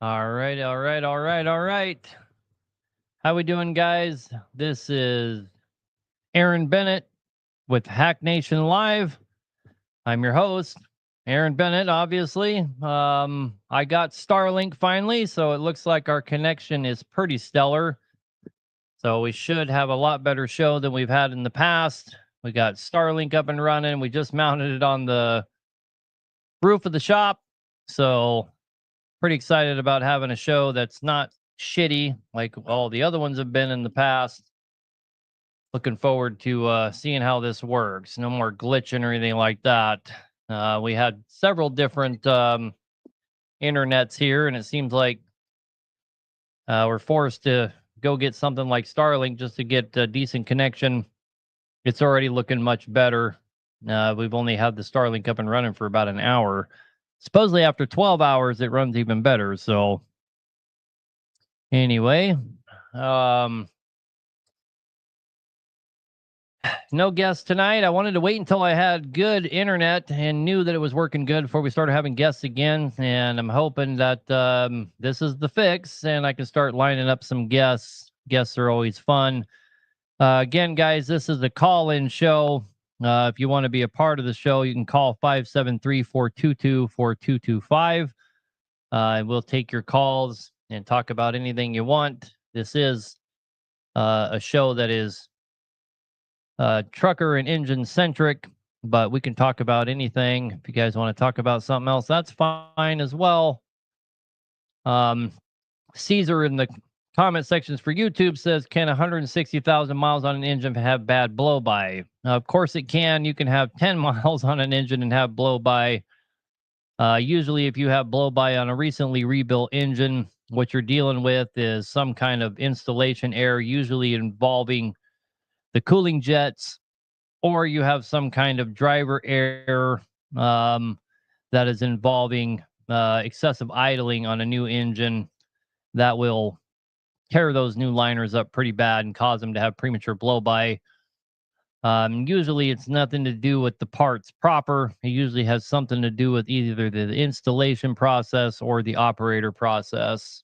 All right, all right, all right, all right. How we doing, guys? This is Aaron Bennett with Hack Nation Live. I'm your host, Aaron Bennett. Obviously, I got Starlink finally, so it looks like our connection is pretty stellar. So we should have a lot better show than we've had in the past. We got Starlink up and running. We just mounted it on the roof of the shop, so pretty excited about having a show that's not shitty like all the other ones have been in the past. Looking forward to seeing how this works. No more glitching or anything like that. We had several different internets here, and it seems like we're forced to go get something like Starlink just to get a decent connection. It's already looking much better. We've only had the Starlink up and running for about an hour. Supposedly, after 12 hours, it runs even better. So, anyway, um, no guests tonight. I wanted to wait until I had good internet and knew that it was working good before we started having guests again. And I'm hoping that this is the fix and I can start lining up some guests. Guests are always fun. Again, guys, this is a call in show. If you want to be a part of the show, you can call 573 422 4225. And we'll take your calls and talk about anything you want. This is a show that is trucker and engine centric, but we can talk about anything. If you guys want to talk about something else, that's fine as well. Um, Caesar in the comment sections for YouTube says, can 160,000 miles on an engine have bad blow by? Of course it can. You can have 10 miles on an engine and have blow by. Usually, if you have blow by on a recently rebuilt engine, what you're dealing with is some kind of installation error, usually involving the cooling jets, or you have some kind of driver error um, that is involving excessive idling on a new engine that will tear those new liners up pretty bad and cause them to have premature blow by. Usually, it's nothing to do with the parts proper. It usually has something to do with either the installation process or the operator process.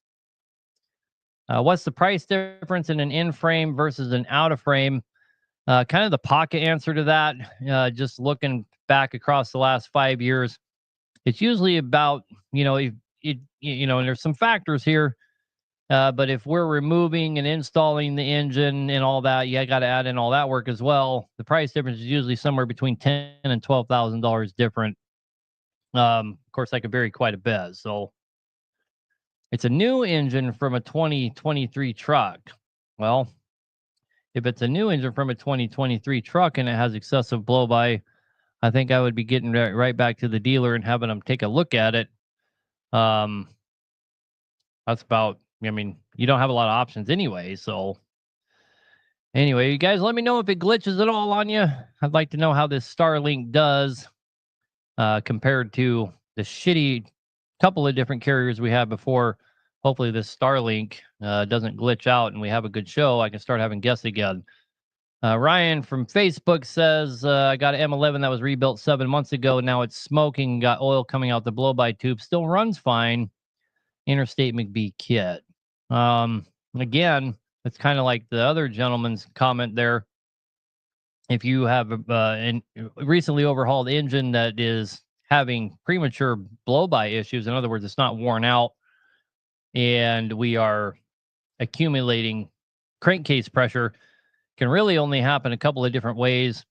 What's the price difference in an in frame versus an out of frame? Kind of the pocket answer to that, just looking back across the last 5 years, it's usually about, and there's some factors here. But if we're removing and installing the engine and all that, you got to add in all that work as well. The price difference is usually somewhere between $10,000 and $12,000 different. Of course, that could vary quite a bit. So it's a new engine from a 2023 truck. Well, if it's a new engine from a 2023 truck and it has excessive blow by, I think I would be getting right back to the dealer and having them take a look at it. Um, that's about, I mean, you don't have a lot of options anyway. So, anyway, you guys let me know if it glitches at all on you. I'd like to know how this Starlink does compared to the shitty couple of different carriers we had before. Hopefully, this Starlink doesn't glitch out and we have a good show. I can start having guests again. Ryan from Facebook says, I got an M11 that was rebuilt 7 months ago. Now it's smoking, got oil coming out the blow by tube. Still runs fine. Interstate McBee kit. Again, it's kind of like the other gentleman's comment there. If you have a recently overhauled engine that is having premature blow by issues, in other words, it's not worn out, and we are accumulating crankcase pressure, can really only happen a couple of different ways.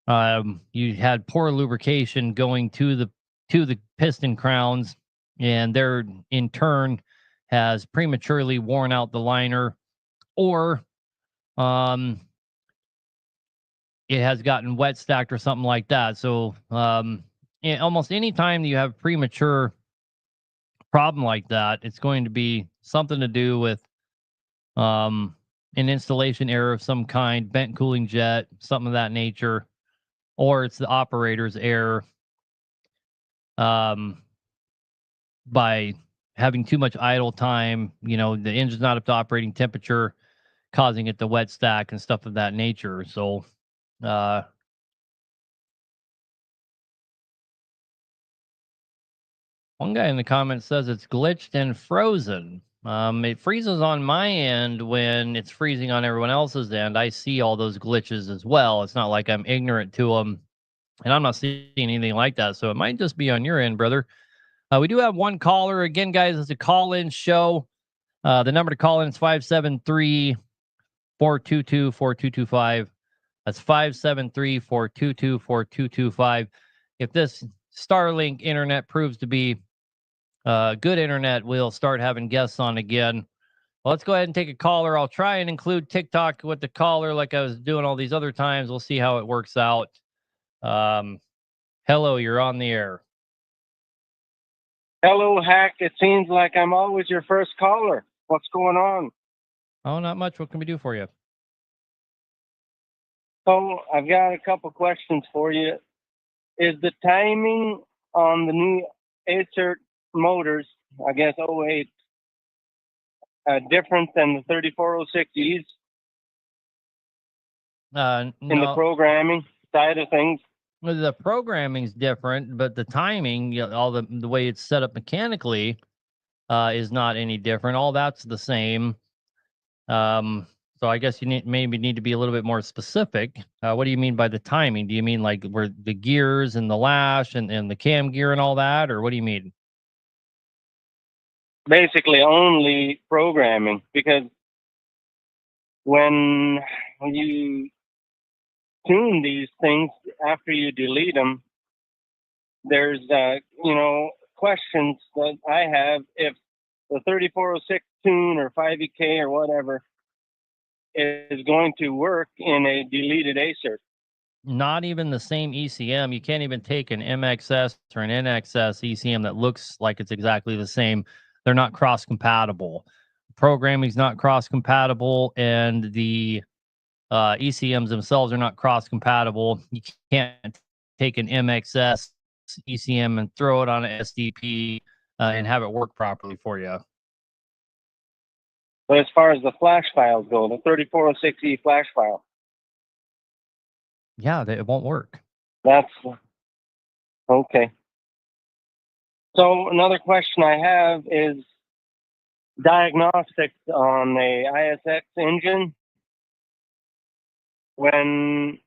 You had poor lubrication going to the piston crowns, and there in turn has prematurely worn out the liner, or um, it has gotten wet stacked or something like that. So almost any time you have premature problem like that, it's going to be something to do with um, an installation error of some kind, bent cooling jet, something of that nature, or it's the operator's error um, by having too much idle time. The engine's not up to operating temperature, causing it to wet stack and stuff of that nature. So, uh, One guy in the comments says it's glitched and frozen. It freezes on my end when it's freezing on everyone else's end. I see all those glitches as well. It's not like I'm ignorant to them, and I'm not seeing anything like that. So it might just be on your end, brother. We do have one caller. Again, guys, it's a call-in show. The number to call in is 573-422-4225. That's 573-422-4225. If this Starlink internet proves to be good internet, we'll start having guests on again. Well, let's go ahead and take a caller. I'll try and include TikTok with the caller like I was doing all these other times. We'll see how it works out. Hello, you're on the air. Hello, Hack. It seems like I'm always your first caller. What's going on? Oh, not much. What can we do for you? So I've got a couple questions for you. Is the timing on the new Acer motors, I guess 08, different than the 3406Es in the programming side of things? The programming's different, but the timing, all the way it's set up mechanically, is not any different. All that's the same. So I guess you maybe need to be a little bit more specific. What do you mean by the timing? Do you mean like where the gears and the lash and the cam gear and all that, or what do you mean? Basically, only programming, because when you tune these things after you delete them, there's questions that I have if the 3406 tune or 5EK or whatever is going to work in a deleted Acer. Not even the same ECM. You can't even take an MXS or an NXS ECM that looks like it's exactly the same. They're not cross compatible. Programming's not cross compatible, and the ECMs themselves are not cross compatible. You can't take an MXS ECM and throw it on an SDP and have it work properly for you. But as far as the flash files go, the 3406E flash file, yeah, it won't work. That's okay. So another question I have is diagnostics on a ISX engine. When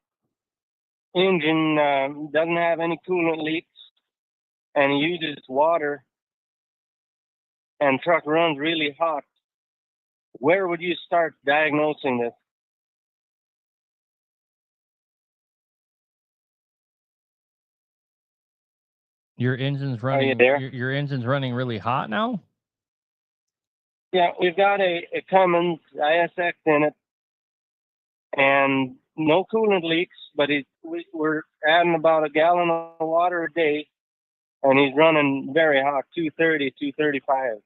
engine doesn't have any coolant leaks and uses water and truck runs really hot, where would you start diagnosing this? Your engine's running. Are you there? Your engine's running really hot now? Yeah, we've got a Cummins ISX in it, and no coolant leaks, but we're adding about a gallon of water a day, and he's running very hot, 230, 235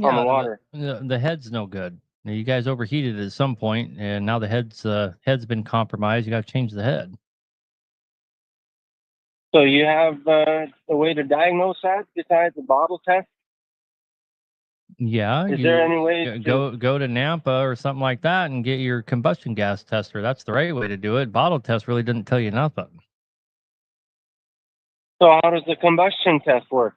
on the water. The head's no good. You guys overheated at some point, and now the head's been compromised. You got to change the head. So you have a way to diagnose that besides the bottle test? Yeah. Is there any way to go to Nampa or something like that and get your combustion gas tester? That's the right way to do it. Bottle test really doesn't tell you nothing. So how does the combustion test work?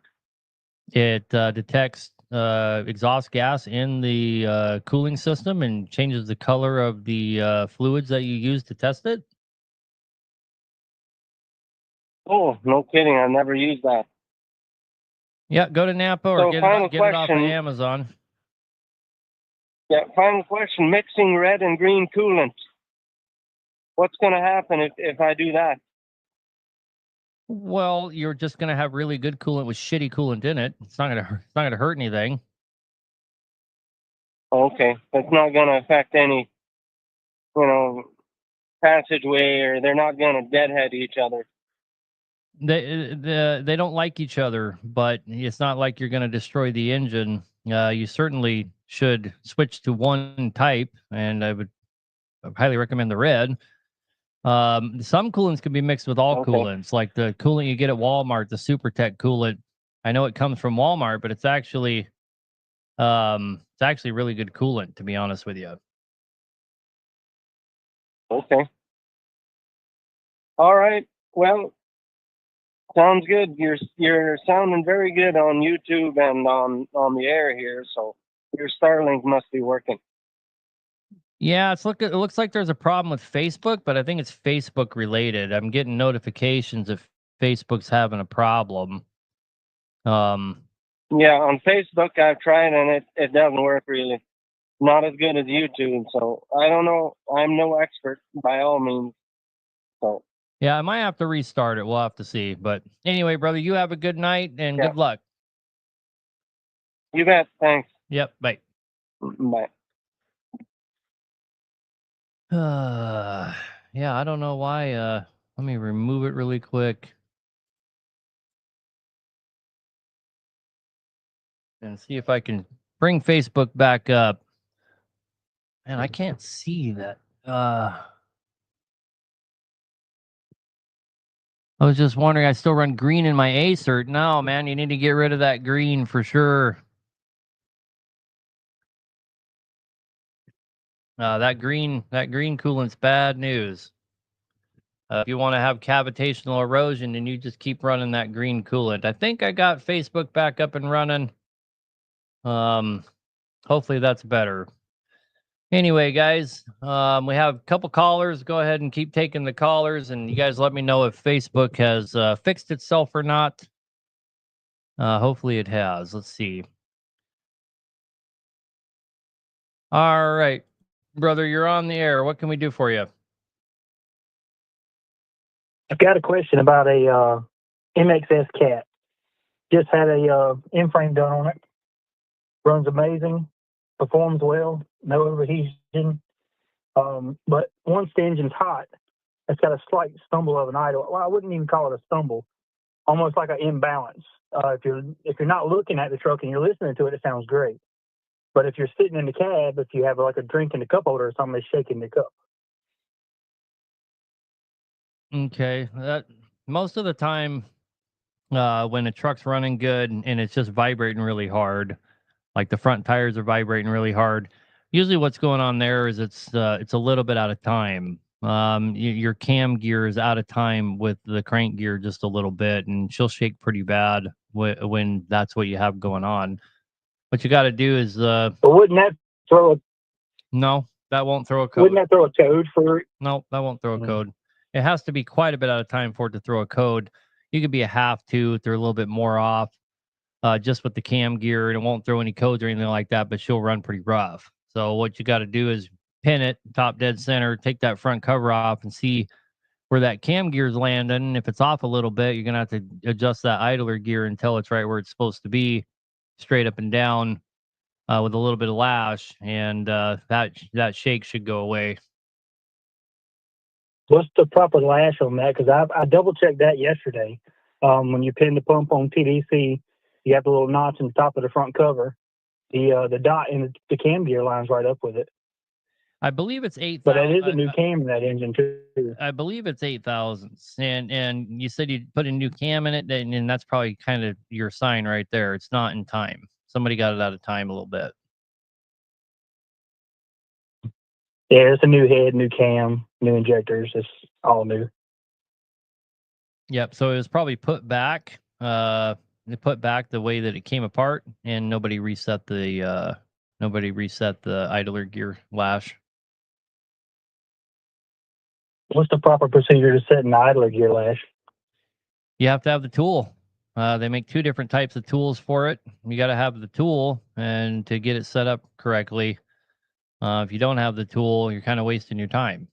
It detects exhaust gas in the cooling system and changes the color of the fluids that you use to test it. Oh, no kidding. I've never used that. Yeah, go to Napa or get it off of Amazon. Yeah, final question. Mixing red and green coolant. What's going to happen if I do that? Well, you're just going to have really good coolant with shitty coolant in it. It's not going to hurt anything. Okay. It's not going to affect any, passageway, or they're not going to deadhead each other. They don't like each other, but it's not like you're going to destroy the engine. You certainly should switch to one type, and I would highly recommend the red. Some coolants can be mixed with all coolants, like the coolant you get at Walmart, the SuperTech coolant. I know it comes from Walmart, but it's actually really good coolant, to be honest with you. Okay. All right. Well, Sounds good. You're sounding very good on YouTube and on the air here. So your Starlink must be working. Yeah, it looks like there's a problem with Facebook, but I think it's Facebook related. I'm getting notifications if Facebook's having a problem. Yeah, on Facebook I've tried and it doesn't work really. Not as good as YouTube. So I don't know. I'm no expert by all means. So yeah, I might have to restart it. We'll have to see. But anyway, brother, you have a good night and yeah, good luck. you bet. Thanks. Yep, bye. Bye. Yeah, I don't know why. Let me remove it really quick and see if I can bring Facebook back up. Man, I can't see that. I was just wondering, I still run green in my A-cert. No, man, you need to get rid of that green for sure. That green coolant's bad news. If you want to have cavitational erosion, then you just keep running that green coolant. I think I got Facebook back up and running. Hopefully that's better. Anyway, guys, we have a couple callers. Go ahead and keep taking the callers, and you guys let me know if Facebook has fixed itself or not. Hopefully it has. Let's see. All right, brother, you're on the air. What can we do for you? I've got a question about a MXS cat. Just had a M-frame done on it. Runs amazing, performs well, no overheating. But once the engine's hot, it's got a slight stumble of an idle. Well, I wouldn't even call it a stumble, almost like an imbalance. If you're not looking at the truck and you're listening to it, it sounds great. But if you're sitting in the cab, if you have like a drink in the cup holder or something, it's shaking the cup. Okay, that most of the time when a truck's running good and it's just vibrating really hard, like the front tires are vibrating really hard. Usually, what's going on there is it's a little bit out of time. Your cam gear is out of time with the crank gear just a little bit, and she'll shake pretty bad when that's what you have going on. What you got to do is But wouldn't that throw a no, that won't throw a code. Wouldn't that throw a code for it? No, that won't throw a code. It has to be quite a bit out of time for it to throw a code. You could be a half tooth or a little bit more off, just with the cam gear, and it won't throw any codes or anything like that, but she'll run pretty rough. So what you got to do is pin it top dead center, take that front cover off and see where that cam gear is landing. If it's off a little bit, you're going to have to adjust that idler gear until it's right where it's supposed to be, straight up and down, with a little bit of lash, and that shake should go away. What's the proper lash on that? Because I double checked that yesterday. When you pin the pump on TDC, you have the little notch in the top of the front cover. The dot in the cam gear lines right up with it. I believe it's 8,000. But it is a new cam in that engine too. I believe it's 8,000. And you said you put a new cam in it, and that's probably kind of your sign right there. It's not in time. Somebody got it out of time a little bit. Yeah, it's a new head, new cam, new injectors. It's all new. Yep. So it was probably put back. They put back the way that it came apart, and nobody reset the idler gear lash. What's the proper procedure to set an idler gear lash? You have to have the tool. They make two different types of tools for it. You got to have the tool, and to get it set up correctly. If you don't have the tool, you're kind of wasting your time.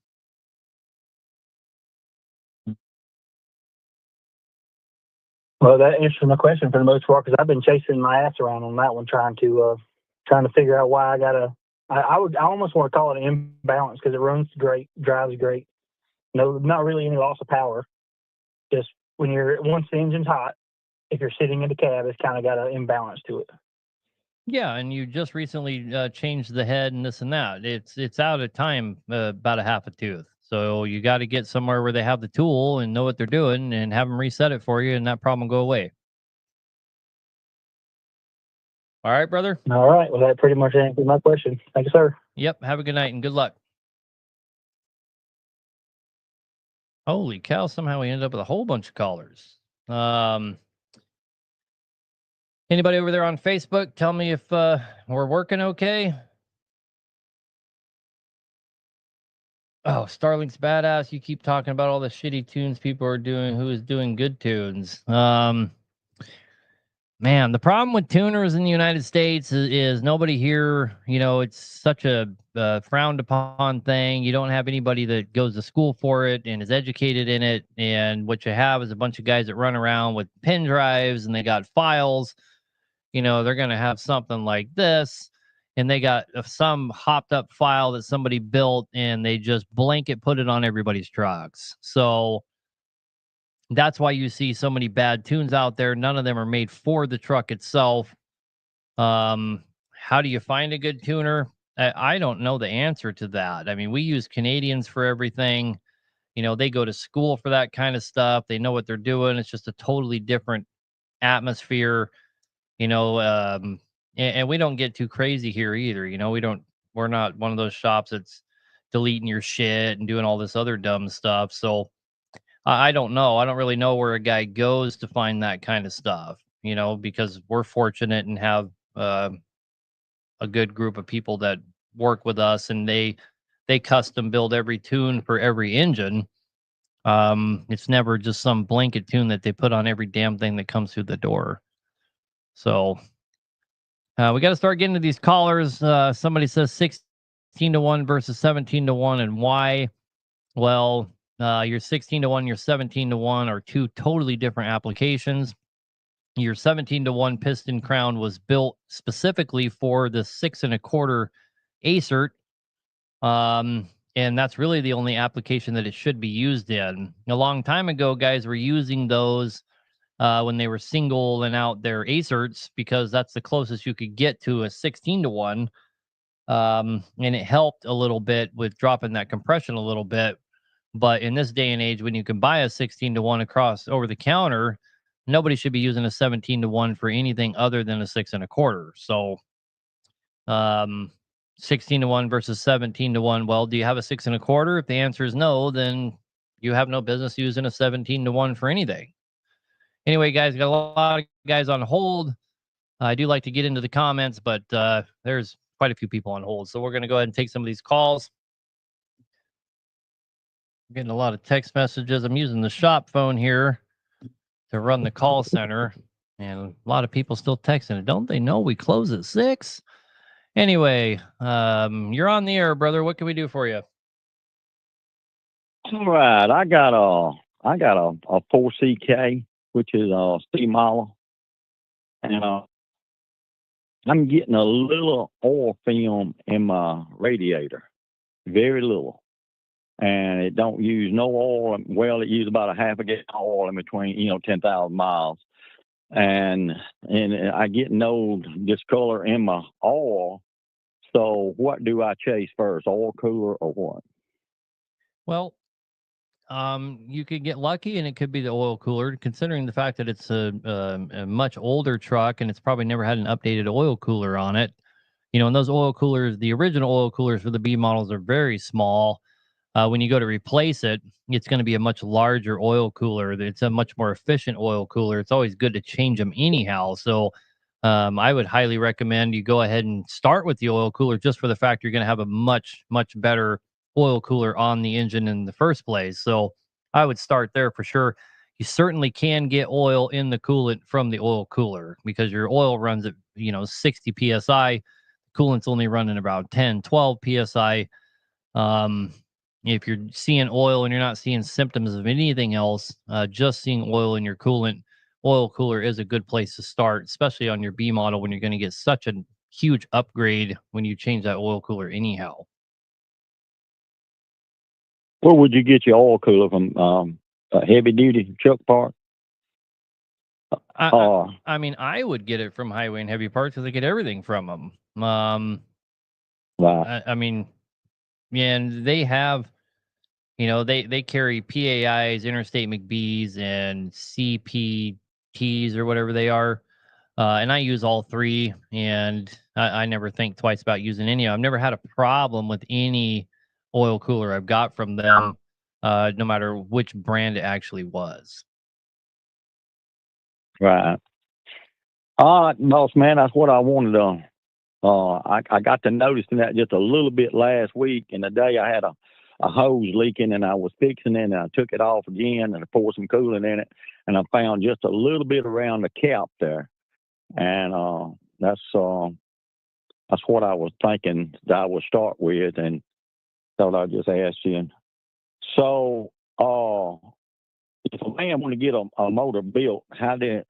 Well, that answers my question for the most part, because I've been chasing my ass around on that one, trying to figure out why I almost want to call it an imbalance, because it runs great, drives great. No, not really any loss of power. Just once the engine's hot, if you're sitting in the cab, it's kind of got an imbalance to it. Yeah, and you just recently changed the head and this and that. It's out of time, about a half a tooth. So you got to get somewhere where they have the tool and know what they're doing, and have them reset it for you, and that problem will go away. All right, brother? All right. Well, that pretty much answers my question. Thank you, sir. Yep. Have a good night and good luck. Holy cow, somehow we ended up with a whole bunch of callers. Anybody over there on Facebook, tell me if we're working okay. Oh, Starlink's badass. You keep talking about all the shitty tunes people are doing. Who is doing good tunes? Man, the problem with tuners in the United States is nobody here. It's such a frowned upon thing. You don't have anybody that goes to school for it and is educated in it. And what you have is a bunch of guys that run around with pen drives and they got files. They're going to have something like this, and they got some hopped up file that somebody built, and they just blanket put it on everybody's trucks. So that's why you see so many bad tunes out there. None of them are made for the truck itself. How do you find a good tuner? I don't know the answer to that. I mean, we use Canadians for everything. They go to school for that kind of stuff. They know what they're doing. It's just a totally different atmosphere. And we don't get too crazy here either. We're not one of those shops that's deleting your shit and doing all this other dumb stuff. So I don't know. I don't really know where a guy goes to find that kind of stuff, because we're fortunate and have a good group of people that work with us, and they custom build every tune for every engine. It's never just some blanket tune that they put on every damn thing that comes through the door. So we got to start getting to these callers. Somebody says 16-1 versus 17-1, and why? Well, your 16-1, your 17-1 are two totally different applications. Your 17-1 piston crown was built specifically for the 6 1/4 acert. And that's really the only application that it should be used in. A long time ago, guys were using those when they were singling out their acerts, because that's the closest you could get to a 16-1. And it helped a little bit with dropping that compression a little bit. But in this day and age, when you can buy a 16-1 across over the counter, nobody should be using a 17-1 for anything other than a 6 1/4. So 16-1 versus 17-1. Well, do you have a 6 1/4? If the answer is no, then you have no business using a 17-1 for anything. Anyway, guys, got a lot of guys on hold. I do like to get into the comments, but there's quite a few people on hold. So we're going to go ahead and take some of these calls. I'm getting a lot of text messages. I'm using the shop phone here to run the call center, and a lot of people still texting it. Don't they know we close at 6? Anyway, you're on the air, brother. What can we do for you? All right, I got a 4CK, which is a steam model, and I'm getting a little oil film in my radiator, very little, and it don't use no oil. Well, it uses about a half a gallon of oil in between, 10,000 miles, and I get no discolor in my oil. So what do I chase first, oil cooler or what? Well, you could get lucky, and it could be the oil cooler, considering the fact that it's a much older truck and it's probably never had an updated oil cooler on it. And those oil coolers, the original oil coolers for the B models, are very small. When you go to replace it, it's going to be a much larger oil cooler. It's a much more efficient oil cooler. It's always good to change them anyhow. So I would highly recommend you go ahead and start with the oil cooler, just for the fact you're going to have a much, much better oil cooler on the engine in the first place. So I would start there for sure. You certainly can get oil in the coolant from the oil cooler, because your oil runs at 60 psi. Coolant's only running about 10, 12 psi. If you're seeing oil and you're not seeing symptoms of anything else, just seeing oil in your coolant, oil cooler is a good place to start, especially on your B model, when you're going to get such a huge upgrade when you change that oil cooler anyhow. Where would you get your oil cooler from? A heavy duty truck part? I mean, I would get it from Highway and Heavy Parts, because I get everything from them. Wow. I mean, yeah, and they have, they carry PAIs, Interstate McBees, and CPTs, or whatever they are. And I use all three, and I never think twice about using any. I've never had a problem with any oil cooler I've got from them, no matter which brand it actually was. Right. All right, boss man, that's what I wanted to. I got to noticing that just a little bit last week, and the day I had a hose leaking, and I was fixing it, and I took it off again, and I poured some coolant in it, and I found just a little bit around the cap there, and that's what I was thinking that I would start with, and thought I'd just ask you. So, if a man want to get a motor built, how did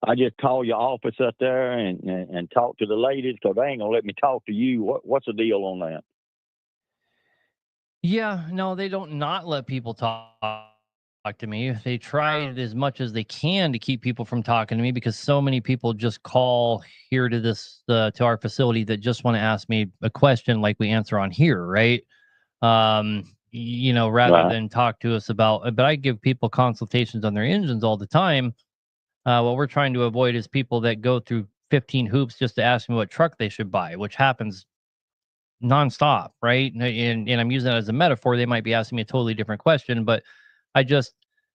I just call your office up there and talk to the ladies? Because they ain't gonna let me talk to you. What's the deal on that? Yeah, no, they don't not let people talk to me. They try it as much as they can to keep people from talking to me because so many people just call here to this to our facility that just want to ask me a question like we answer on here, right? Rather Right. than talk to us about. But I give people consultations on their engines all the time. What we're trying to avoid is people that go through 15 hoops just to ask me what truck they should buy, which happens nonstop, right? And I'm using that as a metaphor. They might be asking me a totally different question, but I just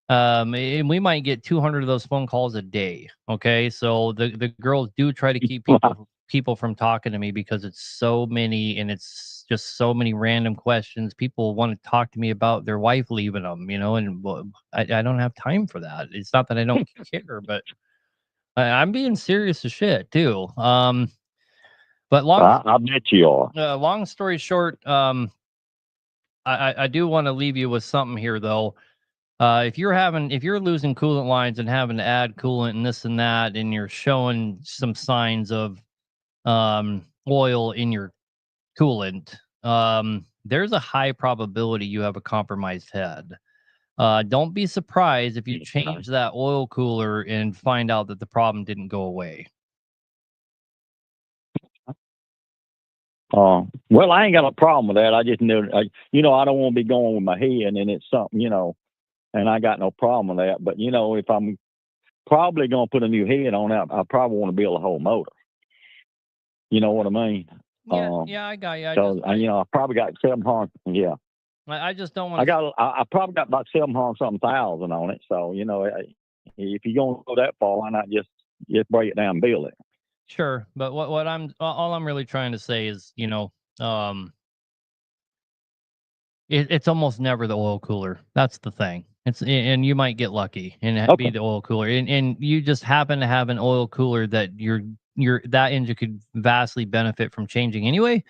and we might get 200 of those phone calls a day. Okay, so the girls do try to keep people from talking to me because it's so many and it's just so many random questions. People want to talk to me about their wife leaving them, and I don't have time for that. It's not that I don't care, but I'm being serious as shit too. But I bet you are. long story short, I do want to leave you with something here though. If you're losing coolant lines and having to add coolant and this and that, and you're showing some signs of oil in your coolant, there's a high probability you have a compromised head. Don't be surprised if you change that oil cooler and find out that the problem didn't go away. Well, I ain't got a problem with that. I just know, I don't want to be going with my head, and it's something, and I got no problem with that. But if I'm probably gonna put a new head on that, I probably want to build a whole motor. You know what I mean? Yeah, I got you. So I probably got 700. Yeah, I just don't want. I probably got about 700 something thousand on it. So if you're gonna go that far, why not just break it down and build it? Sure, but what all I'm really trying to say is, it's almost never the oil cooler. That's the thing. And you might get lucky and be the oil cooler, and you just happen to have an oil cooler that that engine could vastly benefit from changing anyway.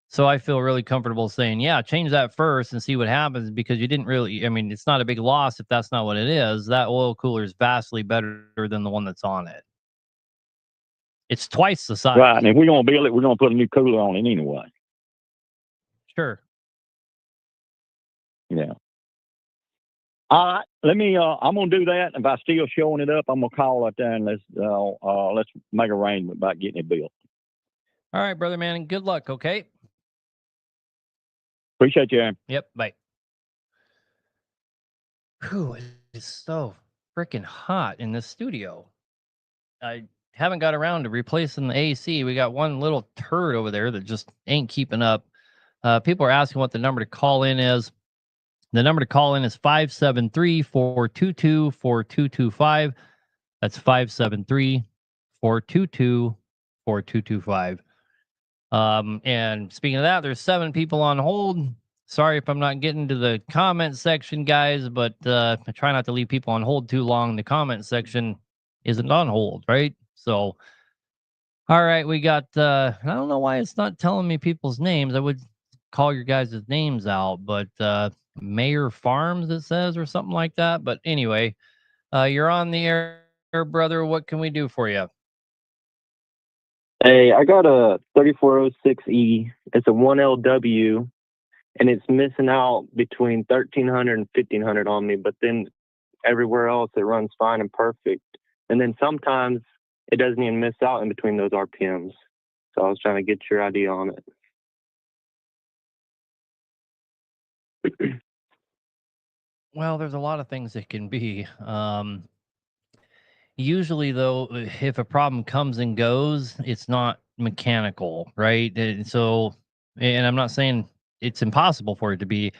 So I feel really comfortable saying, yeah, change that first and see what happens because you didn't really. I mean, it's not a big loss if that's not what it is. That oil cooler is vastly better than the one that's on it. It's twice the size. Right, and if we're gonna build it, we're gonna put a new cooler on it anyway. Sure. Yeah. All right, let me. I'm gonna do that. If I still showing it up, I'm gonna call up there and let's make arrangement about getting it built. All right, brother man. Good luck. Okay. Appreciate you, Aaron. Yep. Bye. Whew, it's so freaking hot in this studio. I haven't got around to replacing the AC. We got one little turd over there that just ain't keeping up. People are asking what the number to call in is. The number to call in is 573-422-4225. That's 573-422-4225. And speaking of that, there's 7 people on hold. Sorry if I'm not getting to the comment section, guys, but I try not to leave people on hold too long. The comment section isn't on hold, right? So, all right, we got, I don't know why it's not telling me people's names. I would call your guys' names out, but Mayor Farms, it says, or something like that. But anyway, you're on the air, brother. What can we do for you? Hey, I got a 3406E. It's a 1LW, and it's missing out between 1300 and 1500 on me, but then everywhere else it runs fine and perfect. And then sometimes it doesn't even miss out in between those RPMs. So I was trying to get your idea on it. Well, there's a lot of things it can be. Usually, though, if a problem comes and goes, it's not mechanical, right? And so, and I'm not saying it's impossible for it to be,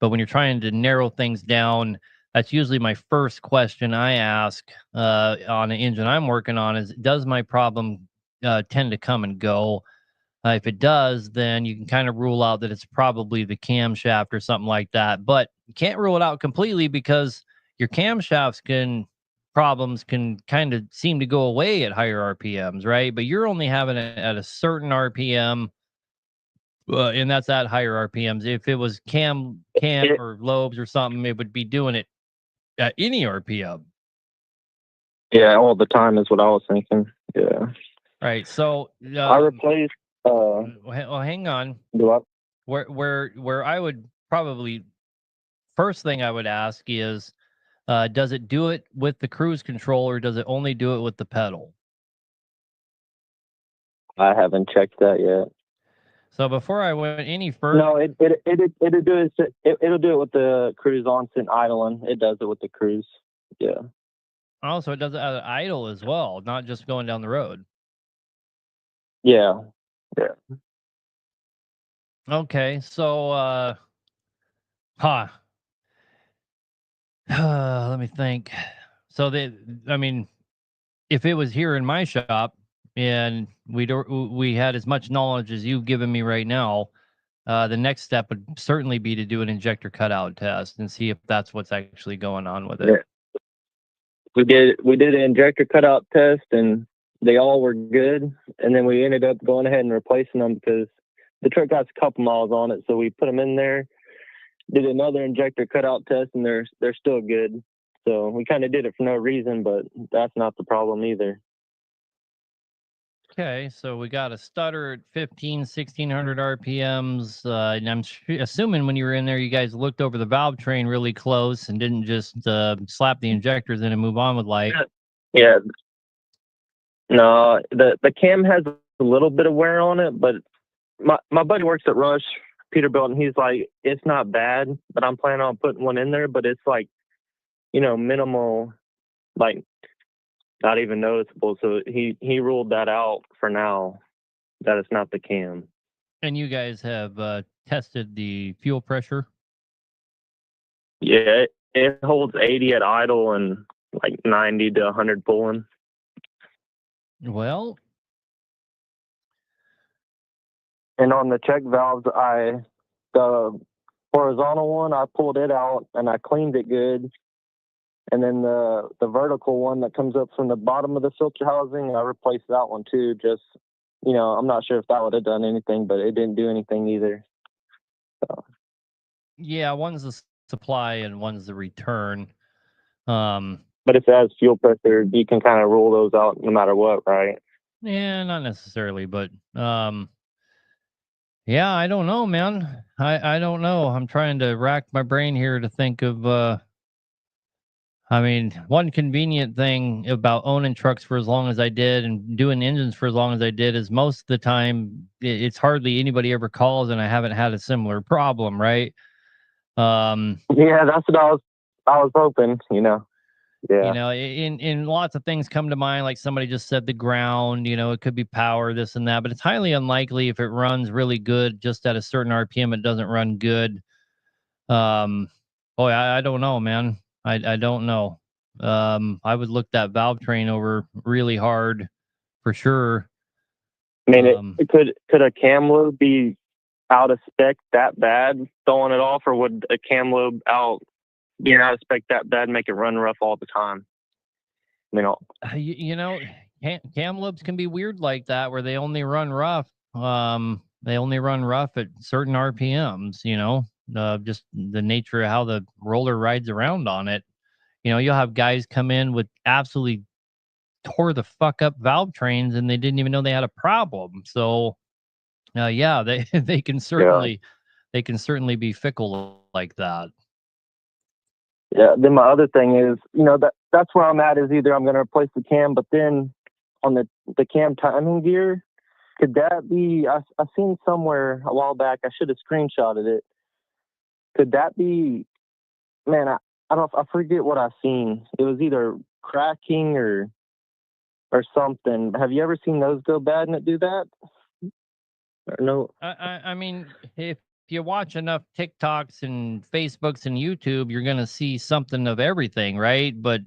but when you're trying to narrow things down, That's usually my first question I ask on an engine I'm working on is, does my problem tend to come and go? If it does, then you can kind of rule out that it's probably the camshaft or something like that. But you can't rule it out completely because your camshafts problems can kind of seem to go away at higher RPMs, right? But you're only having it at a certain RPM, and that's at higher RPMs. If it was cam or lobes or something, it would be doing it at any RPM. Yeah, all the time is what I was thinking. Yeah. Right. So I replaced. well, hang on. Do I? Where I would probably first thing I would ask is, does it do it with the cruise control or does it only do it with the pedal? I haven't checked that yet. So before I went any further, No, it'll do it. It'll do it with the cruise on sitting idling. It does it with the cruise. Yeah. also it does it at idle as well, not just going down the road. Yeah. Yeah. Okay, so let me think. So I mean, if it was here in my shop and we had as much knowledge as you've given me right now, the next step would certainly be to do an injector cutout test and see if that's what's actually going on with it. Yeah. We did an injector cutout test and they all were good. And then we ended up going ahead and replacing them because the truck got a couple miles on it. So we put them in there, did another injector cutout test, and they're still good. So we kind of did it for no reason, but that's not the problem either. Okay, so we got a stutter at 1600 RPMs. And I'm assuming when you were in there, you guys looked over the valve train really close and didn't just slap the injectors in and move on with life. Yeah. No, the cam has a little bit of wear on it, but my buddy works at Rush Peterbilt, and he's like, it's not bad, but I'm planning on putting one in there, but it's like, minimal, like not even noticeable. So he ruled that out for now, that it's not the cam. And you guys have tested the fuel pressure? Yeah, it holds 80 at idle and like 90 to 100 pulling. Well, and on the check valves, the horizontal one, I pulled it out and I cleaned it good. And then the vertical one that comes up from the bottom of the filter housing, I replaced that one too. Just, I'm not sure if that would have done anything, but it didn't do anything either. So. Yeah, one's the supply and one's the return. But if it has fuel pressure, you can kind of rule those out no matter what, right? Yeah, not necessarily, but yeah, I don't know, man. I don't know. I'm trying to rack my brain here to think of I mean, one convenient thing about owning trucks for as long as I did and doing engines for as long as I did is most of the time it's hardly anybody ever calls and I haven't had a similar problem, right? Yeah, that's what I was hoping, Yeah. In lots of things come to mind, like somebody just said the ground, it could be power, this and that, but it's highly unlikely if it runs really good just at a certain RPM, it doesn't run good. Boy, I don't know, man. I don't know. I would look that valve train over really hard for sure. I mean, could a cam lobe be out of spec that bad throwing it off, or would a cam lobe being out of spec that bad make it run rough all the time? Cam lobes can be weird like that where they only run rough. They only run rough at certain RPMs, just the nature of how the roller rides around on it. You'll have guys come in with absolutely tore the fuck up valve trains and they didn't even know they had a problem. So yeah, they can certainly be fickle like that. Yeah. Then my other thing is, that's where I'm at, is either I'm going to replace the cam, but then on the cam timing gear, could that be, I seen somewhere a while back, I should have screenshotted it. Could that be, man, I forget what I seen. It was either cracking or something. Have you ever seen those go bad and it do that? Or no? I mean, if you watch enough TikToks and Facebooks and YouTube, you're gonna see something of everything, right? But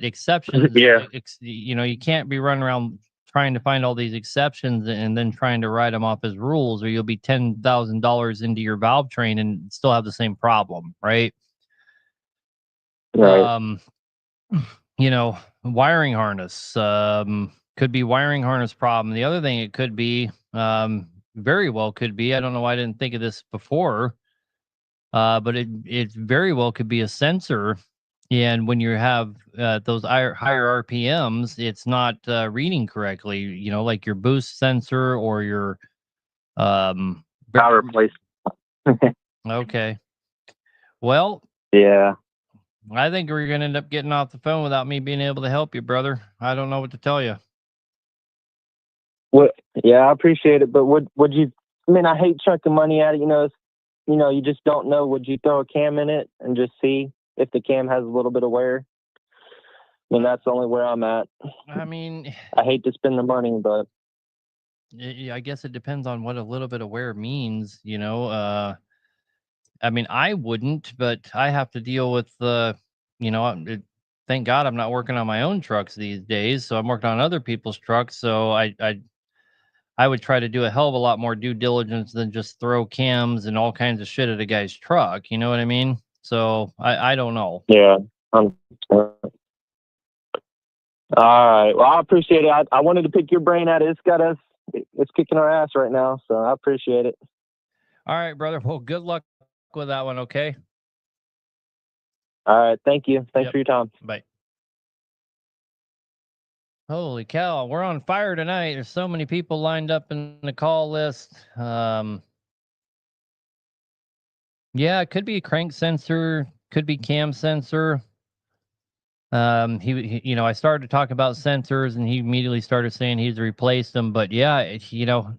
exceptions, Yeah. you can't be running around trying to find all these exceptions and then trying to write them off as rules, or you'll be $10,000 into your valve train and still have the same problem, right? Right. Wiring harness could be wiring harness problem. The other thing it could be, very well could be, I don't know why I didn't think of this before, but it very well could be a sensor. And when you have those higher RPMs, it's not reading correctly, like your boost sensor or your um Power replace. okay. Well, Yeah. I think we're going to end up getting off the phone without me being able to help you, brother. I don't know what to tell you. What? Yeah, I appreciate it, but would you? I mean, I hate chucking money at it. You just don't know. Would you throw a cam in it and just see if the cam has a little bit of wear? I mean, that's only where I'm at. I mean, I hate to spend the money, but I guess it depends on what a little bit of wear means, I mean, I wouldn't, but I have to deal with thank God I'm not working on my own trucks these days, so I'm working on other people's trucks. So I would try to do a hell of a lot more due diligence than just throw cams and all kinds of shit at a guy's truck. You know what I mean? So I don't know. yeah. All right. Well, I appreciate it. I wanted to pick your brain at it. It's kicking our ass right now, so I appreciate it. All right, brother. Well, good luck with that one. Okay. All right. Thank you. Thanks Yep. for your time. Bye. Holy cow, we're on fire tonight. There's so many people lined up in the call list. Yeah, it could be a crank sensor, could be cam sensor. I started to talk about sensors and he immediately started saying he's replaced them. But yeah,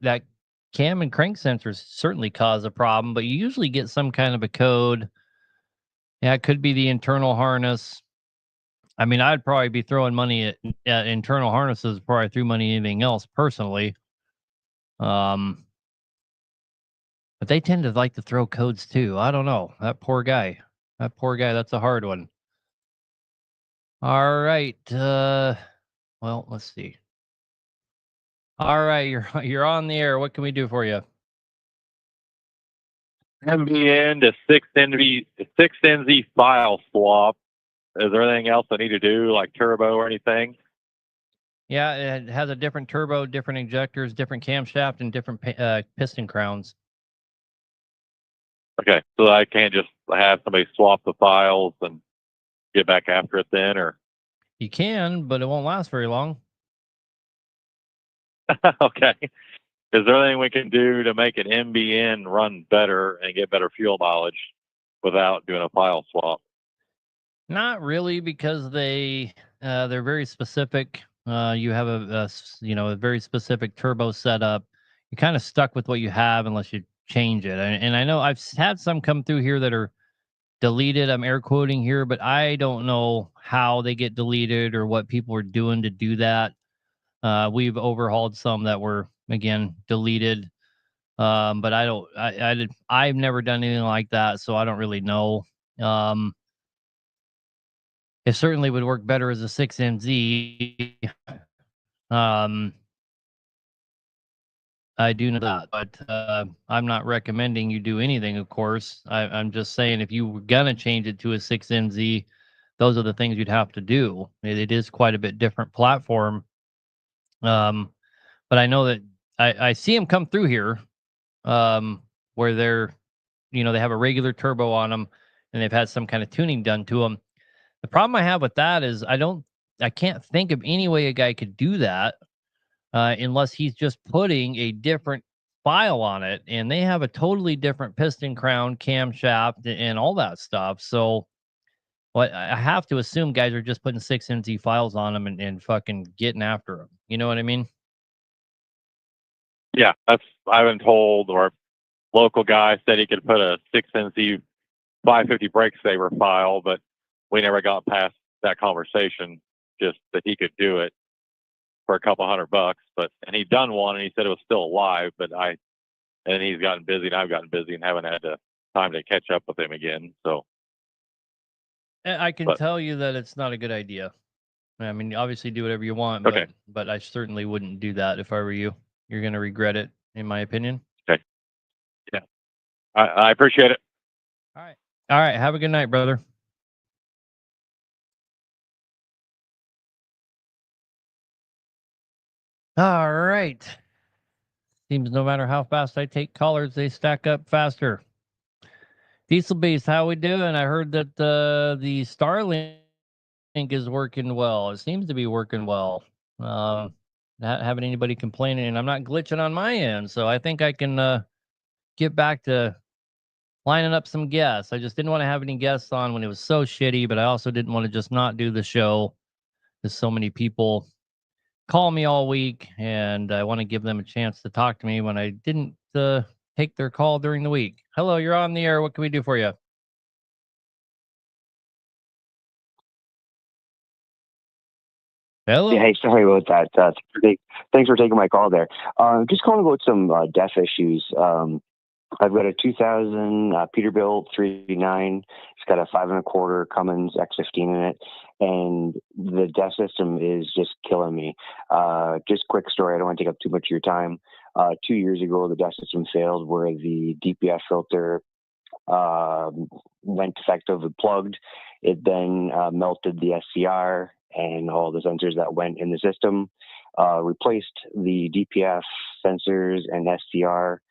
that cam and crank sensors certainly cause a problem, but you usually get some kind of a code. Yeah, it could be the internal harness. I mean, I'd probably be throwing money at internal harnesses before I threw money at anything else personally. But they tend to like to throw codes too. I don't know. That poor guy. That's a hard one. All right. Well, let's see. All right, you're on the air. What can we do for you? MBN to 6NZ file swap. Is there anything else I need to do, like turbo or anything? Yeah, it has a different turbo, different injectors, different camshaft, and different piston crowns. Okay, so I can't just have somebody swap the files and get back after it then, or? You can, but it won't last very long. Okay. Is there anything we can do to make an MBN run better and get better fuel mileage without doing a file swap? Not really, because they're very specific. You have a very specific turbo setup. You're kind of stuck with what you have unless you change it. And I know I've had some come through here that are deleted. I'm air quoting here, but I don't know how they get deleted or what people are doing to do that. We've overhauled some that were again deleted. But I've never done anything like that, so I don't really know. It certainly would work better as a 6NZ. I do know that, but I'm not recommending you do anything, of course. I'm just saying if you were going to change it to a 6NZ, those are the things you'd have to do. It is quite a bit different platform. But I know that I see them come through here where they have a regular turbo on them and they've had some kind of tuning done to them. The problem I have with that is I can't think of any way a guy could do that unless he's just putting a different file on it, and they have a totally different piston crown, camshaft, and all that stuff. So, what I have to assume guys are just putting 6NZ files on them and fucking getting after them. You know what I mean? Yeah, I've been told, or local guy said he could put a 6NZ 550 brake saver file, but we never got past that conversation, just that he could do it for a couple $100. And he'd done one and he said it was still alive, but I and he's gotten busy, and I've gotten busy, and haven't had the time to catch up with him again. So I can tell you that it's not a good idea. I mean, obviously do whatever you want, okay, but I certainly wouldn't do that if I were you. You're going to regret it, in my opinion. okay, yeah, I appreciate it. All right. All right. Have a good night, brother. All right. Seems no matter how fast I take callers, they stack up faster. Diesel Beast, how we doing? I heard that the Starlink is working well. It seems to be working well. Not having anybody complaining, and I'm not glitching on my end, so I think I can get back to lining up some guests. I just didn't want to have any guests on when it was so shitty, but I also didn't want to just not do the show because so many people call me all week, and I want to give them a chance to talk to me when I didn't take their call during the week. Hello, you're on the air. What can we do for you? Hello. Hey, sorry about that. Thanks for taking my call there. Just calling about some DEF issues. I've got a 2000 Peterbilt 389. It's got a 5 1/4 Cummins X15 in it, and the DEF system is just killing me. Just quick story. I don't want to take up too much of your time. 2 years ago, the DEF system failed where the DPF filter went defective and plugged. It then melted the SCR and all the sensors that went in the system, replaced the DPF sensors and SCR,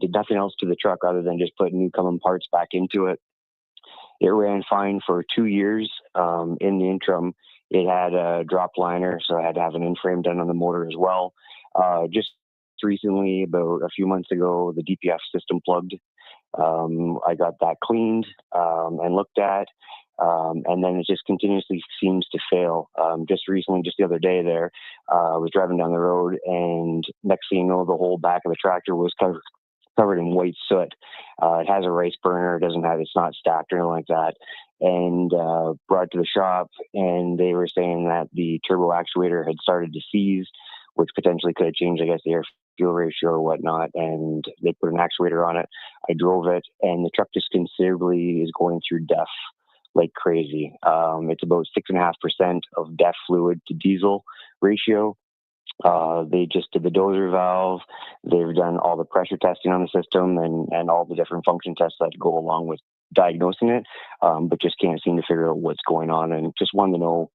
did nothing else to the truck other than just put new common parts back into it. It ran fine for 2 years. In the interim, it had a drop liner, so I had to have an in-frame done on the motor as well. Just recently, about a few months ago, the DPF system plugged. I got that cleaned and looked at, and then it just continuously seems to fail. Just recently, just the other day there, I was driving down the road, and next thing you know, the whole back of the tractor was covered in white soot. It has a race burner. It's not stacked or anything like that. And brought it to the shop, and they were saying that the turbo actuator had started to seize, which potentially could have changed, I guess, the air fuel ratio or whatnot. And they put an actuator on it. I drove it, and the truck just considerably is going through DEF like crazy. It's about 6.5% of DEF fluid to diesel ratio. They just did the dozer valve. They've done all the pressure testing on the system and all the different function tests that go along with diagnosing it, but just can't seem to figure out what's going on. And just wanted to know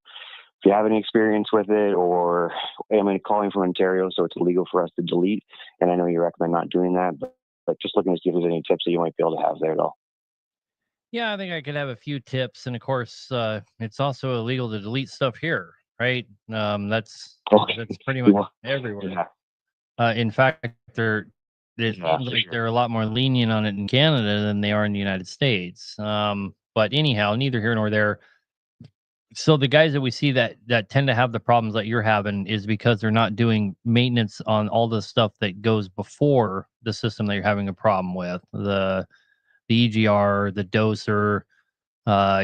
if you have any experience with it, or I'm calling from Ontario, so it's illegal for us to delete. And I know you recommend not doing that, but just looking to see if there's any tips that you might be able to have there at all. Yeah, I think I could have a few tips, and of course, it's also illegal to delete stuff here, right? That's pretty much everywhere. Yeah. In fact, it seems like they're a lot more lenient on it in Canada than they are in the United States. But anyhow, neither here nor there. So the guys that we see that tend to have the problems that you're having is because they're not doing maintenance on all the stuff that goes before the system that you're having a problem with. The EGR, the doser,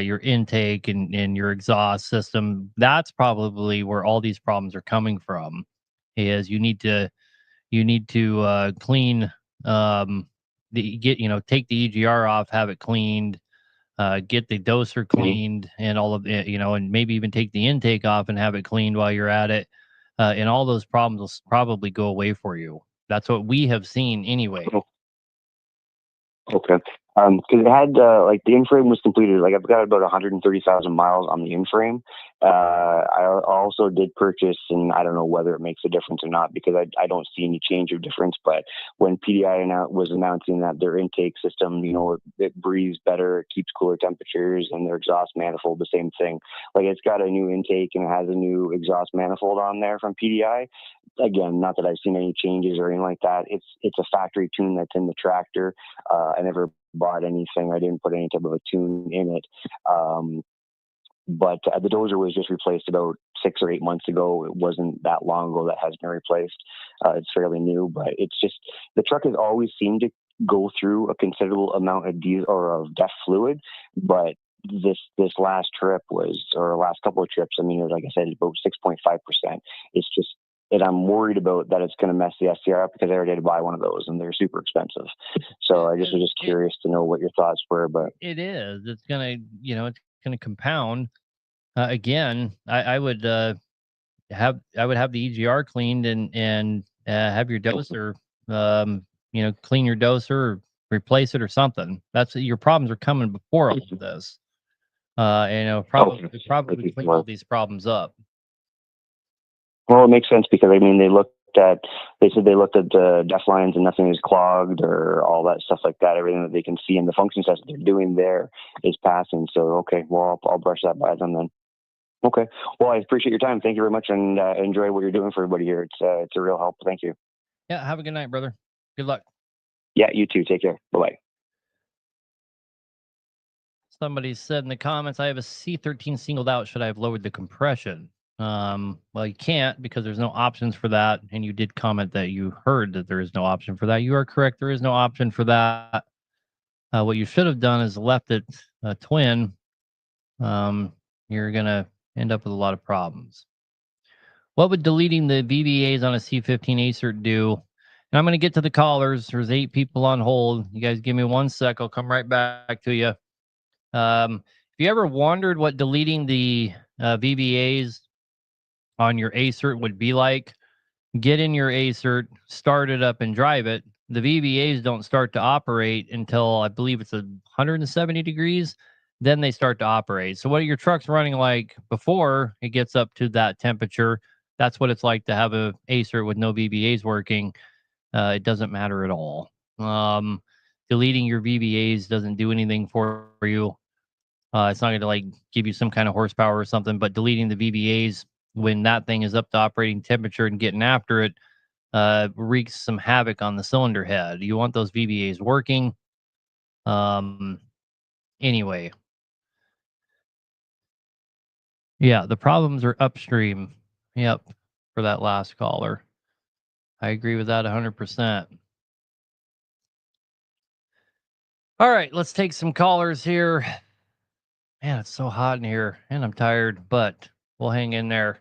your intake and your exhaust system. That's probably where all these problems are coming from. Is you need to clean take the EGR off, have it cleaned, get the doser cleaned, and all of it, and maybe even take the intake off and have it cleaned while you're at it. And all those problems will probably go away for you. That's what we have seen anyway. Okay. Because it had the in-frame was completed. Like I've got about 130,000 miles on the in-frame. I also did purchase, and I don't know whether it makes a difference or not because I don't see any change or difference. But when PDI was announcing that their intake system, it breathes better, it keeps cooler temperatures, and their exhaust manifold the same thing. Like it's got a new intake and it has a new exhaust manifold on there from PDI. Again, not that I've seen any changes or anything like that. It's a factory tune that's in the tractor. I never bought anything. I didn't put any type of a tune in it. But the dozer was just replaced about 6 or 8 months ago. It wasn't that long ago that has been replaced. It's fairly new, but it's just the truck has always seemed to go through a considerable amount of diesel or of DEF fluid. But this last trip last couple of trips, like I said, it's about 6.5%. It's just and I'm worried about that it's going to mess the SCR up because I already had to buy one of those and they're super expensive. So I just was just curious to know what your thoughts were. But it is. It's gonna, it's gonna compound. Again, I would have the EGR cleaned and have your doser, clean your doser, or replace it or something. That's your problems are coming before all of this. Probably clean all these problems up. Well, it makes sense because I mean they said they looked at the def lines and nothing is clogged or all that stuff like that. Everything that they can see in the function test that they're doing there is passing. So okay, well I'll brush that by them then. Okay, well I appreciate your time. Thank you very much, and enjoy what you're doing for everybody here. It's a real help. Thank you. Yeah, have a good night, brother. Good luck. Yeah, you too. Take care. Bye bye. Somebody said in the comments, I have a C13 singled out. Should I have lowered the compression? Well, you can't because there's no options for that. And you did comment that you heard that there is no option for that. You are correct. There is no option for that. What you should have done is left it twin. You're going to end up with a lot of problems. What would deleting the VBAs on a C15 ACERT do? And I'm going to get to the callers. There's 8 people on hold. You guys give me 1 sec. I'll come right back to you. If you ever wondered what deleting the VBAs on your ACERT would be like, get in your ACERT, start it up and drive it. The VBAs don't start to operate until I believe it's 170 degrees. Then they start to operate. So what your truck's running like before it gets up to that temperature, that's what it's like to have a ACERT with no VBAs working. It doesn't matter at all. Deleting your VBAs doesn't do anything for you. It's not going to like give you some kind of horsepower or something, but deleting the VBAs when that thing is up to operating temperature and getting after it wreaks some havoc on the cylinder head. You want those VBAs working. Anyway. Yeah, the problems are upstream. Yep, for that last caller. I agree with that 100%. All right, let's take some callers here. Man, it's so hot in here, and I'm tired, but we'll hang in there.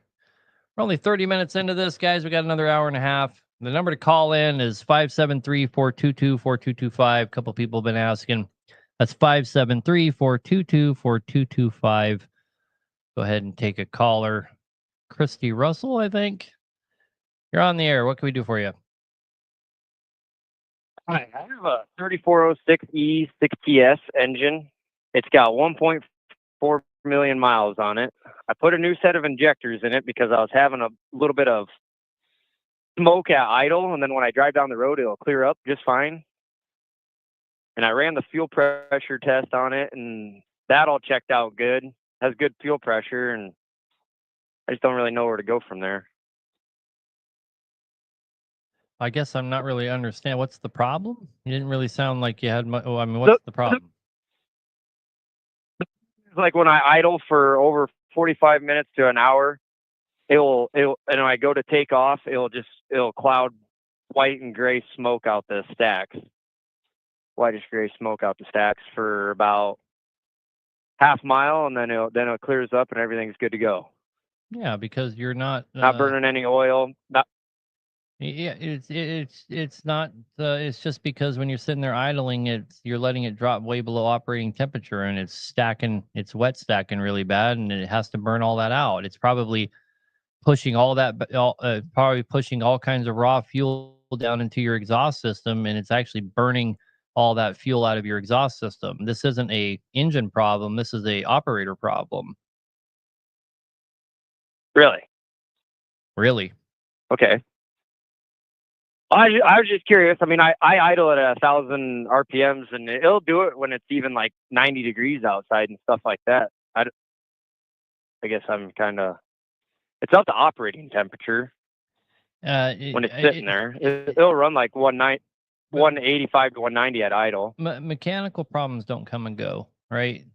We're only 30 minutes into this, guys. We got another hour and a half. The number to call in is 573-422-4225. A couple people have been asking. That's 573-422-4225. Go ahead and take a caller. Christy Russell, I think. You're on the air. What can we do for you? Hi, I have a 3406E 6TS engine. It's got 1.4 million miles on it. I put a new set of injectors in it because I was having a little bit of smoke at idle, and then when I drive down the road, it'll clear up just fine. And I ran the fuel pressure test on it, and that all checked out good. Has good fuel pressure, and I just don't really know where to go from there. I guess I'm not really understand. What's the problem? You didn't really sound like you had much. What's the problem? Like when I idle for over 45 minutes to an hour, and when I go to take off, it'll cloud white and gray smoke out the stacks. Whitish gray smoke out the stacks for about half mile, and then it clears up and everything's good to go. Yeah, because you're not burning any oil. Yeah, it's not. It's just because when you're sitting there idling, you're letting it drop way below operating temperature, and it's stacking. It's wet stacking really bad, and it has to burn all that out. It's probably pushing all that, probably pushing all kinds of raw fuel down into your exhaust system, and it's actually burning all that fuel out of your exhaust system. This isn't a engine problem. This is a operator problem. Really? Okay. I was just curious. I mean, I idle at 1,000 RPMs, and it'll do it when it's even like 90 degrees outside and stuff like that. I guess I'm kind of. It's not the operating temperature. When it's sitting there, it'll run like 185 to 190 at idle. Mechanical problems don't come and go, right?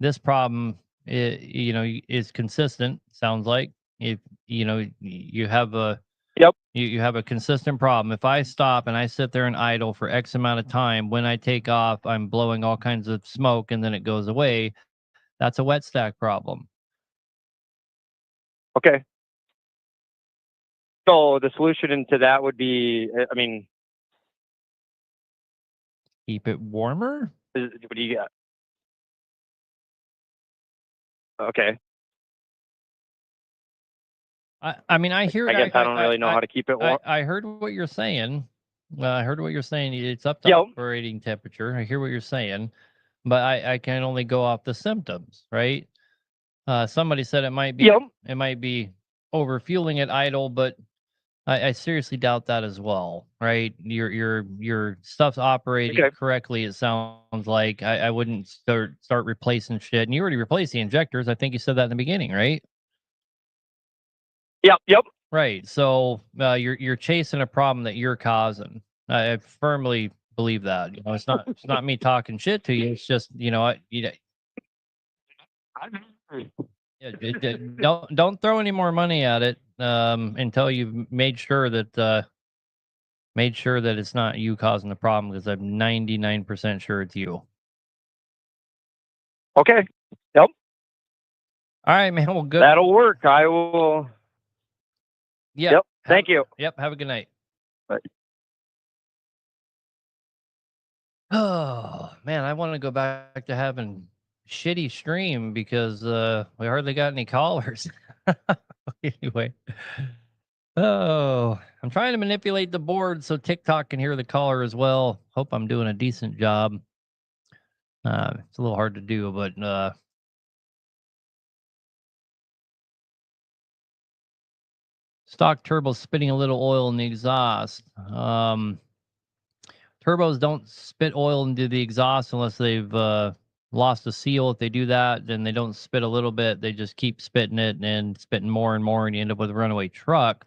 This problem, is consistent. Sounds like if you have a. Yep. You have a consistent problem. If I stop and I sit there and idle for X amount of time, when I take off, I'm blowing all kinds of smoke and then it goes away. That's a wet stack problem. Okay. So the solution to that would be, I mean, Keep it warmer. what do you got? Okay. I mean, I hear. I guess I don't really know how to keep it warm. I heard what you're saying. I heard what you're saying. It's up to Yep. operating temperature. I hear what you're saying, but I can only go off the symptoms, right? Somebody said it might be Yep. it might be overfueling at idle, but I seriously doubt that as well, right? Your stuff's operating Okay. correctly. It sounds like I wouldn't start replacing shit. And you already replaced the injectors. I think you said that in the beginning, right? Yep. Right. So you're chasing a problem that you're causing. I firmly believe that. You know, it's not me talking shit to you. It's just don't throw any more money at it until you've made sure that it's not you causing the problem, because I'm 99% sure it's you. Okay. Yep. All right, man. Well, good. That'll work. I will. Yeah. Yep. Thank you. Yep. Have a good night. Bye. Oh man, I want to go back to having shitty stream because we hardly got any callers. Anyway. Oh, I'm trying to manipulate the board so TikTok can hear the caller as well. Hope I'm doing a decent job. It's a little hard to do, but stock turbo spitting a little oil in the exhaust. Turbos don't spit oil into the exhaust unless they've lost a seal. If they do that, then they don't spit a little bit. They just keep spitting it and spitting more and more, and you end up with a runaway truck.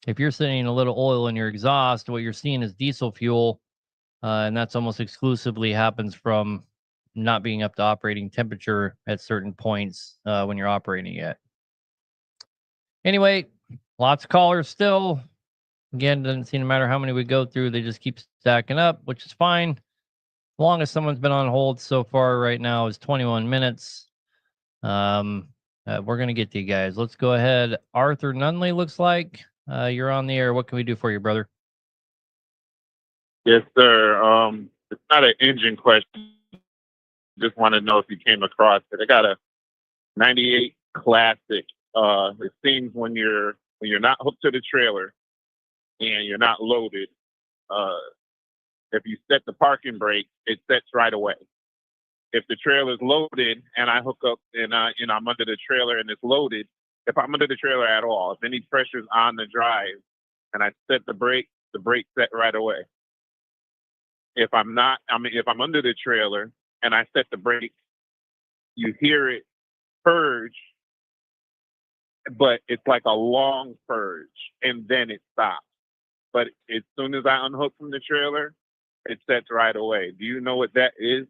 If you're sending a little oil in your exhaust, what you're seeing is diesel fuel, and that's almost exclusively happens from not being up to operating temperature at certain points when you're operating it. Anyway, lots of callers still. Again, doesn't seem to matter how many we go through, they just keep stacking up, which is fine. Longest someone's been on hold so far right now is 21 minutes. We're going to get to you guys. Let's go ahead. Arthur Nunley looks like you're on the air. What can we do for you, brother? Yes, sir. It's not an engine question. Just want to know if you came across it. I got a 98 Classic. It seems when you're not hooked to the trailer and you're not loaded, if you set the parking brake, it sets right away. If the trailer is loaded and I hook up and I'm under the trailer and it's loaded, if I'm under the trailer at all, if any pressure's on the drive and I set the brake set right away. If I'm not, if I'm under the trailer and I set the brake, you hear it purge, but it's like a long purge, and then it stops. But as soon as I unhook from the trailer, it sets right away. Do you know what that is?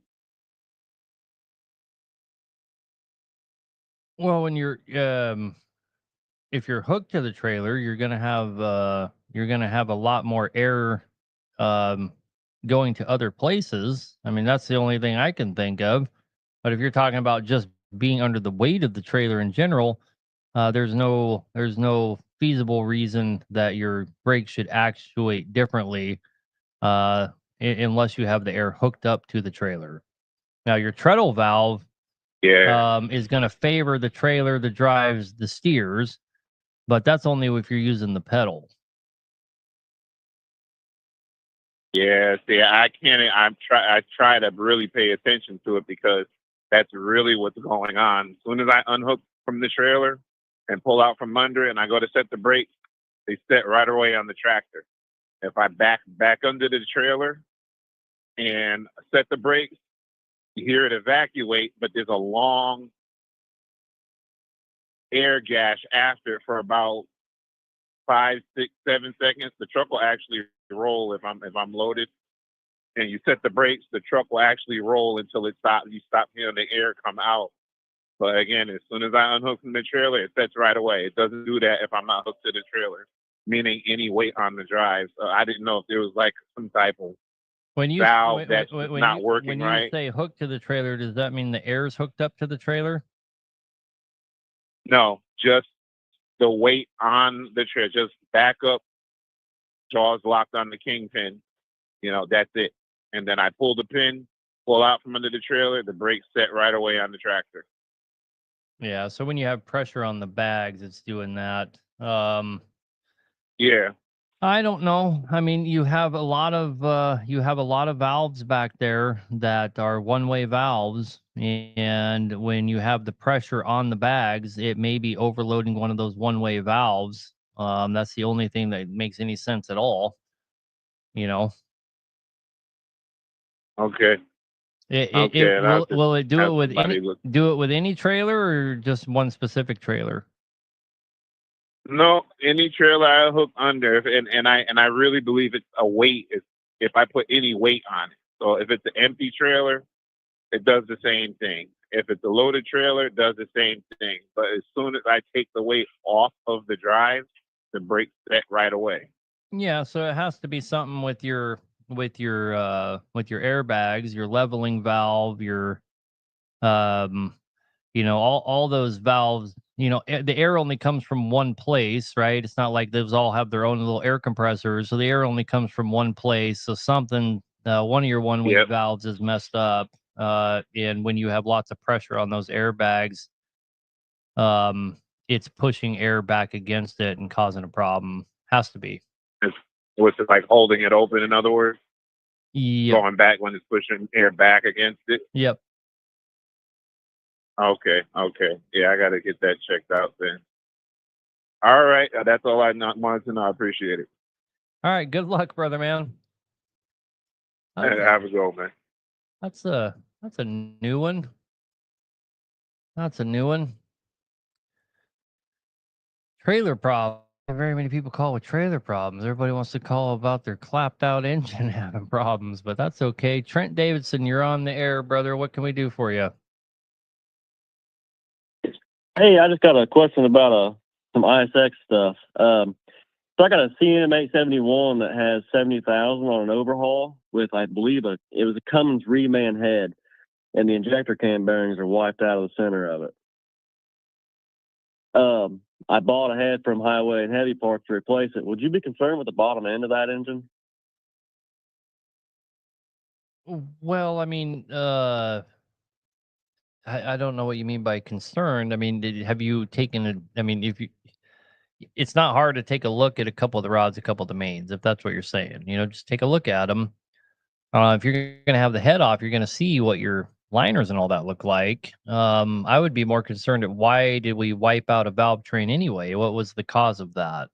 Well, when you're if you're hooked to the trailer, you're gonna have a lot more air going to other places. I mean, that's the only thing I can think of. But if you're talking about just being under the weight of the trailer in general, there's no feasible reason that your brakes should actuate differently unless you have the air hooked up to the trailer. Now, your treadle valve is going to favor the trailer that drives the steers, but that's only if you're using the pedal. Yeah, see, I can't. I try to really pay attention to it because that's really what's going on. As soon as I unhook from the trailer and pull out from under it, and I go to set the brakes, they set right away on the tractor. If I back under the trailer and set the brakes, you hear it evacuate, but there's a long air gash after it for about 5, 6, 7 seconds. The truck will actually roll if I'm loaded, and you set the brakes, the truck will actually roll until it stops. You stop hearing the air come out. But again, as soon as I unhook from the trailer, it sets right away. It doesn't do that if I'm not hooked to the trailer, meaning any weight on the drive. So I didn't know if there was like some type of valve that's not working right. When you say hooked to the trailer, does that mean the air's hooked up to the trailer? No, just the weight on the trailer, just backup, jaws locked on the kingpin. That's it. And then I pull the pin, pull out from under the trailer, the brakes set right away on the tractor. Yeah, so when you have pressure on the bags, it's doing that. Yeah. I don't know. I mean, you have a lot of valves back there that are one-way valves, and when you have the pressure on the bags, it may be overloading one of those one-way valves. That's the only thing that makes any sense at all. Okay. Will it do it Have with any trailer or just one specific trailer? No, any trailer I hook under, and I really believe it's a weight. If I put any weight on it, so if it's an empty trailer, it does the same thing. If it's a loaded trailer, it does the same thing. But as soon as I take the weight off of the drive, the brakes set right away. Yeah, so it has to be something with your airbags, your leveling valve, your all those valves. The air only comes from one place, right? It's not like those all have their own little air compressors, so the air only comes from one place. So something, one of your one-way valves is messed up, and when you have lots of pressure on those airbags, it's pushing air back against it and causing a problem. Has to be. What's it like, holding it open? In other words, going back when it's pushing air back against it. Yep. Okay. Yeah, I got to get that checked out then. All right. That's all I wanted to know. I appreciate it. All right. Good luck, brother, man. Have a go, man. That's a new one. That's a new one. Trailer problem. Very many people call with trailer problems. Everybody wants to call about their clapped out engine having problems, but that's okay. Trent Davidson, you're on the air, brother. What can we do for you? Hey, I just got a question about some ISX stuff. So I got a CM 871 that has 70,000 on an overhaul with, I believe, it was a Cummins reman head, and the injector cam bearings are wiped out of the center of it. I bought a head from Highway and Heavy Parts to replace it. Would you be concerned with the bottom end of that engine? Well, I mean, I don't know what you mean by concerned. I mean, have you taken a? I mean, it's not hard to take a look at a couple of the rods, a couple of the mains, if that's what you're saying. Just take a look at them. If you're going to have the head off, you're going to see what your liners and all that look like. I would be more concerned at why did we wipe out a valve train anyway? What was the cause of that?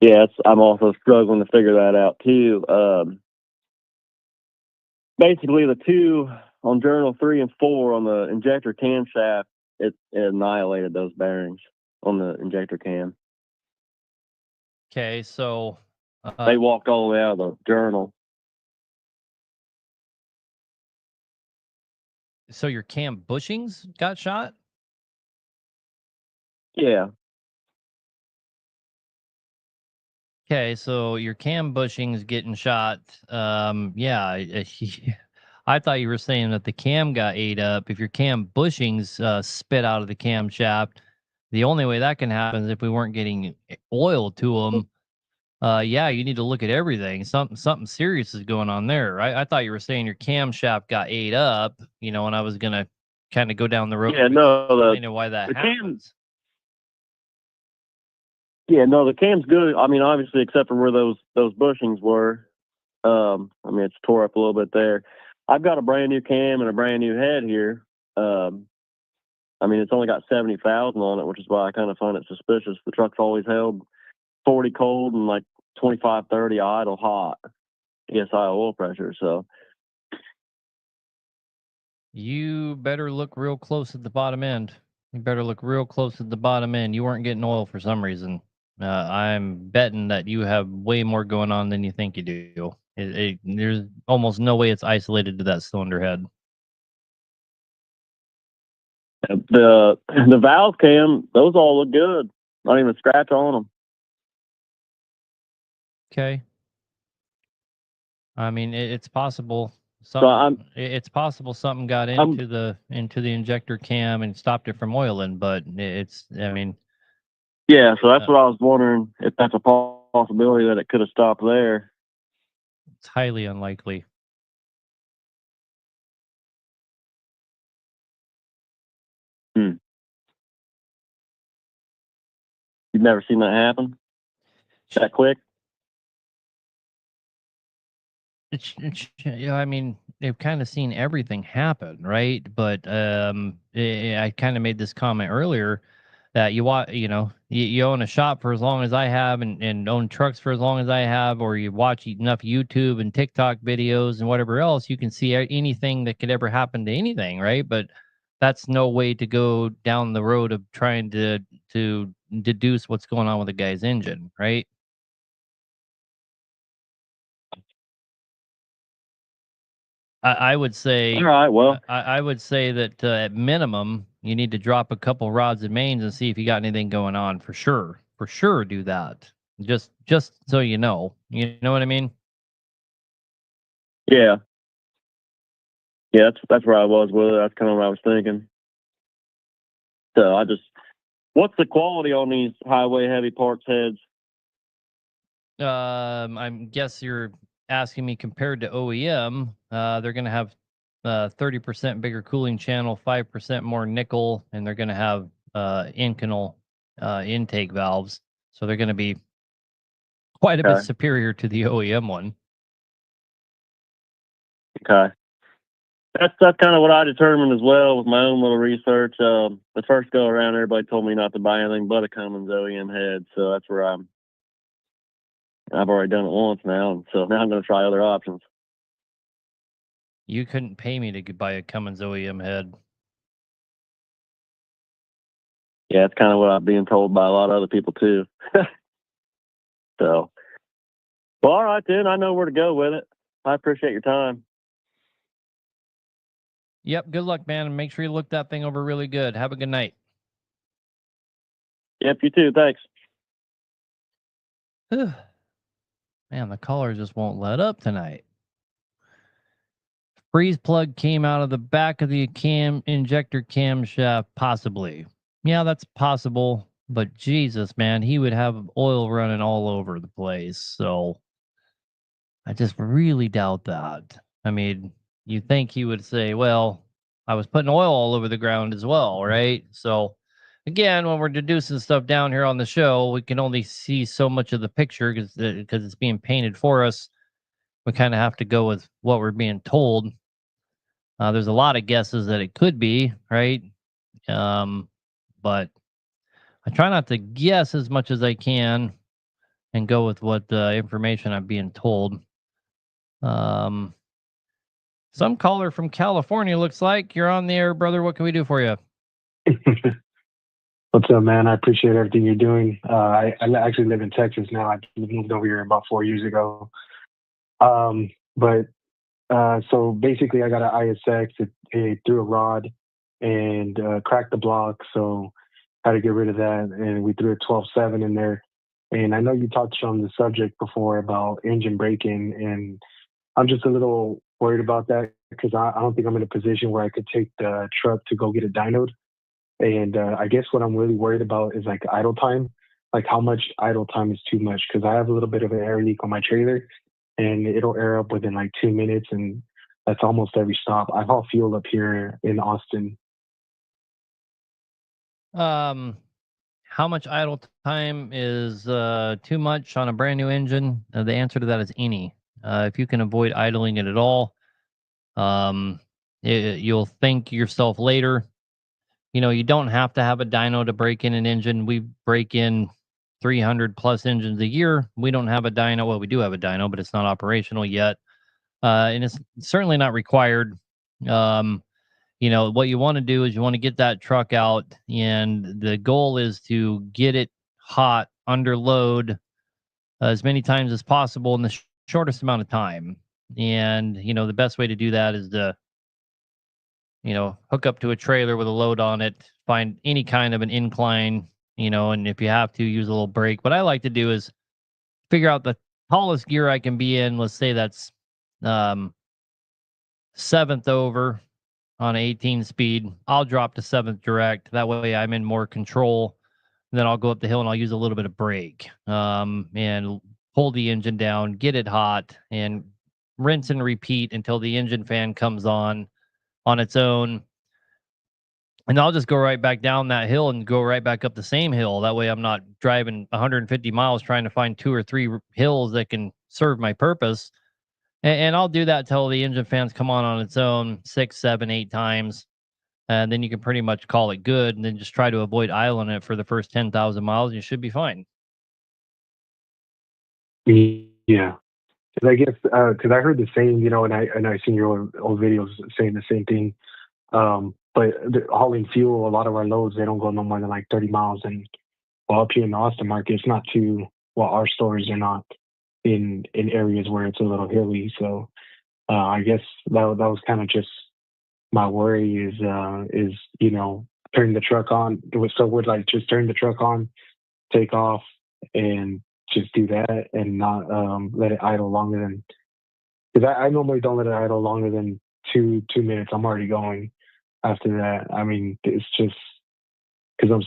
Yeah, I'm also struggling to figure that out too. Basically, the two on journal 3 and 4 on the injector camshaft, it annihilated those bearings on the injector cam. Okay, so they walked all the way out of the journal. So your cam bushings got shot? Yeah. Okay, so your cam bushings getting shot. Yeah, I thought you were saying that the cam got ate up. If your cam bushings spit out of the camshaft, the only way that can happen is if we weren't getting oil to them. Yeah, you need to look at everything. Something serious is going on there. I thought you were saying your camshaft got ate up, and I was gonna kind of go down the road. Yeah, no, why that happens. Yeah, no, the cam's good. I mean, obviously, except for where those bushings were. I mean, it's tore up a little bit there. I've got a brand new cam and a brand new head here. I mean, it's only got 70,000 on it, which is why I kind of find it suspicious. The truck's always held 40 cold and like 25, 30 idle hot PSI oil pressure. So you better look real close at the bottom end. You better look real close at the bottom end. You weren't getting oil for some reason. I'm betting that you have way more going on than you think you do. There's almost no way it's isolated to that cylinder head. The valve cam, those all look good. Not even a scratch on them. Okay. I mean, it's possible. It's possible something got into the injector cam and stopped it from oiling, but I mean, Yeah, so that's what I was wondering, if that's a possibility that it could have stopped there. It's highly unlikely. You've never seen that happen? That quick? Yeah, I mean, they've kind of seen everything happen, right? But I kind of made this comment earlier that you own a shop for as long as I have, and own trucks for as long as I have, or you watch enough YouTube and TikTok videos and whatever else, you can see anything that could ever happen to anything, right? But that's no way to go down the road of trying to deduce what's going on with a guy's engine, right? I would say, All right, well, I would say that at minimum, you need to drop a couple rods and mains and see if you got anything going on for sure. For sure, do that. Just so you know. You know what I mean? yeah. Yeah, that's where I was with it. That's kind of what I was thinking. So what's the quality on these highway heavy parts heads? I guess you're asking me compared to OEM. They're going to have 30% bigger cooling channel, 5% more nickel, and they're going to have Inconel intake valves. So they're going to be quite a bit superior to the OEM one. Okay. That's kind of what I determined as well with my own little research. The first go around, everybody told me not to buy anything but a Cummins OEM head, so that's where I've already done it once now, and so now I'm going to try other options. You couldn't pay me to buy a Cummins OEM head. Yeah, that's kind of what I'm being told by a lot of other people too. So, well, all right then. I know where to go with it. I appreciate your time. Yep. Good luck, man. And make sure you look that thing over really good. Have a good night. Yep, you too. Thanks. Man, the caller just won't let up tonight. Freeze plug came out of the back of the injector camshaft, possibly. Yeah, that's possible. But Jesus, man, he would have oil running all over the place. So I just really doubt that. I mean, you think he would say, well, I was putting oil all over the ground as well, right? So again, when we're deducing stuff down here on the show, we can only see so much of the picture because it's being painted for us. We kind of have to go with what we're being told. There's a lot of guesses that it could be, right? But I try not to guess as much as I can and go with what information I'm being told. Some caller from California looks like you're on the air, brother. What can we do for you? What's up, man? I appreciate everything you're doing. I actually live in Texas now. I moved over here about 4 years ago. So basically, I got an ISX. It threw a rod and cracked the block. So had to get rid of that. And we threw a 12.7 in there. And I know you touched on the subject before about engine braking, and I'm just a little worried about that because I don't think I'm in a position where I could take the truck to go get it dynoed. And I guess what I'm really worried about is like idle time, like how much idle time is too much, because I have a little bit of an air leak on my trailer and it'll air up within like 2 minutes, and that's almost every stop. I haul fuel up here in Austin. How much idle time is too much on a brand new engine? The answer to that is any. If you can avoid idling it at all, you'll thank yourself later. You know, you don't have to have a dyno to break in an engine. We break in 300 plus engines a year. We don't have a dyno. Well, we do have a dyno, but it's not operational yet. And it's certainly not required. You know, what you want to do is you want to get that truck out, and the goal is to get it hot under load as many times as possible in the shortest amount of time. And, you know, the best way to do that is to, hook up to a trailer with a load on it, find any kind of an incline, and if you have to, use a little brake. What I like to do is figure out the tallest gear I can be in. Let's say that's 7th over on 18 speed. I'll drop to 7th direct. That way I'm in more control then I'll go up the hill and I'll use a little bit of brake, and pull the engine down, get it hot, and rinse and repeat until the engine fan comes on its own. And I'll just go right back down that hill and go right back up the same hill. That way I'm not driving 150 miles trying to find 2 or 3 hills that can serve my purpose. And I'll do that till the engine fans come on its own 6, 7, 8 times. And then you can pretty much call it good, and then just try to avoid idling it for the first 10,000 miles. And you should be fine. Yeah. Because I guess, because I heard the same, you know, and I seen your old videos saying the same thing. But hauling fuel, a lot of our loads, they don't go no more than like 30 miles. And well, up here in the Austin market, it's not too, well, our stores are not in areas where it's a little hilly. So I guess that was kind of just my worry is, you know, turning the truck on. So would like just turn the truck on, take off, and just do that and not let it idle longer than, because I normally don't let it idle longer than two minutes. I'm already going after that. I mean, it's just because I'm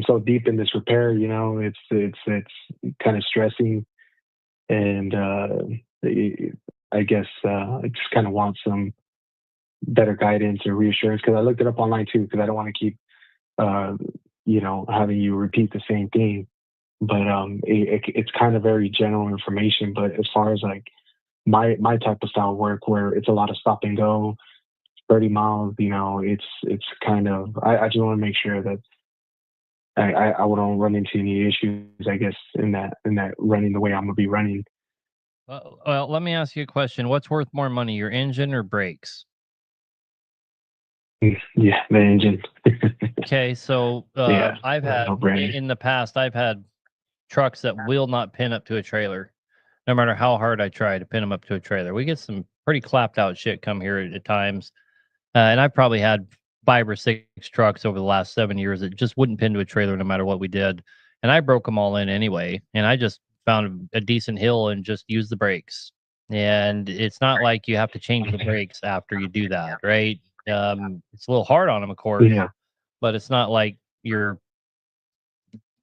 so deep in this repair, you know, it's kind of stressing, and I guess I just kind of want some better guidance or reassurance, because I looked it up online too, because I don't want to keep you know, having you repeat the same thing. But it's kind of very general information. But as far as like my type of style work, where it's a lot of stop and go, 30 miles, you know, it's kind of, I just want to make sure that I wouldn't run into any issues, I guess, in that running the way I'm gonna be running. Well, let me ask you a question. What's worth more money, your engine or brakes? Yeah, the engine. Okay, so Yeah, I've had no-brainer. in the past, I've had trucks that will not pin up to a trailer, no matter how hard I try to pin them up to a trailer. We get some pretty clapped out shit come here at times, and I've probably had 5 or 6 trucks over the last 7 years that just wouldn't pin to a trailer no matter what we did, and I broke them all in anyway. And I just found a decent hill and just used the brakes. And it's not like you have to change the brakes after you do that, right? It's a little hard on them, of course, Yeah. but it's not like you're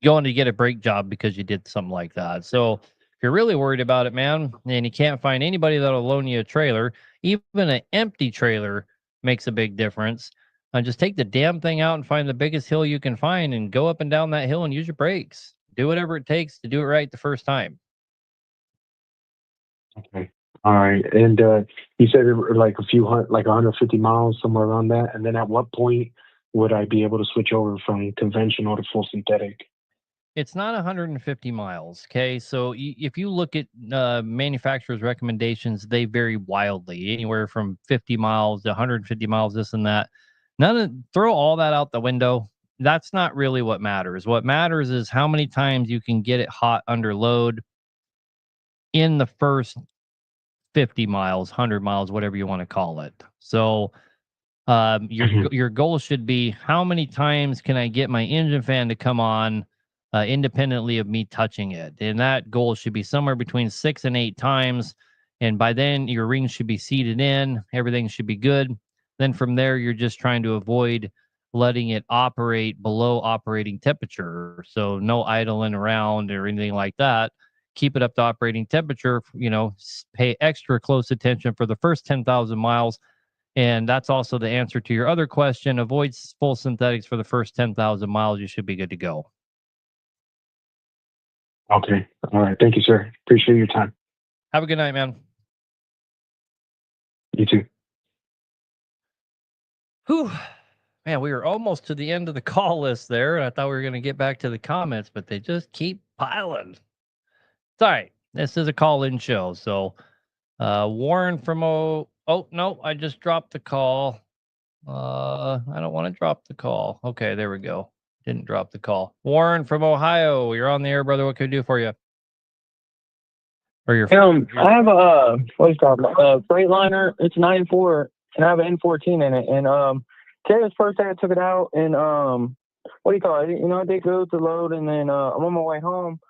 going to get a brake job because you did something like that. So if you're really worried about it, man, and you can't find anybody that'll loan you a trailer, even an empty trailer makes a big difference. Just take the damn thing out and find the biggest hill you can find and go up and down that hill and use your brakes. Do whatever it takes to do it right the first time. Okay. All right. And you said it were like like 150 miles, somewhere around that. And then at what point would I be able to switch over from conventional to full synthetic? It's not 150 miles. Okay. So if you look at manufacturers' recommendations, they vary wildly, anywhere from 50 miles to 150 miles, this and that. Throw all that out the window. That's not really what matters. What matters is how many times you can get it hot under load in the first 50 miles, 100 miles, whatever you want to call it. So your goal should be, how many times can I get my engine fan to come on independently of me touching it? And that goal should be somewhere between 6 and 8 times. And by then, your rings should be seated in. Everything should be good. Then from there, you're just trying to avoid letting it operate below operating temperature. So no idling around or anything like that. Keep it up to operating temperature. You know, pay extra close attention for the first 10,000 miles. And that's also the answer to your other question. Avoid full synthetics for the first 10,000 miles. You should be good to go. Okay. All right. Thank you, sir. Appreciate your time. Have a good night, man. You too. Whew. Man, we were almost to the end of the call list there. And I thought we were going to get back to the comments, but they just keep piling. It's all right. This is a call-in show. So Warren from oh no, I just dropped the call. I don't want to drop the call. Okay, there we go. Didn't drop the call. Warren from Ohio, you're on the air, brother. What can I do for you? Or your I have a what do you call it? A Freightliner. It's 94, and I have an N14 in it. And today was the first day I took it out, and what do you call it? You know, I did go to load, and then I'm on my way home,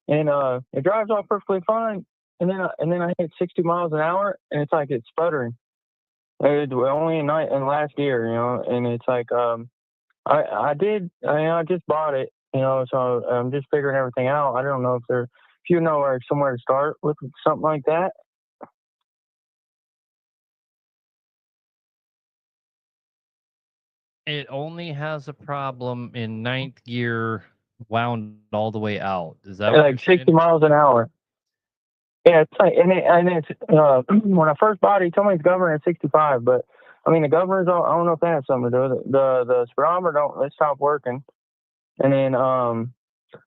and it drives off perfectly fine, and then I hit 60 miles an hour, and it's like it's sputtering. It's only in last year, you know, and it's like I just bought it, you know, so I'm just figuring everything out. I don't know if you know, like somewhere to start with something like that. It only has a problem in ninth gear, wound all the way out. Is that what Like you're 60 saying? miles an hour. Yeah, it's like, and it's when I first bought it, he told me it's governed at 65, but I mean the governors, I don't know if that has something to do with it. The speedometer it stopped working, and then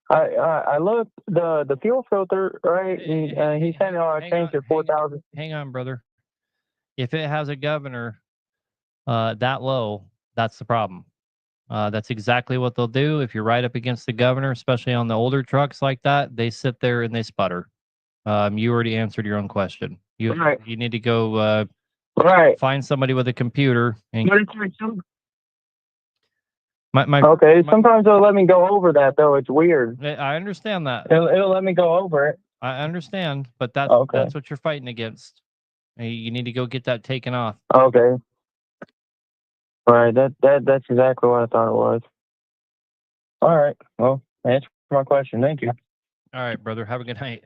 I looked the fuel filter, right? He said I changed it 4,000. Hang on, brother. If it has a governor that low, that's the problem. That's exactly what they'll do. If you're right up against the governor, especially on the older trucks like that, they sit there and they sputter. You already answered your own question. You need to go find somebody with a computer and Sometimes they'll let me go over that though. It's weird. I understand that. It'll let me go over it. I understand, but that's what you're fighting against. You need to go get that taken off. Okay. All right. That's exactly what I thought it was. All right. Well, answer my question. Thank you. All right, brother. Have a good night.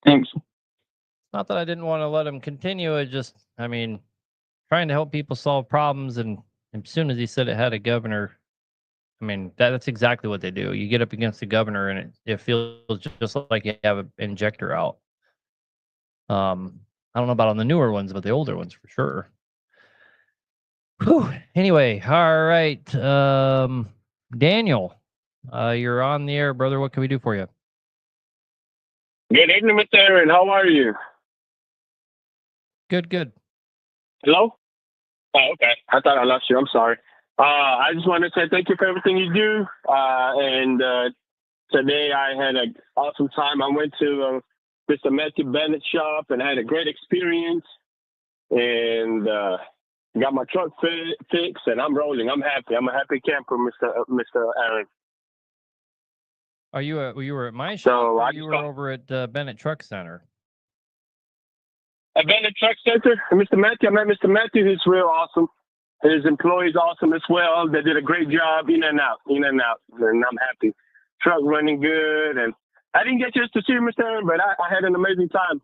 Thanks. Not that I didn't want to let him continue. It just, I mean, trying to help people solve problems. And as soon as he said it had a governor, I mean, that's exactly what they do. You get up against the governor and it feels just like you have an injector out. I don't know about on the newer ones, but the older ones for sure. Whew. Anyway, all right. Daniel, you're on the air, brother. What can we do for you? Good evening, Mr. Aaron. How are you? Good. Hello? Oh, okay. I thought I lost you. I'm sorry. I just want to say thank you for everything you do. Today I had an awesome time. I went to Mr. Matthew Bennett's shop and had a great experience. And got my truck fixed, and I'm rolling. I'm happy. I'm a happy camper, Mr. Aaron. You were at my shop, or you were over at Bennett Truck Center? At Bennett Truck Center, Mr. Matthew. I met Mr. Matthew. He's real awesome. His employees awesome as well. They did a great job, in and out, and I'm happy. Truck running good, and I didn't get a chance to see Mr. Aaron, but I had an amazing time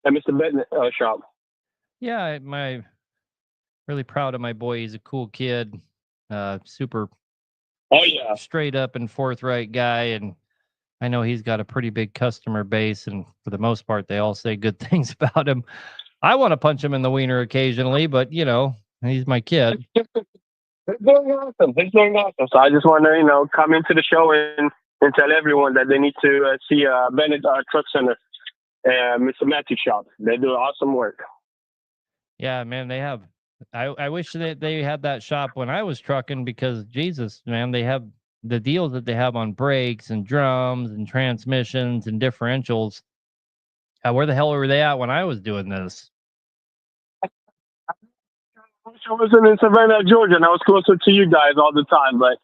at Mr. Bennett shop. Yeah, I'm really proud of my boy. He's a cool kid, super. Oh yeah, straight up and forthright guy, and I know he's got a pretty big customer base, and for the most part, they all say good things about him. I want to punch him in the wiener occasionally, but you know, he's my kid. He's doing awesome. So I just want to, come into the show and tell everyone that they need to see Bennett Truck Center, Mr. Matthew shop. They do awesome work. Yeah, man, they have. I wish that they had that shop when I was trucking, because Jesus, man, they have the deals that they have on brakes and drums and transmissions and differentials. Where the hell were they at when I was doing this? I wasn't in Savannah, Georgia, and I was closer to you guys all the time. But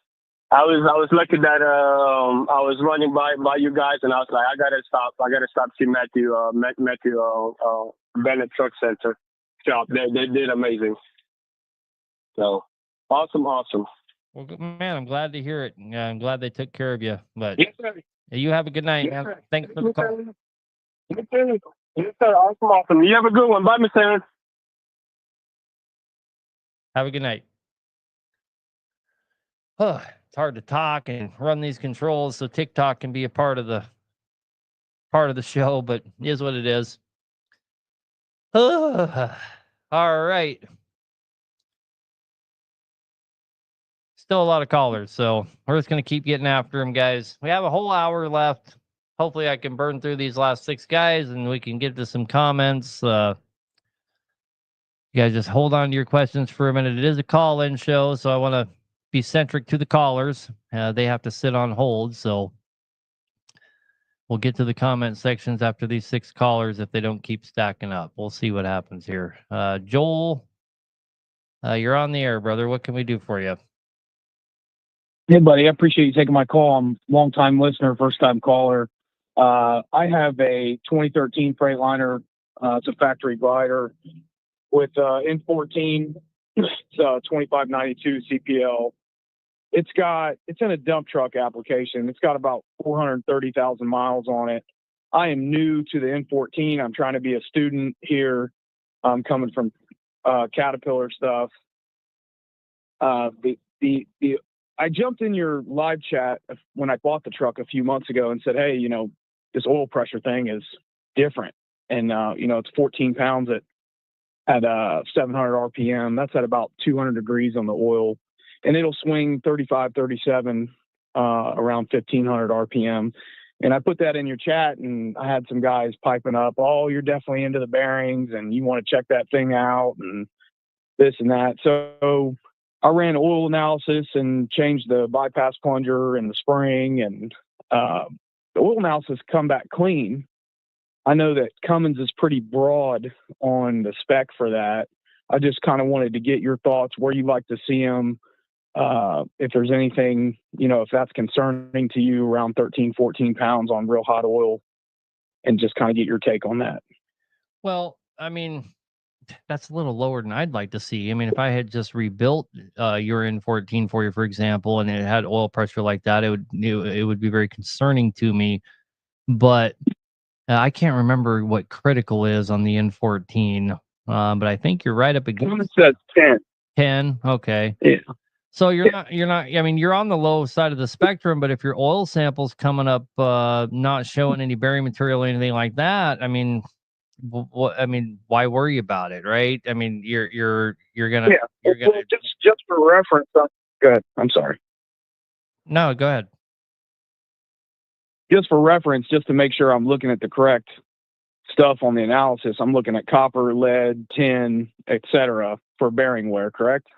I was lucky that I was running by you guys, and I was like, I gotta stop see Matthew Bennett Truck Center shop. They did amazing. So awesome. Well, man, I'm glad to hear it. I'm glad they took care of you. But yes, sir. You have a good night, man. Sir. Thanks for the call. Yes, sir. Awesome. You have a good one. Bye, Mr. Aaron. Have a good night. Oh, it's hard to talk and run these controls, so TikTok can be a part of the show, but it is what it is. All right. Still a lot of callers, so we're just going to keep getting after them, guys. We have a whole hour left. Hopefully I can burn through these last 6 guys and we can get to some comments. You guys just hold on to your questions for a minute. It is a call-in show, so I want to be centric to the callers. They have to sit on hold, so we'll get to the comment sections after these 6 callers if they don't keep stacking up. We'll see what happens here. Joel, you're on the air, brother. What can we do for you? Hey, buddy, I appreciate you taking my call. I'm a long-time listener, first-time caller. I have a 2013 Freightliner. It's a factory glider with N14. It's 2592 CPL. it's in a dump truck application. It's got about 430,000 miles on it. I am new to the N14. I'm trying to be a student here. I'm coming from Caterpillar stuff. I jumped in your live chat when I bought the truck a few months ago and said, hey, you know, this oil pressure thing is different. And, you know, it's 14 pounds at 700 RPM. That's at about 200 degrees on the oil. And it'll swing 35, 37 around 1500 RPM. And I put that in your chat, and I had some guys piping up, oh, you're definitely into the bearings and you want to check that thing out and this and that. So I ran oil analysis and changed the bypass plunger and the spring, and the oil analysis come back clean. I know that Cummins is pretty broad on the spec for that. I just kind of wanted to get your thoughts, where you like to see them. If there's anything, you know, if that's concerning to you around 13, 14 pounds on real hot oil, and just kind of get your take on that. Well, I mean, that's a little lower than I'd like to see. I mean, if I had just rebuilt your N14 for you, for example, and it had oil pressure like that, it would be very concerning to me. But I can't remember what critical is on the N14. But I think you're right up against. It says 10. 10. Okay. Yeah. So you're not, I mean, you're on the low side of the spectrum, but if your oil sample's coming up, not showing any bearing material or anything like that, I mean, why worry about it? Right. I mean, you're going to, well, just for reference. Go ahead. I'm sorry. No, go ahead. Just for reference, just to make sure I'm looking at the correct stuff on the analysis, I'm looking at copper, lead, tin, etc. for bearing wear, correct?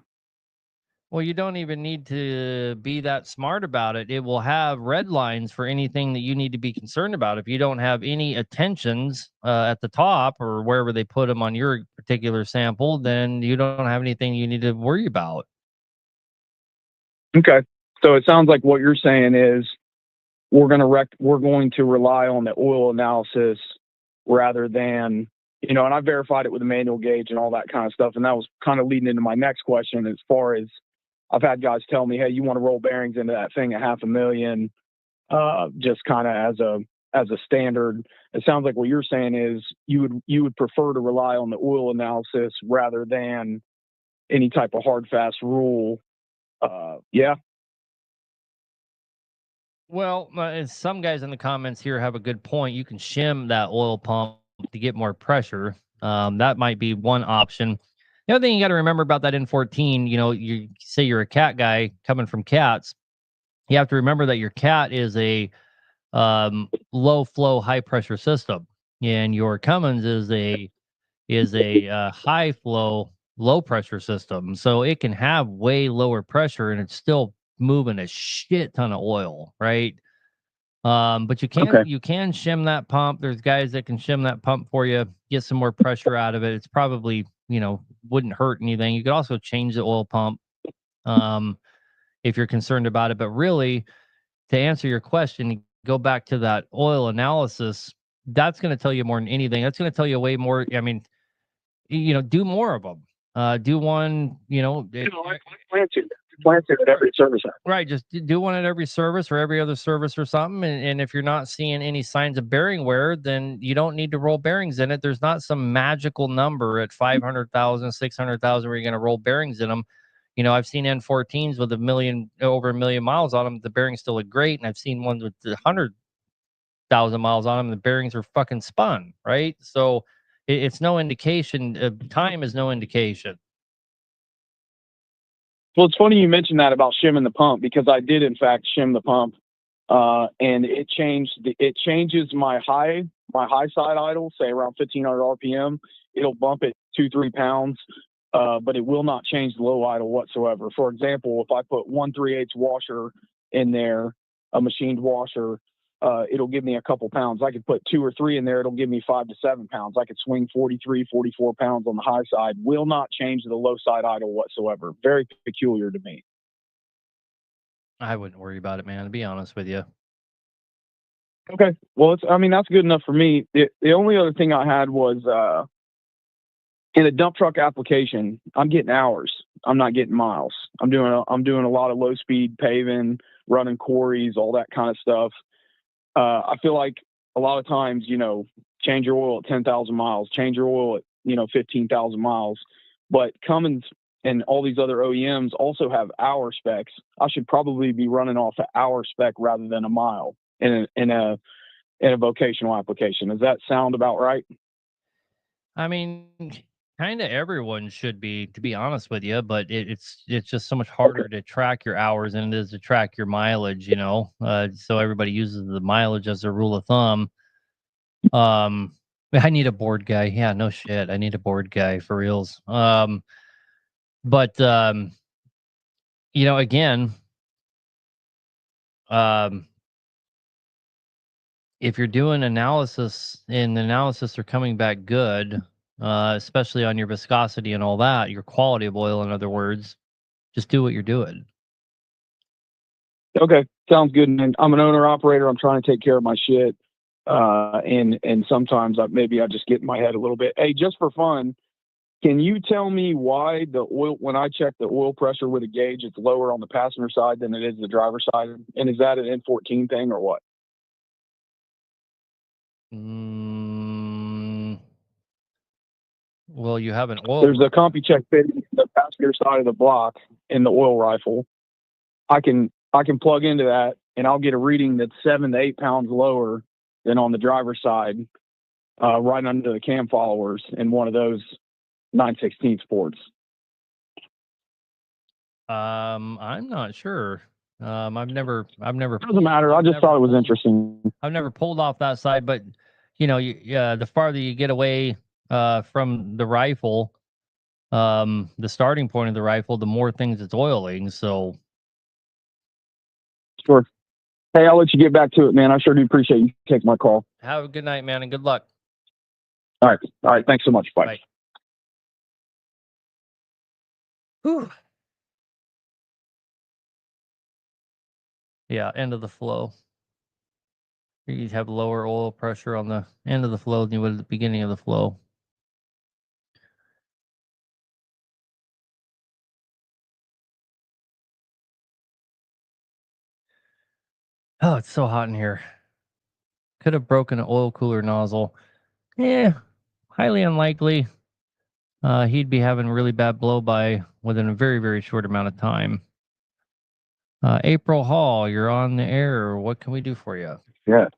Well, you don't even need to be that smart about it. It will have red lines for anything that you need to be concerned about. If you don't have any attentions at the top or wherever they put them on your particular sample, then you don't have anything you need to worry about. Okay. So it sounds like what you're saying is we're going to rely on the oil analysis rather than, you know, and I verified it with a manual gauge and all that kind of stuff. And that was kind of leading into my next question, as far as I've had guys tell me, hey, you want to roll bearings into that thing at $500,000, just kind of as a standard. It sounds like what you're saying is you would prefer to rely on the oil analysis rather than any type of hard, fast rule. Yeah. Well, some guys in the comments here have a good point. You can shim that oil pump to get more pressure. That might be one option. The other thing you got to remember about that N14, you know, you say you're a cat guy coming from cats. You have to remember that your cat is a low flow, high pressure system, and your Cummins is a high flow, low pressure system. So it can have way lower pressure, and it's still moving a shit ton of oil, right? But you can shim that pump. There's guys that can shim that pump for you, get some more pressure out of it. It's probably, you know, wouldn't hurt anything. You could also change the oil pump if you're concerned about it. But really, to answer your question, go back to that oil analysis. That's going to tell you more than anything. That's going to tell you way more. I mean, you know, do more of them. Do one, you know. Plant it at every service. Right, just do one at every service or every other service or something. And if you're not seeing any signs of bearing wear, then you don't need to roll bearings in it. There's not some magical number at 500,000, 600,000 where you're going to roll bearings in them. You know, I've seen N14s with over a million miles on them. The bearings still look great. And I've seen ones with 100,000 miles on them. The bearings are fucking spun, right? So it's no indication. Time is no indication. Well, it's funny you mentioned that about shimming the pump, because I did in fact shim the pump, and it changes my high side idle, say around 1500 RPM. It'll bump it 2-3 pounds, but it will not change the low idle whatsoever. For example, if I put 1/3 washer in there, a machined washer, it'll give me a couple pounds. I could put 2 or 3 in there. It'll give me 5 to 7 pounds. I could swing 43, 44 pounds on the high side. Will not change the low side idle whatsoever. Very peculiar to me. I wouldn't worry about it, man, to be honest with you. Okay. Well, that's good enough for me. The only other thing I had was, in a dump truck application, I'm getting hours. I'm not getting miles. I'm doing a lot of low speed paving, running quarries, all that kind of stuff. I feel like a lot of times, change your oil at 10,000 miles, change your oil at 15,000 miles. But Cummins and all these other OEMs also have hour specs. I should probably be running off an hour spec rather than a mile in a vocational application. Does that sound about right? I mean, kind of everyone should be, to be honest with you, but it's just so much harder to track your hours than it is to track your mileage, so everybody uses the mileage as a rule of thumb. I need a board guy. Yeah, no shit. I need a board guy for reals. But again, if you're doing analysis and the analysis are coming back good, especially on your viscosity and all that, your quality of oil, in other words, just do what you're doing. Okay, sounds good. And I'm an owner operator. I'm trying to take care of my shit, and sometimes maybe I just get in my head a little bit. Hey, just for fun, can you tell me why the oil, when I check the oil pressure with a gauge, it's lower on the passenger side than it is the driver's side? And is that an N14 thing or what? Well, you have an oil. There's a CompuCheck fitting the passenger side of the block in the oil rifle. I can plug into that and I'll get a reading that's 7 to 8 pounds lower than on the driver's side, right under the cam followers in one of those 9/16 ports. I'm not sure. I've never. Doesn't matter. I just thought it was interesting. I've never pulled off that side, but the farther you get away from the rifle, the starting point of the rifle, the more things it's oiling. So, sure. Hey, I'll let you get back to it, man. I sure do appreciate you taking my call. have a good night, man, and good luck. All right. Thanks so much. Bye. Bye. Whew. Yeah, end of the flow. You have lower oil pressure on the end of the flow than you would at the beginning of the flow. Oh, it's so hot in here. Could have broken an oil cooler nozzle. Yeah, highly unlikely. He'd be having really bad blow-by within a very, very short amount of time. April Hall, you're on the air. What can we do for you? Yeah.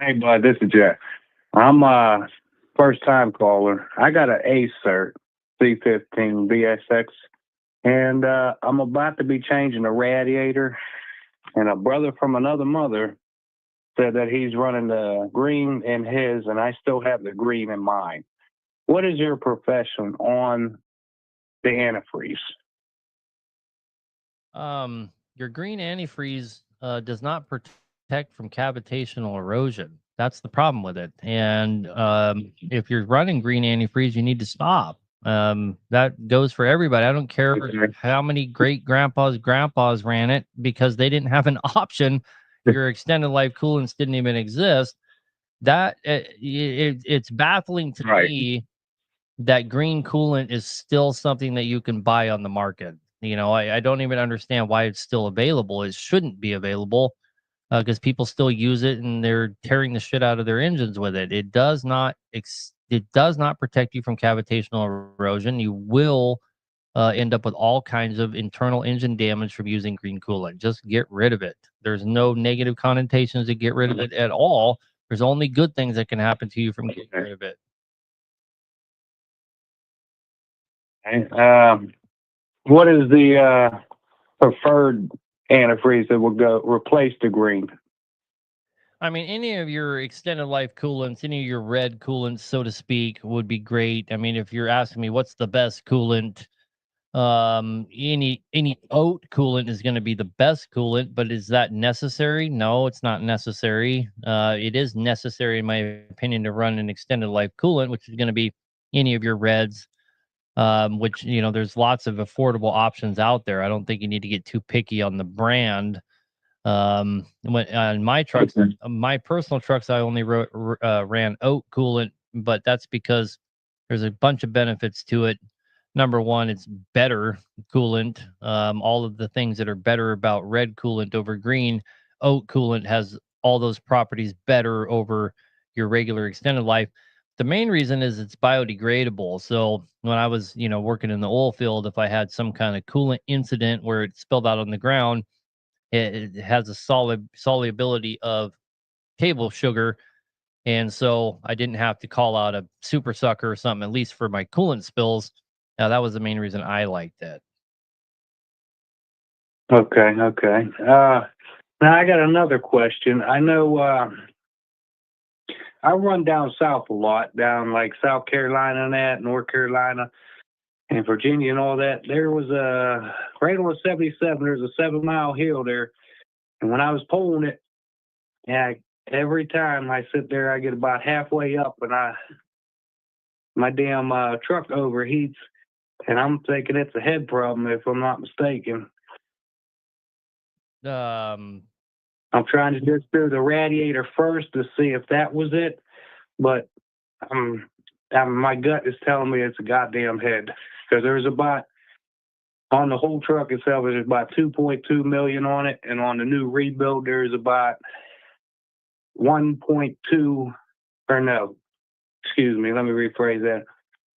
Hey, bud, this is Jack. I'm a first-time caller. I got an A cert, C15 BSX, and I'm about to be changing a radiator. And a brother from another mother said that he's running the green in his, and I still have the green in mine. What is your profession on the antifreeze? Your green antifreeze does not protect from cavitational erosion. That's the problem with it. And if you're running green antifreeze, you need to stop. That goes for everybody. I don't care how many great grandpas ran it, because they didn't have an option. Your extended life coolants didn't even exist. That it's baffling to me that green coolant is still something that you can buy on the market. I don't even understand why it's still available. It shouldn't be available, because people still use it and they're tearing the shit out of their engines with it. It does not protect you from cavitational erosion. You will end up with all kinds of internal engine damage from using green coolant. Just get rid of it. There's no negative connotations to get rid of it at all. There's only good things that can happen to you from getting rid of it. What is the preferred antifreeze that will go replace the green? I mean, any of your extended life coolants, any of your red coolants, so to speak, would be great. I mean, if you're asking me what's the best coolant, any oat coolant is going to be the best coolant, but is that necessary? No, it's not necessary. It is necessary, in my opinion, to run an extended life coolant, which is going to be any of your reds, which, there's lots of affordable options out there. I don't think you need to get too picky on the brand. When on my trucks, my personal trucks, I only ran oat coolant, but that's because there's a bunch of benefits to it. number one, it's better coolant. All of the things that are better about red coolant over green, oat coolant has all those properties better over your regular extended life. The main reason is it's biodegradable. So when I was, working in the oil field, if I had some kind of coolant incident where it spilled out on the ground, it has a solid solubility of table sugar. And so I didn't have to call out a super sucker or something, at least for my coolant spills. Now, that was the main reason I liked it. Okay. Now I got another question. I know I run down south a lot, down like South Carolina and that, North Carolina and Virginia and all that. There was right on 77, there's a 7-mile hill there. And when I was pulling it, every time I sit there, I get about halfway up and my damn truck overheats. And I'm thinking it's a head problem if I'm not mistaken. I'm trying to just do the radiator first to see if that was it, but my gut is telling me it's a goddamn head, because there's about, on the whole truck itself, there's about 2.2 million on it, and on the new rebuild there's about 1.2, or no, excuse me, let me rephrase that,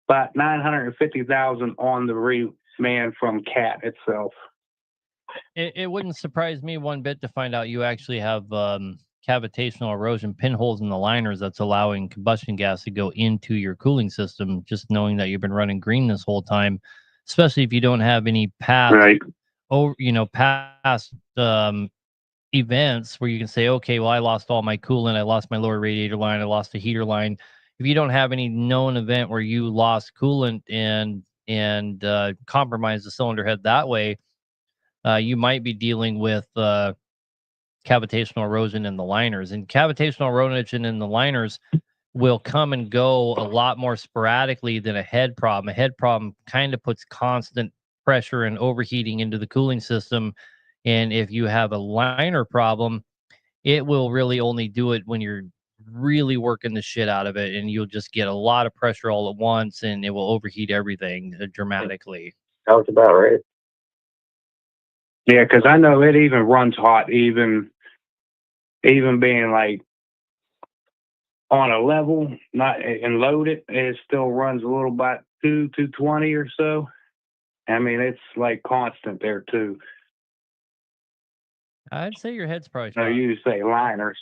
about 950,000 on the reman from CAT itself. It wouldn't surprise me one bit to find out you actually have cavitational erosion pinholes in the liners that's allowing combustion gas to go into your cooling system, just knowing that you've been running green this whole time, especially if you don't have any past, past events where you can say, okay, well, I lost all my coolant, I lost my lower radiator line, I lost the heater line. If you don't have any known event where you lost coolant and compromised the cylinder head that way, you might be dealing with cavitational erosion in the liners. And cavitational erosion in the liners will come and go a lot more sporadically than a head problem. A head problem kind of puts constant pressure and overheating into the cooling system. And if you have a liner problem, it will really only do it when you're really working the shit out of it, and you'll just get a lot of pressure all at once, and it will overheat everything dramatically. Sounds about right. Yeah, because I know it even runs hot, even being like on a level, not and loaded, it still runs a little about 220 or so. I mean, it's like constant there too. I'd say your head's probably No, you say liners.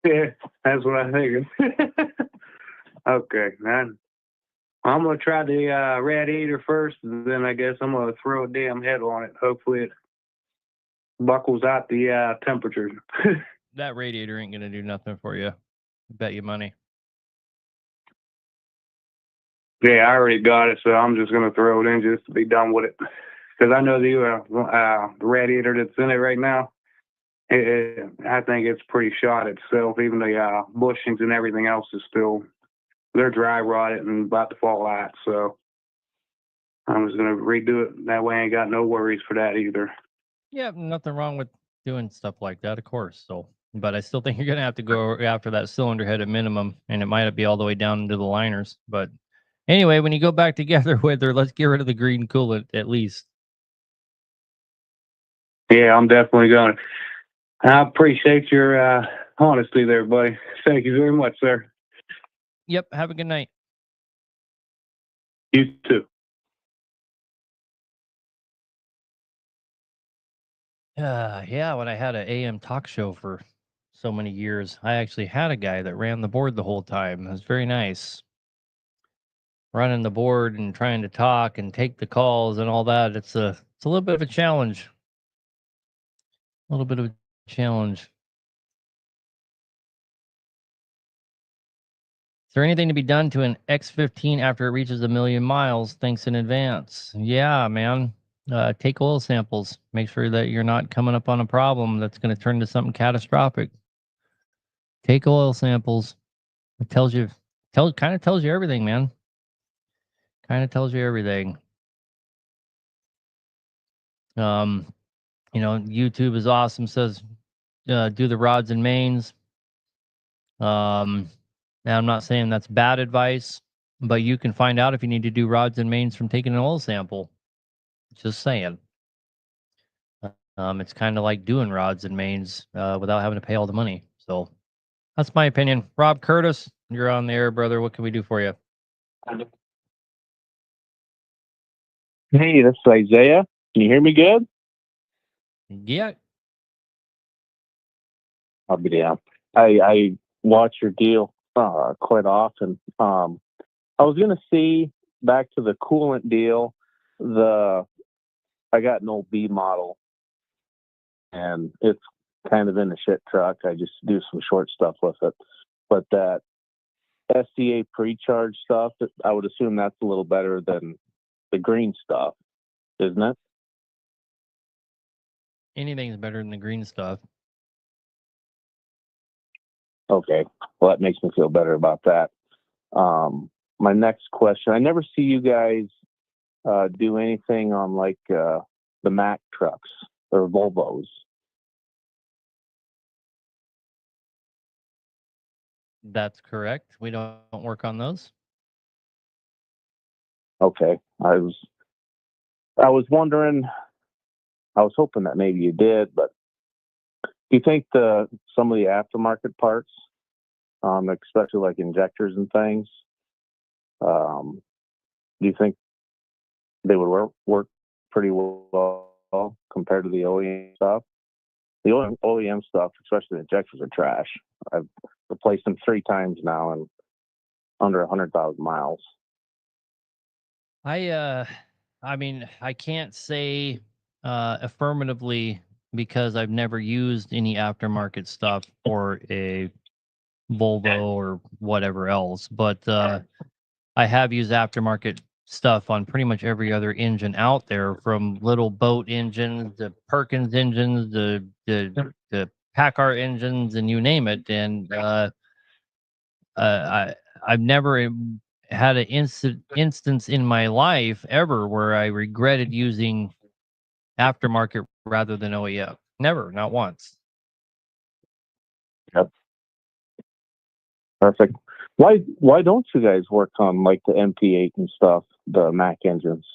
Yeah, that's what I figured. Okay, man. I'm going to try the radiator first, and then I guess I'm going to throw a damn head on it. Hopefully it buckles out the temperature. That radiator ain't going to do nothing for you. Bet you money. Yeah, I already got it, so I'm just going to throw it in just to be done with it. Because I know the radiator that's in it right now, I think it's pretty shot itself. Even the bushings and everything else is still, they're dry rotted and about to fall out. So I'm just going to redo it. That way I ain't got no worries for that either. Yeah, nothing wrong with doing stuff like that, of course. So, but I still think you're going to have to go after that cylinder head at minimum, and it might be all the way down into the liners. But anyway, when you go back together with her, let's get rid of the green coolant at least. Yeah, I'm definitely going to. I appreciate your honesty there, buddy. Thank you very much, sir. Yep. Have a good night. You too. Yeah, when I had an AM talk show for so many years, I actually had a guy that ran the board the whole time. It was very nice. Running the board and trying to talk and take the calls and all that. It's a little bit of a challenge. A little bit of a challenge. Is there anything to be done to an X15 after it reaches 1 million miles? Thanks in advance. Yeah, man. Take oil samples. Make sure that you're not coming up on a problem that's going to turn into something catastrophic. Take oil samples. It tells you, kind of tells you everything, man. Kind of tells you everything. YouTube is awesome. Says, do the rods and mains. Now I'm not saying that's bad advice. but you can find out if you need to do rods and mains from taking an oil sample. Just saying. It's kind of like doing rods and mains without having to pay all the money. So that's my opinion. Rob Curtis, you're on the air, brother. What can we do for you? Hey, this is Isaiah. Can you hear me good? Yeah. Yeah. I watch your deal quite often. I was gonna see back to the coolant deal. I got an old B model, and it's kind of in a shit truck. I just do some short stuff with it, but that SCA pre-charge stuff, I would assume that's a little better than the green stuff, isn't it? Anything's better than the green stuff. Okay. Well, that makes me feel better about that. My next question, I never see you guys do anything on like the Mack trucks or Volvos. That's correct. We don't work on those. Okay. I was wondering, I was hoping that maybe you did, but do you think some of the aftermarket parts, especially like injectors and things, do you think they would work pretty well compared to the OEM stuff? The OEM stuff, especially the injectors, are trash. I've replaced them 3 times now and under 100,000 miles. I mean, I can't say affirmatively because I've never used any aftermarket stuff for a Volvo or whatever else, but I have used aftermarket stuff on pretty much every other engine out there, from little boat engines, the Perkins engines, the Packard engines, and you name it. And I've never had an instance in my life ever where I regretted using aftermarket rather than OEM. Never, not once. Yep. Perfect. Why don't you guys work on like the MP8 and stuff, the Mack engines?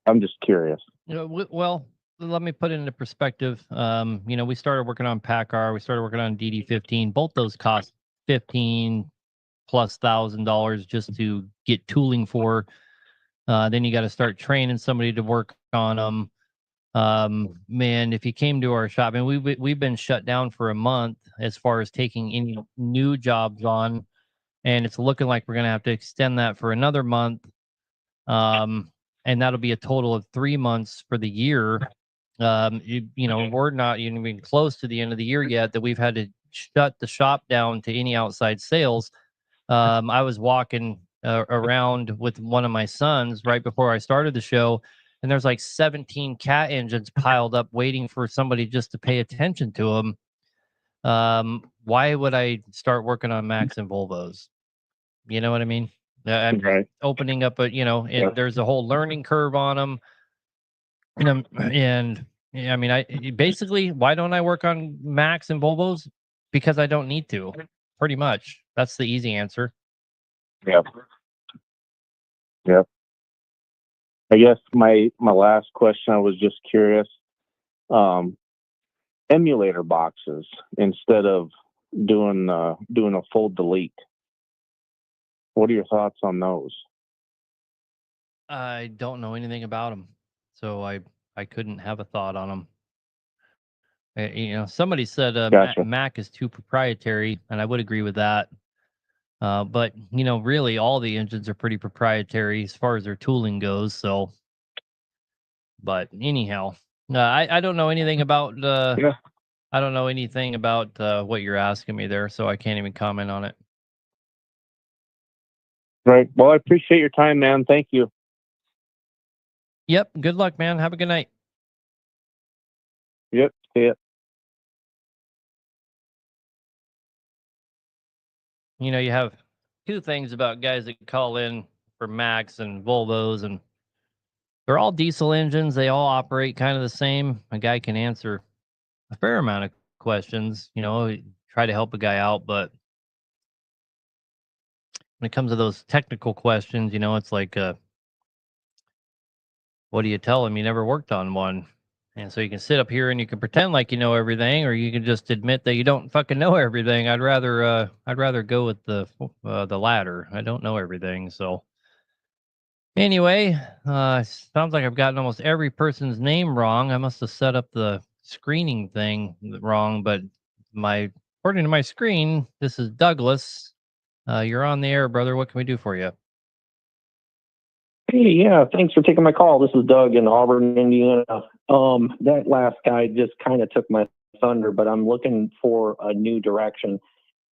I'm just curious. Well, let me put it into perspective. We started working on Packard, we started working on DD15. Both those cost $15,000+ just to get tooling for. Then you got to start training somebody to work on them. Man, if you came to our shop, and we've been shut down for a month as far as taking any new jobs on, and it's looking like we're gonna have to extend that for another month. And that'll be a total of 3 months for the year. We're not even close to the end of the year yet that we've had to shut the shop down to any outside sales. I was walking around with one of my sons right before I started the show, and there's like 17 cat engines piled up waiting for somebody just to pay attention to them. Why would I start working on Max and Volvos? You know what I mean? I'm Right. opening up there's a whole learning curve on them. And yeah, I mean, basically, why don't I work on Max and Volvos? Because I don't need to. Pretty much, that's the easy answer. Yep. Yep. I guess my last question, I was just curious. Emulator boxes instead of doing a full delete. What are your thoughts on those? I don't know anything about them, so I couldn't have a thought on them. Somebody said Gotcha. Mac is too proprietary, and I would agree with that. But really, all the engines are pretty proprietary as far as their tooling goes. So, but anyhow, I don't know anything about Yeah. I don't know anything about what you're asking me there, so I can't even comment on it. Right. Well, I appreciate your time, man. Thank you. Yep. Good luck, man. Have a good night. Yep. See ya. You have two things about guys that call in for Max and Volvos, and they're all diesel engines. They all operate kind of the same. A guy can answer a fair amount of questions, try to help a guy out, but when it comes to those technical questions, it's like, what do you tell them? You never worked on one. And so you can sit up here and you can pretend like you know everything, or you can just admit that you don't fucking know everything. I'd rather go with the latter. I don't know everything. So anyway, sounds like I've gotten almost every person's name wrong. I must have set up the screening thing wrong, but according to my screen, this is Douglas. You're on the air, brother. What can we do for you? Hey, yeah, thanks for taking my call. This is Doug in Auburn, Indiana. That last guy just kind of took my thunder, but I'm looking for a new direction.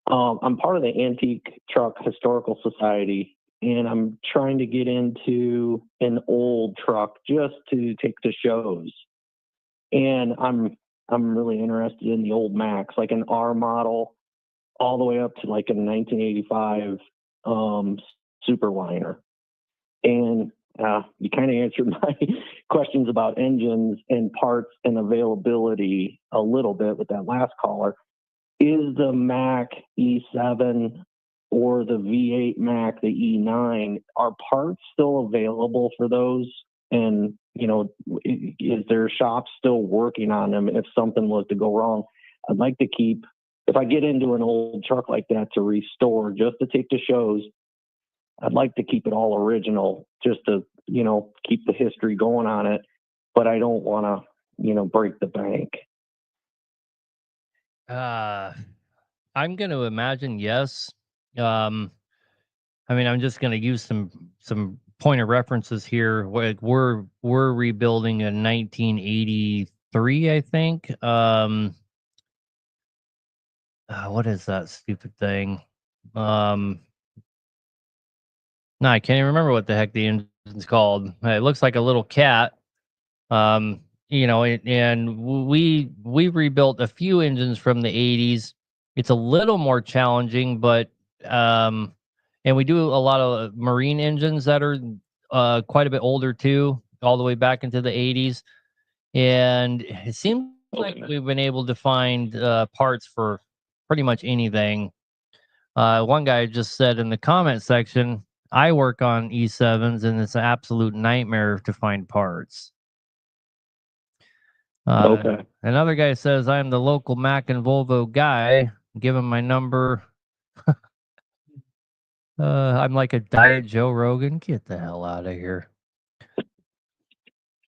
I'm part of the Antique Truck Historical Society, and I'm trying to get into an old truck just to take to shows. And I'm really interested in the old Macs, like an R model, all the way up to like a 1985 Superliner. And you kind of answered my questions about engines and parts and availability a little bit with that last caller. Is the Mac E7 or the V8 Mac, the E9, are parts still available for those? And, is their shop still working on them if something was to go wrong? I'd like to keep, if I get into an old truck like that to restore just to take to shows, I'd like to keep it all original just to, keep the history going on it, but I don't want to, break the bank. I'm going to imagine yes. I'm just going to use some point of references here. We're rebuilding a 1983, I think. What is that stupid thing? No, I can't even remember what the heck the engine's called. It looks like a little cat. And we rebuilt a few engines from the 80s. It's a little more challenging, but and we do a lot of marine engines that are quite a bit older too, all the way back into the 80s. And it seems like we've been able to find parts for pretty much anything. One guy just said in the comment section, I work on E7s and it's an absolute nightmare to find parts. Another guy says, I'm the local Mac and Volvo guy. Give him my number. I'm like a diet Joe Rogan. Get the hell out of here.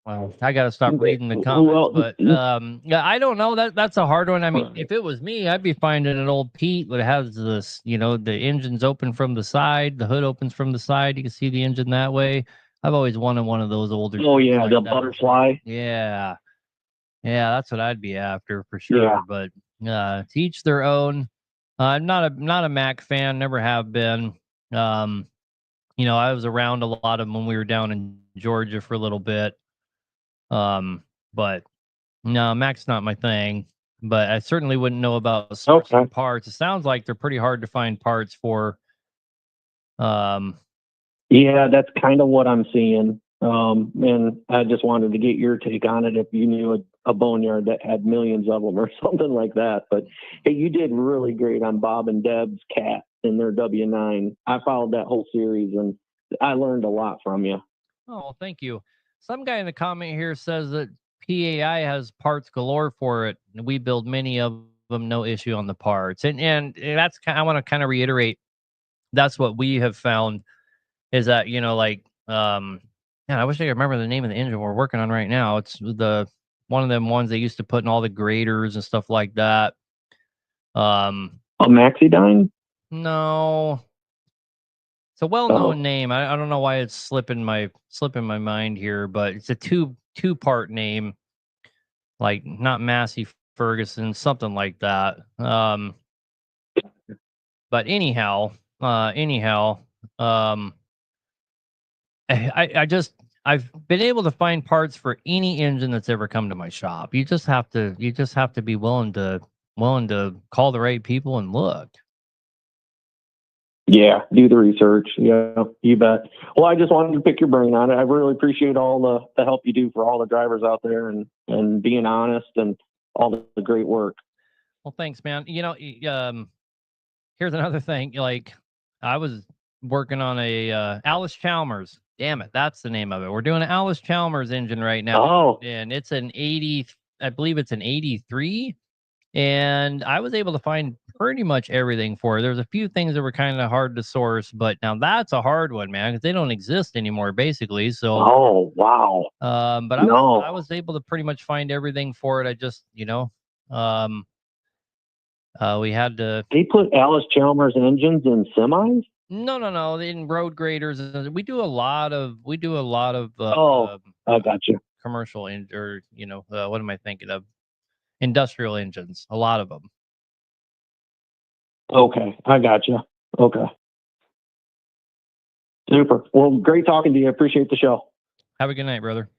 Well, I got to stop reading the comments, but yeah, I don't know. That's a hard one. I mean, if it was me, I'd be finding an old Pete that has this, the engine's open from the side, the hood opens from the side. You can see the engine that way. I've always wanted one of those older. Oh yeah, like the butterfly. Yeah, that's what I'd be after for sure. Yeah. But to each their own. I'm not a Mac fan. Never have been. I was around a lot of them when we were down in Georgia for a little bit. But no, Mac's not my thing. But I certainly wouldn't know about sourcing parts. It sounds like they're pretty hard to find parts for. Yeah, that's kind of what I'm seeing. And I just wanted to get your take on it. If you knew a boneyard that had millions of them or something like that. But hey, you did really great on Bob and Deb's cat in their W9. I followed that whole series and I learned a lot from you. Oh, well, thank you. Some guy in the comment here says that PAI has parts galore for it. We build many of them, no issue on the parts. And that's I want to kind of reiterate. That's what we have found is that, I wish I could remember the name of the engine we're working on right now. It's one of them ones they used to put in all the graders and stuff like that. A Maxidyne? No. It's a well-known name. I don't know why it's slipping my mind here, but it's a two-part name, like not Massey Ferguson, something like that. But anyhow, I've been able to find parts for any engine that's ever come to my shop. You just have to be willing to call the right people and look. Yeah, do the research. Yeah, you bet. Well, I just wanted to pick your brain on it. I really appreciate all the help you do for all the drivers out there and being honest and all the great work. Well, thanks, man. Here's another thing. Like, working on a Alice Chalmers. Damn it, that's the name of it. We're doing an Alice Chalmers engine right now. Oh, And it's an 80, I believe it's an 83. And I was able to find pretty much everything for it. There's a few things that were kind of hard to source, but now that's a hard one, man, because they don't exist anymore, basically. So, oh, wow. but No. I was able to pretty much find everything for it. I just, we had to. They put Alice Chalmers engines in semis? No. In road graders, we do a lot of I got you. commercial or what am I thinking of? Industrial engines, a lot of them. Okay, I got you. Okay. Super. Well, great talking to you. I appreciate the show. Have a good night, brother.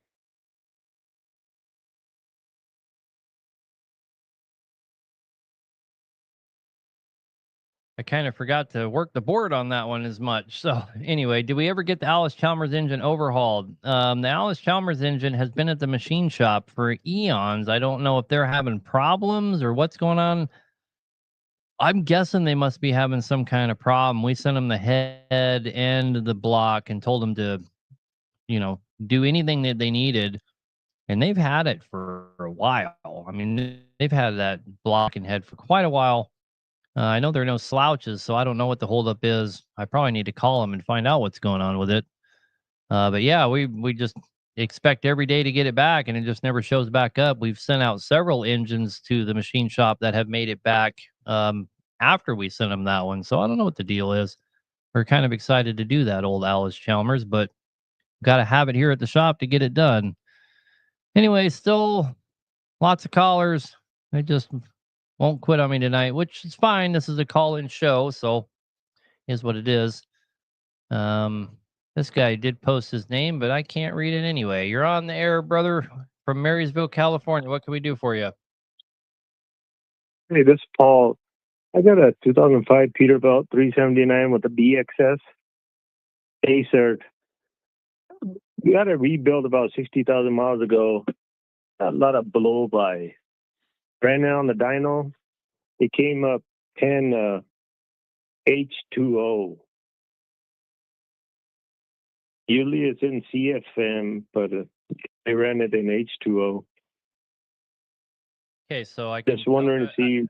I kind of forgot to work the board on that one as much. So anyway, did we ever get the Alice Chalmers engine overhauled? The Alice Chalmers engine has been at the machine shop for eons. I don't know if they're having problems or what's going on. I'm guessing they must be having some kind of problem. We sent them the head and the block and told them to, do anything that they needed. And they've had it for a while. I mean, they've had that block and head for quite a while. I know there are no slouches, so I don't know what the holdup is. I probably need to call them and find out what's going on with it. But yeah, we just expect every day to get it back, and it just never shows back up. We've sent out several engines to the machine shop that have made it back after we sent them that one. So I don't know what the deal is. We're kind of excited to do that, old Alice Chalmers, but got to have it here at the shop to get it done. Anyway, still lots of callers. They just won't quit on me tonight, which is fine. This is a call-in show, so is what it is. This guy did post his name, but I can't read it anyway. You're on the air, brother, from Marysville, California. What can we do for you? Hey, this is Paul. I got a 2005 Peterbilt 379 with a BXS A-cert. We had a rebuild about 60,000 miles ago. A lot of blowby. Ran it on the dyno. It came up 10 H2O. Usually it's in CFM, but I ran it in H2O. Okay, so I can Just wondering to see.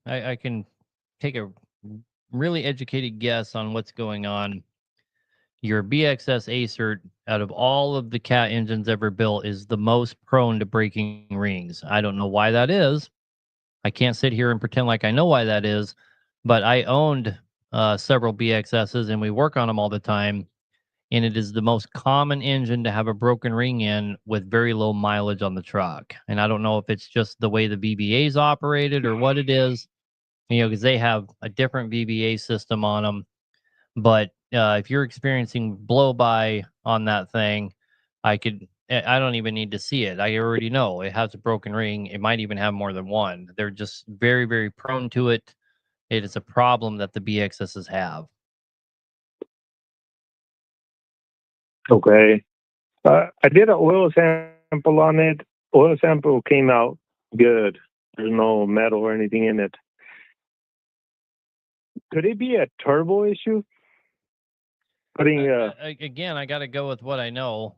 I can take a really educated guess on what's going on. Your BXS A-cert, out of all of the cat engines ever built, is the most prone to breaking rings. I don't know why that is. I can't sit here and pretend like I know why that is, but I owned several BXSs and we work on them all the time. And it is the most common engine to have a broken ring in with very low mileage on the truck. And I don't know if it's just the way the VBA's operated or what it is, because they have a different VBA system on them. But if you're experiencing blow-by on that thing, I don't even need to see it. I already know it has a broken ring. It might even have more than one. They're just very, very prone to it. It is a problem that the BXSs have. Okay. I did an oil sample on it. Oil sample came out good. There's no metal or anything in it. Could it be a turbo issue? Again, I got to go with what I know.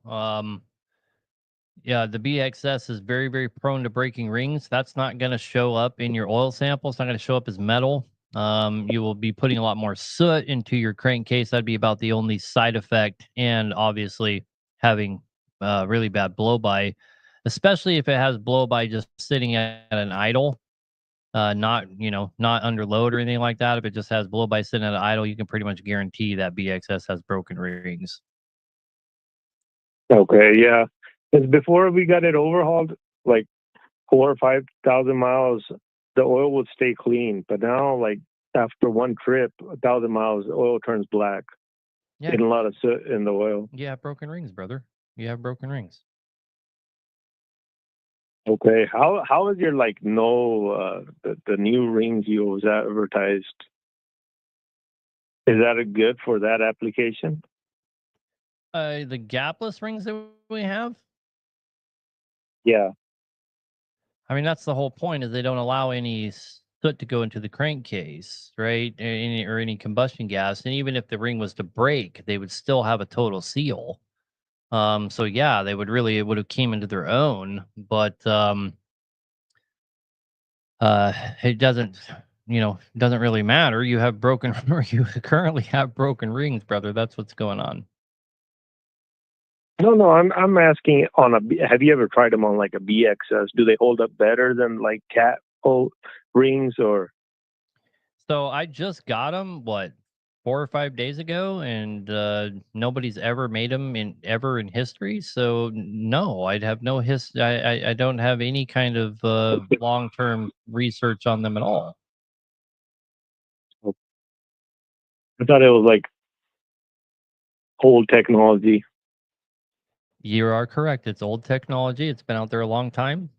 Yeah, the BXS is very, very prone to breaking rings. That's not going to show up in your oil sample. It's not going to show up as metal. You will be putting a lot more soot into your crankcase. That'd be about the only side effect. And obviously having really bad blow-by, especially if it has blow-by just sitting at an idle, not under load or anything like that. If it just has blow-by sitting at an idle, you can pretty much guarantee that BXS has broken rings. Okay, yeah. Because before we got it overhauled, like 4,000 or 5,000 miles, the oil would stay clean. But now, like after one trip, 1,000 miles, the oil turns black. Yeah. Getting a lot of soot in the oil. You have broken rings, brother. You have broken rings. Okay, how is your the new rings you was advertised? Is that good for that application? The gapless rings that we have. Yeah. I mean, that's the whole point, is they don't allow any soot to go into the crankcase, right? Or any combustion gas. And even if the ring was to break, they would still have a total seal. So yeah, they would really, it would have came into their own, but it doesn't, doesn't really matter. You have broken, you currently have broken rings, brother. That's what's going on. No, I'm asking on have you ever tried them on like a BXS? Do they hold up better than like cat rings or? So I just got them, 4 or 5 days ago, and nobody's ever made them in history. So no, I'd have no history. I don't have any kind of long term research on them at all. I thought it was like old technology. You are correct. It's old technology. It's been out there a long time,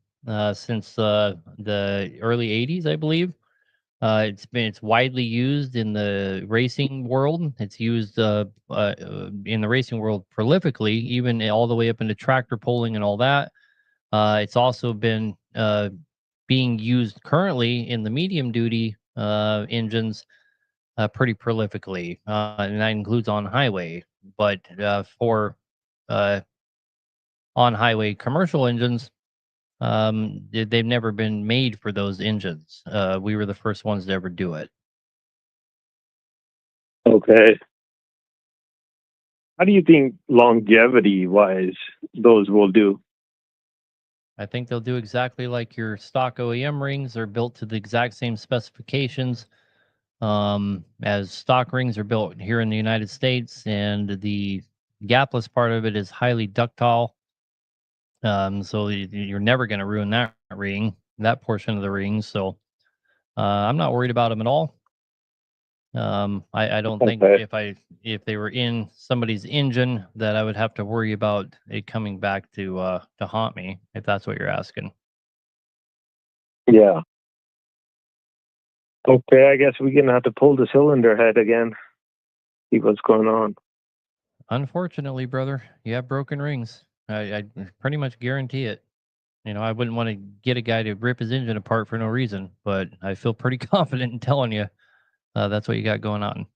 since the early '80s, I believe. It's widely used in the racing world. It's used in the racing world prolifically, even all the way up into tractor pulling and all that. It's also been being used currently in the medium duty engines pretty prolifically, and that includes on highway. But for uh, on highway commercial engines, they've never been made for those engines. We were the first ones to ever do it. Okay. How do you think longevity wise those will do? I think they'll do exactly like your stock OEM rings. Are built to the exact same specifications as stock rings are built here in the United States, and the gapless part of it is highly ductile. So you're never going to ruin that ring, that portion of the ring. So I'm not worried about them at all. I don't think if they were in somebody's engine that I would have to worry about it coming back to haunt me, if that's what you're asking. Yeah. Okay, I guess we're gonna have to pull the cylinder head again. See what's going on. Unfortunately, brother, you have broken rings. I pretty much guarantee it. I wouldn't want to get a guy to rip his engine apart for no reason, but I feel pretty confident in telling you that's what you got going on.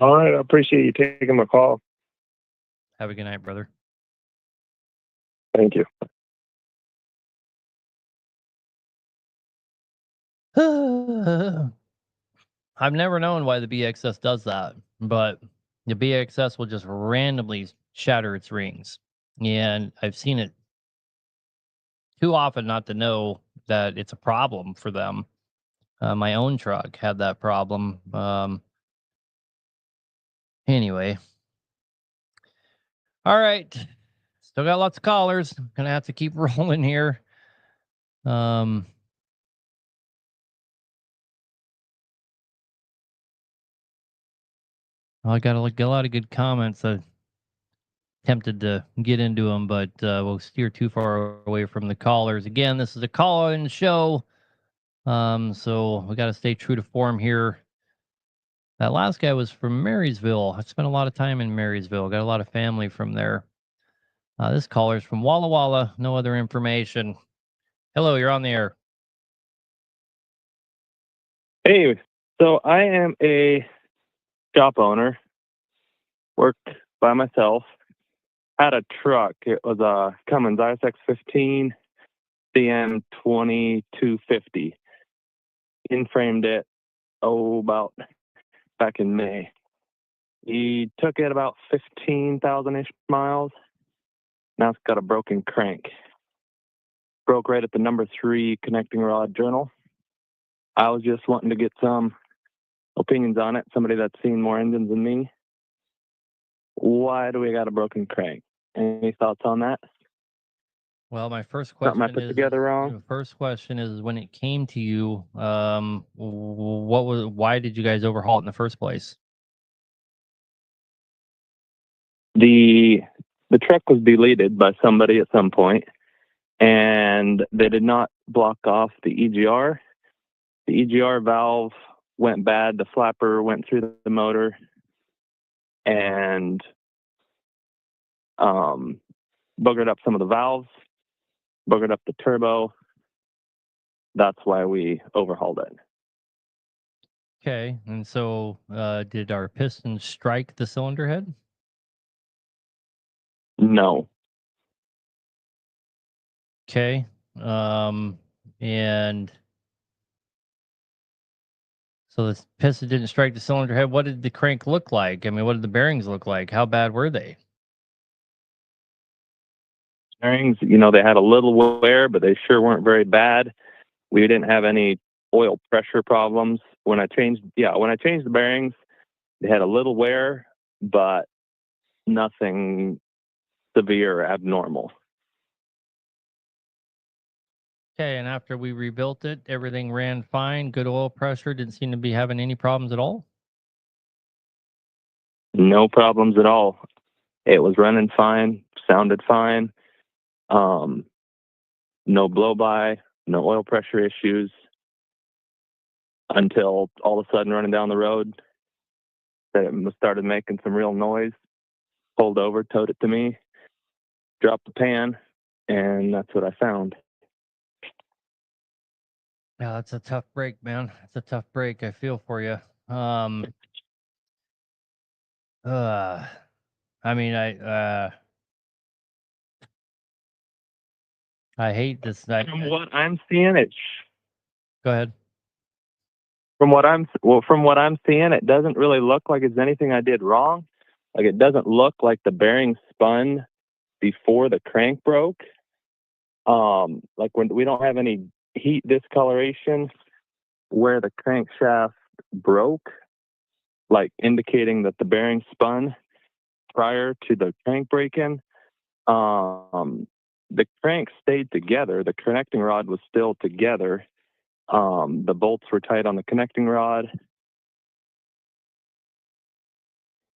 All right, I appreciate you taking my call. Have a good night, brother. Thank you. I've never known why the BXS does that, but the BXS will just randomly shatter its rings. And I've seen it too often not to know that it's a problem for them. My own truck had that problem. Anyway. All right. Still got lots of callers. Gonna have to keep rolling here. I got a lot of good comments. I tempted to get into them, but we'll steer too far away from the callers. Again, this is a call-in show, so we got to stay true to form here. That last guy was from Marysville. I spent a lot of time in Marysville. Got a lot of family from there. This caller's from Walla Walla. No other information. Hello, you're on the air. Hey, so I am a shop owner, work by myself, had a truck. It was a Cummins ISX15 CM 2250. In-framed it, about back in May. He took it about 15,000-ish miles. Now it's got a broken crank. Broke right at the number 3 connecting rod journal. I was just wanting to get some opinions on it. Somebody that's seen more engines than me. Why do we got a broken crank? Any thoughts on that? Well, my first Something I question put together wrong? the first question is, when it came to you, why did you guys overhaul it in the first place? The truck was deleted by somebody at some point, and they did not block off the EGR. The EGR valve went bad. The flapper went through the motor and buggered up some of the valves, buggered up the turbo. that's why we overhauled it. Okay. And so did our piston strike the cylinder head? No. Okay. And so the piston didn't strike the cylinder head. What did the crank look like? I mean, what did the bearings look like? How bad were they? Bearings, they had a little wear, but they sure weren't very bad. We didn't have any oil pressure problems. When I changed the bearings, they had a little wear, but nothing severe or abnormal. Okay, and after we rebuilt it, everything ran fine, good oil pressure, didn't seem to be having any problems at all? No problems at all. It was running fine, sounded fine. No blow-by, no oil pressure issues until all of a sudden running down the road, it started making some real noise. Pulled over, towed it to me, dropped the pan, and that's what I found. Yeah, that's a tough break, man. It's a tough break. I feel for you. I mean, I hate this. From what I'm seeing, Go ahead. From what I'm seeing, it doesn't really look like it's anything I did wrong. Like, it doesn't look like the bearing spun before the crank broke. Like, when we don't have any heat discoloration where the crankshaft broke, like indicating that the bearing spun prior to the crank break-in. The crank stayed together. The connecting rod was still together. The bolts were tight on the connecting rod.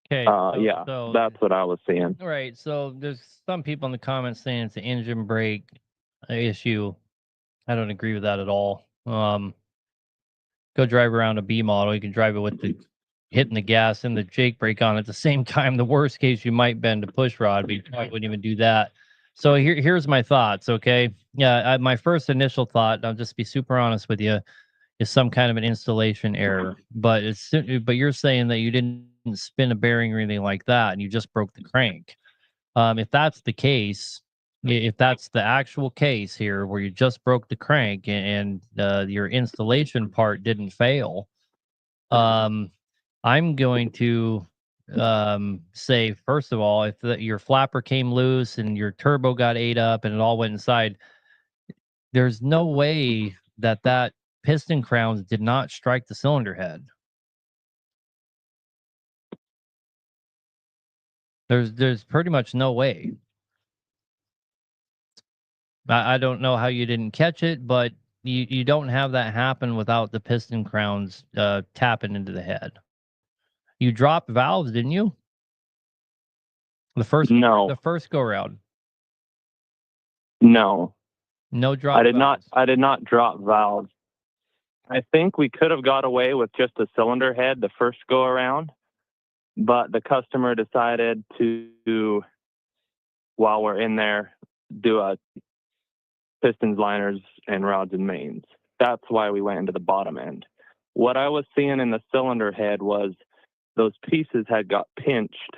Okay. So that's what I was seeing. All right. So there's some people in the comments saying it's an engine brake issue. I don't agree with that at all. Go drive around a B model. You can drive it with the hitting the gas and the Jake brake on at the same time. The worst case, you might bend a push rod, but you probably wouldn't even do that. So here's my thoughts. Okay. Yeah. My first initial thought, I'll just be super honest with you, is some kind of an installation error. But you're saying that you didn't spin a bearing or anything like that, and you just broke the crank. If that's the case, if that's the actual case here, where you just broke the crank and your installation part didn't fail, I'm going to say, first of all, if your flapper came loose and your turbo got ate up and it all went inside, there's no way that piston crowns did not strike the cylinder head. There's pretty much no way. I don't know how you didn't catch it, but you don't have that happen without the piston crowns tapping into the head. You dropped valves, didn't you? The first go round. No. No drop. I did not drop valves. I think we could have got away with just a cylinder head the first go around, but the customer decided to, while we're in there, do a pistons, liners, and rods and mains. That's why we went into the bottom end. What I was seeing in the cylinder head was those pieces had got pinched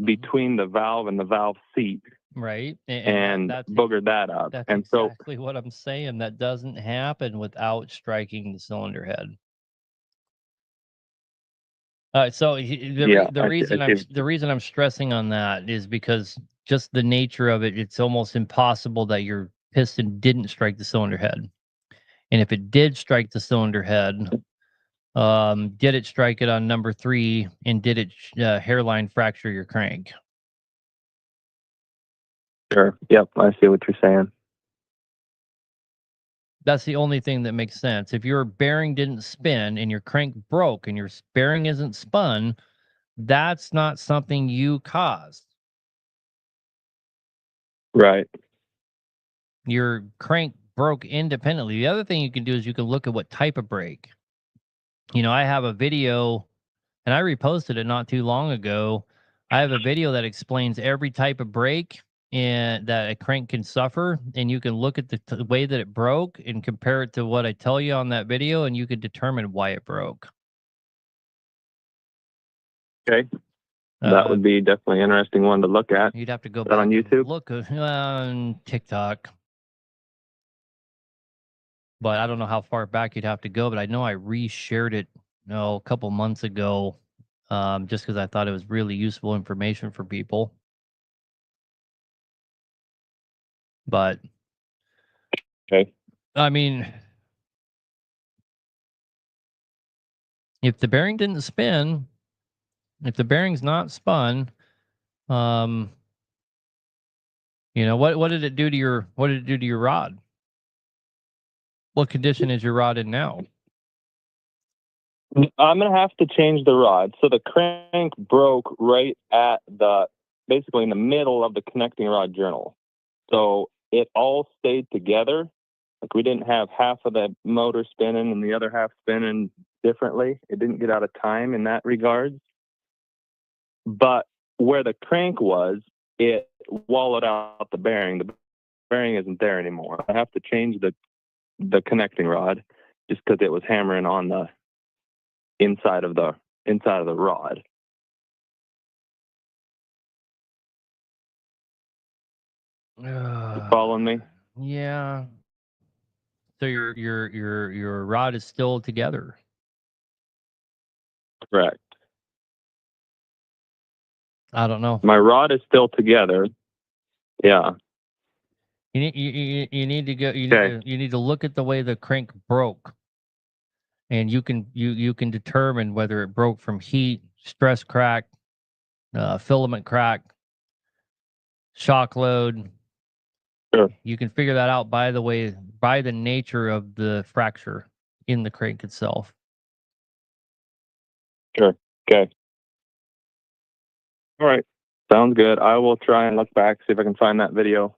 between the valve and the valve seat. Right. And boogered that up. That's and exactly what I'm saying. That doesn't happen without striking the cylinder head. So the reason I'm stressing on that is because just the nature of it, it's almost impossible that your piston didn't strike the cylinder head. And if it did strike the cylinder head, did it strike it on number 3, and did it hairline fracture your crank? Sure. Yep. I see what you're saying. That's the only thing that makes sense. If your bearing didn't spin and your crank broke and your bearing isn't spun, that's not something you caused. Right. Your crank broke independently. The other thing you can do is you can look at what type of brake. I have a video, and I reposted it not too long ago. I have a video that explains every type of brake and that a crank can suffer, and you can look at the way that it broke and compare it to what I tell you on that video, and you could determine why it broke. Okay. That would be definitely an interesting one to look at. You'd have to go Is that back on and YouTube? look on TikTok. But I don't know how far back you'd have to go, but I know I reshared it, a couple months ago, just because I thought it was really useful information for people. But Okay. I mean, if the bearing didn't spin, if the bearing's not spun, what did it do to your rod? What condition is your rod in now? I'm going to have to change the rod. So the crank broke right at basically in the middle of the connecting rod journal. So it all stayed together. Like we didn't have half of the motor spinning and the other half spinning differently. It didn't get out of time in that regard. But where the crank was, it wallowed out the bearing. The bearing isn't there anymore. I have to change the connecting rod just because it was hammering on the inside of the rod. You following me? Yeah. So your rod is still together. Correct. I don't know. My rod is still together. Yeah. You need to go. You need to look at the way the crank broke, and you can determine whether it broke from heat, stress crack, filament crack, shock load. Sure. You can figure that out by the nature of the fracture in the crank itself. Sure. Okay. All right. Sounds good. I will try and look back, see if I can find that video.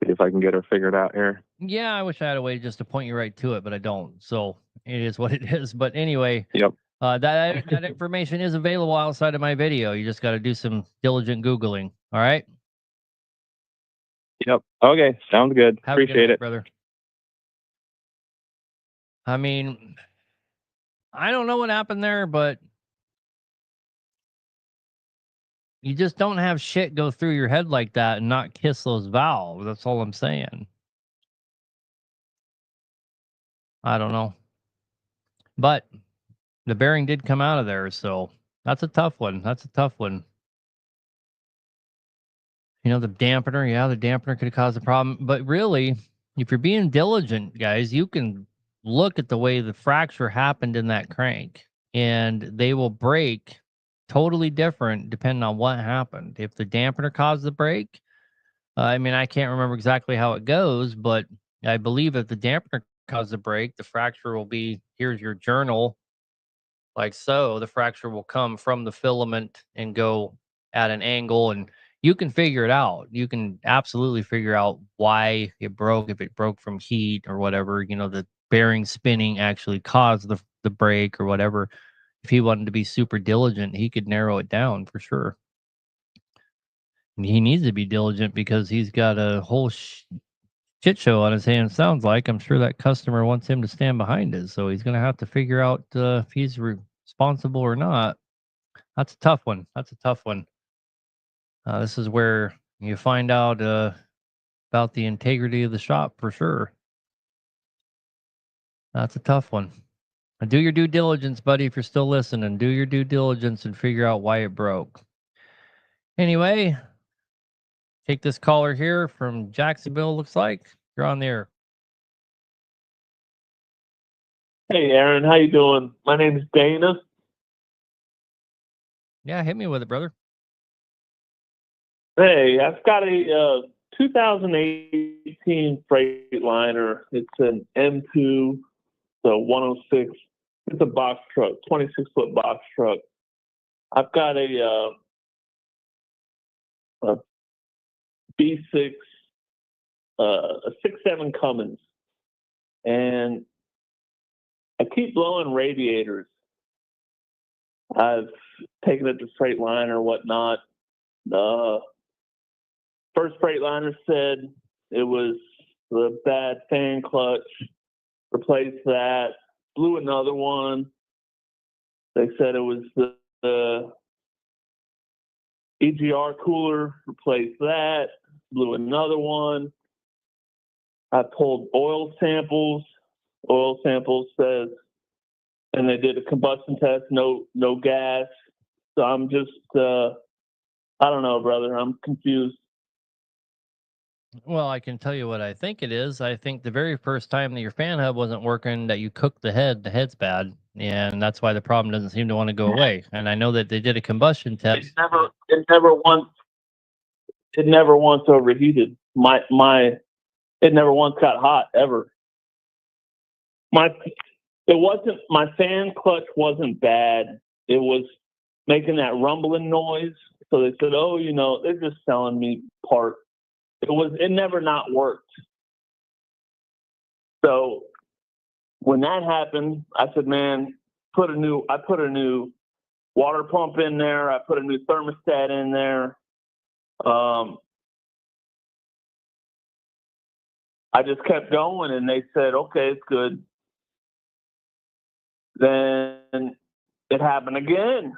See if I can get her figured out here. Yeah, I wish I had a way just to point you right to it, but I don't. So it is what it is. But anyway, Yep. That information is available outside of my video. You just got to do some diligent Googling. All right. Yep. Okay. Sounds good. Have a good Appreciate night, it. brother. I mean, I don't know what happened there, but you just don't have shit go through your head like that and not kiss those valves. That's all I'm saying. I don't know. But the bearing did come out of there, so that's a tough one. That's a tough one. The dampener, yeah, the dampener could have caused a problem. But really, if you're being diligent, guys, you can look at the way the fracture happened in that crank, and they will break totally different depending on what happened. If the dampener caused the break, I mean, I can't remember exactly how it goes, but I believe if the dampener caused the break, the fracture will be, here's your journal, like so. The fracture will come from the filament and go at an angle, and you can figure it out. You can absolutely figure out why it broke, if it broke from heat or whatever. The bearing spinning actually caused the break or whatever. If he wanted to be super diligent, he could narrow it down for sure. And he needs to be diligent because he's got a whole shit show on his hands. Sounds like I'm sure that customer wants him to stand behind it, so he's going to have to figure out if he's responsible or not. That's a tough one. That's a tough one. This is where you find out about the integrity of the shop for sure. That's a tough one. Do your due diligence, buddy. If you're still listening, do your due diligence and figure out why it broke. Anyway, take this caller here from Jacksonville. Looks like you're on the air. Hey, Aaron, how you doing? My name is Dana. Yeah, hit me with it, brother. Hey, I've got a 2018 Freightliner. It's an M2, so 106. It's a box truck, 26-foot box truck. I've got a B6, a 6.7 Cummins, and I keep blowing radiators. I've taken it to Freightliner or whatnot. First Freightliner said it was the bad fan clutch. Replaced that. Blew another one. They said it was the EGR cooler. Replaced that. Blew another one. I pulled oil samples. Oil samples says, and they did a combustion test. No gas. So I'm just, I don't know, brother. I'm confused. Well, I can tell you what I think it is. I think the very first time that your fan hub wasn't working, that you cooked the head's bad, and that's why the problem doesn't seem to want to go away. And I know that they did a combustion test. It never once overheated. It never once got hot ever. My fan clutch wasn't bad. It was making that rumbling noise. So they said, oh, they're just selling me parts. It never not worked. So when that happened, I said, man, I put a new water pump in there. I put a new thermostat in there. I just kept going, and they said, okay, it's good. Then it happened again.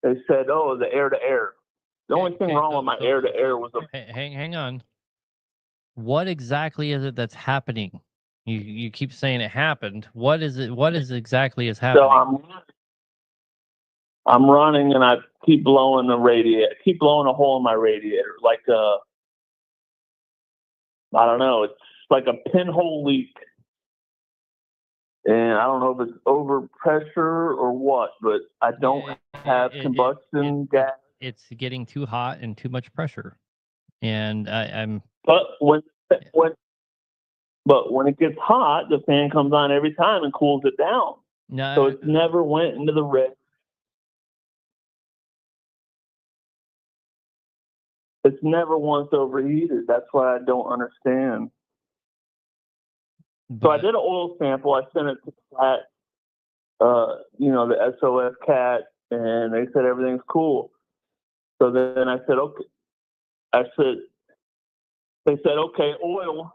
They said, oh, the air-to-air. The only thing wrong with my air-to-air was Hang on. What exactly is it that's happening? You keep saying it happened. What is it? What is exactly is happening? So I'm running, and I keep blowing the radiator. Keep blowing a hole in my radiator, like I don't know. It's like a pinhole leak, and I don't know if it's overpressure or what, but I don't have combustion gas. It's getting too hot and too much pressure, and I'm. But when it gets hot, the fan comes on every time and cools it down. No, so it never went into the red. It's never once overheated. That's why I don't understand. So I did an oil sample. I sent it to Cat, the SOS Cat, and they said everything's cool. So then I said, okay. They said, okay, oil.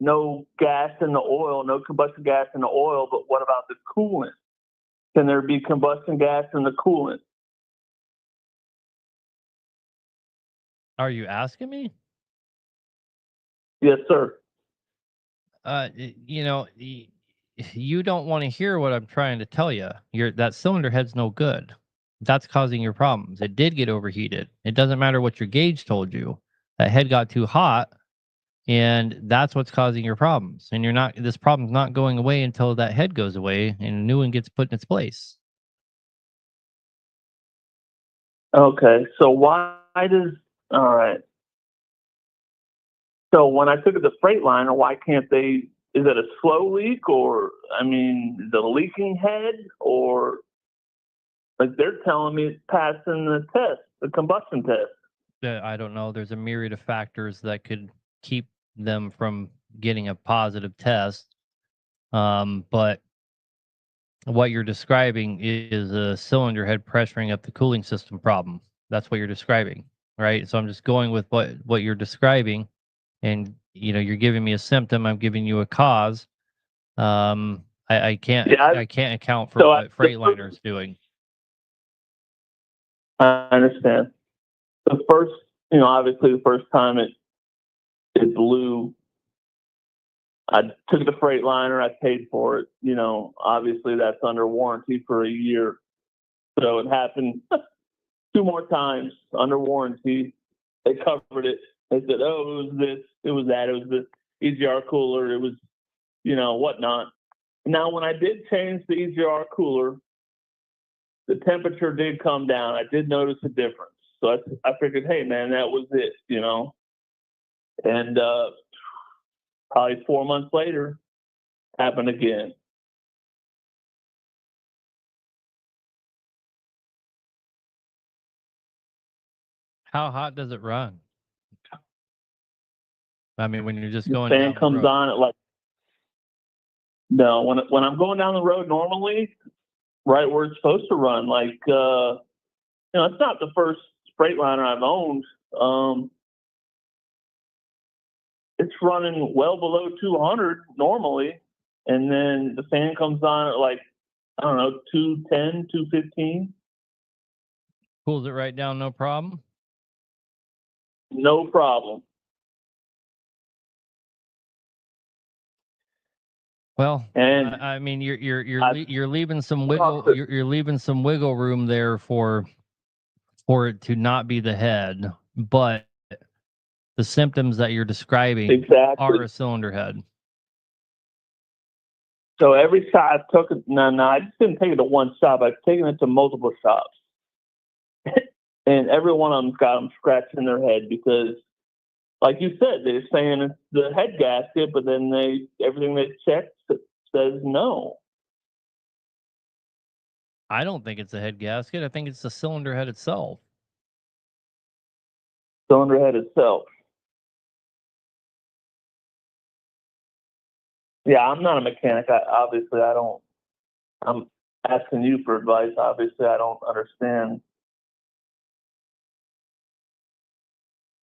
No gas in the oil, no combustion gas in the oil, but what about the coolant? Can there be combustion gas in the coolant? Are you asking me? Yes, sir. You don't want to hear what I'm trying to tell you. That cylinder head's no good. That's causing your problems. It did get overheated. It doesn't matter what your gauge told you. That head got too hot, and that's what's causing your problems. And this problem's not going away until that head goes away and a new one gets put in its place. Okay, so all right. So when I took it to Freightliner, why can't they, is it a slow leak, or, the leaking head, or, like, they're telling me it's passing the test, the combustion test. I don't know. There's a myriad of factors that could keep them from getting a positive test. But what you're describing is a cylinder head pressuring up the cooling system problem. That's what you're describing, right? So I'm just going with what you're describing, and you're giving me a symptom. I'm giving you a cause. I can't account for what Freightliner is doing. I understand. The first, obviously the first time it blew, I took the Freightliner, I paid for it. Obviously that's under warranty for a year. So it happened 2 more times under warranty. They covered it. They said, oh, it was this, it was that, it was the EGR cooler, it was, whatnot. Now, when I did change the EGR cooler, the temperature did come down. I did notice a difference. So I figured, hey, man, that was it, And probably 4 months later, happened again. How hot does it run? When you're just going the down fan comes the road. on at like, no, when I'm going down the road normally, right where it's supposed to run, like, it's not the first Freightliner I've owned. It's running well below 200 normally, and then the fan comes on at like, I don't know, 210, 215. Cools it right down, no problem. No problem. Well, and I mean, you're leaving some wiggle you're leaving some wiggle room there for it to not be the head, but the symptoms that you're describing are a cylinder head. So every shot I've took it, no, I just didn't take it to one shop. I've taken it to multiple shops. And every one of them's got them scratching their head because, like you said, they're saying it's the head gasket, but then everything they check says no. I don't think it's a head gasket. I think it's the cylinder head itself. Cylinder head itself. Yeah, I'm not a mechanic. I'm asking you for advice. Obviously, I don't understand.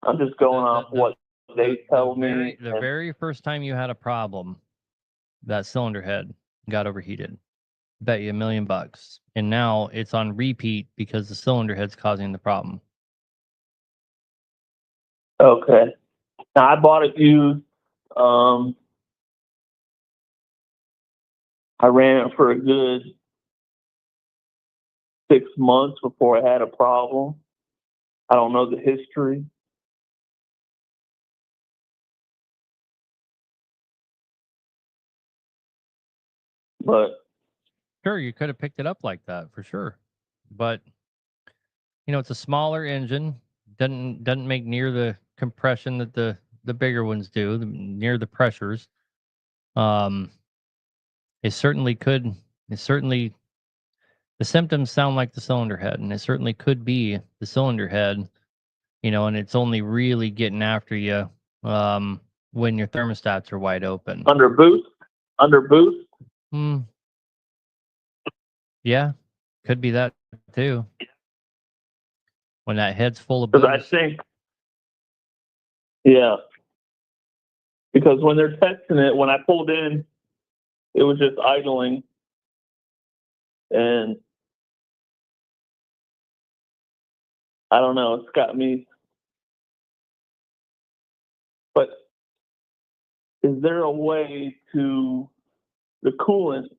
I'm just going off what they tell me. The very first time you had a problem, that cylinder head got overheated. Bet you $1 million. And now it's on repeat because the cylinder head's causing the problem. Okay. Now, I bought it used. I ran it for a good 6 months before I had a problem. I don't know the history. But sure, you could have picked it up like that for sure. But it's a smaller engine, doesn't make near the compression that the bigger ones do, near the pressures. It certainly could. The symptoms sound like the cylinder head, and it certainly could be the cylinder head. And it's only really getting after you when your thermostats are wide open. Under boost. Yeah, could be that too. When that head's full of boost. Because I think, yeah. Because when they're testing it, when I pulled in, it was just idling. And I don't know, it's got me. But is there a way to the coolant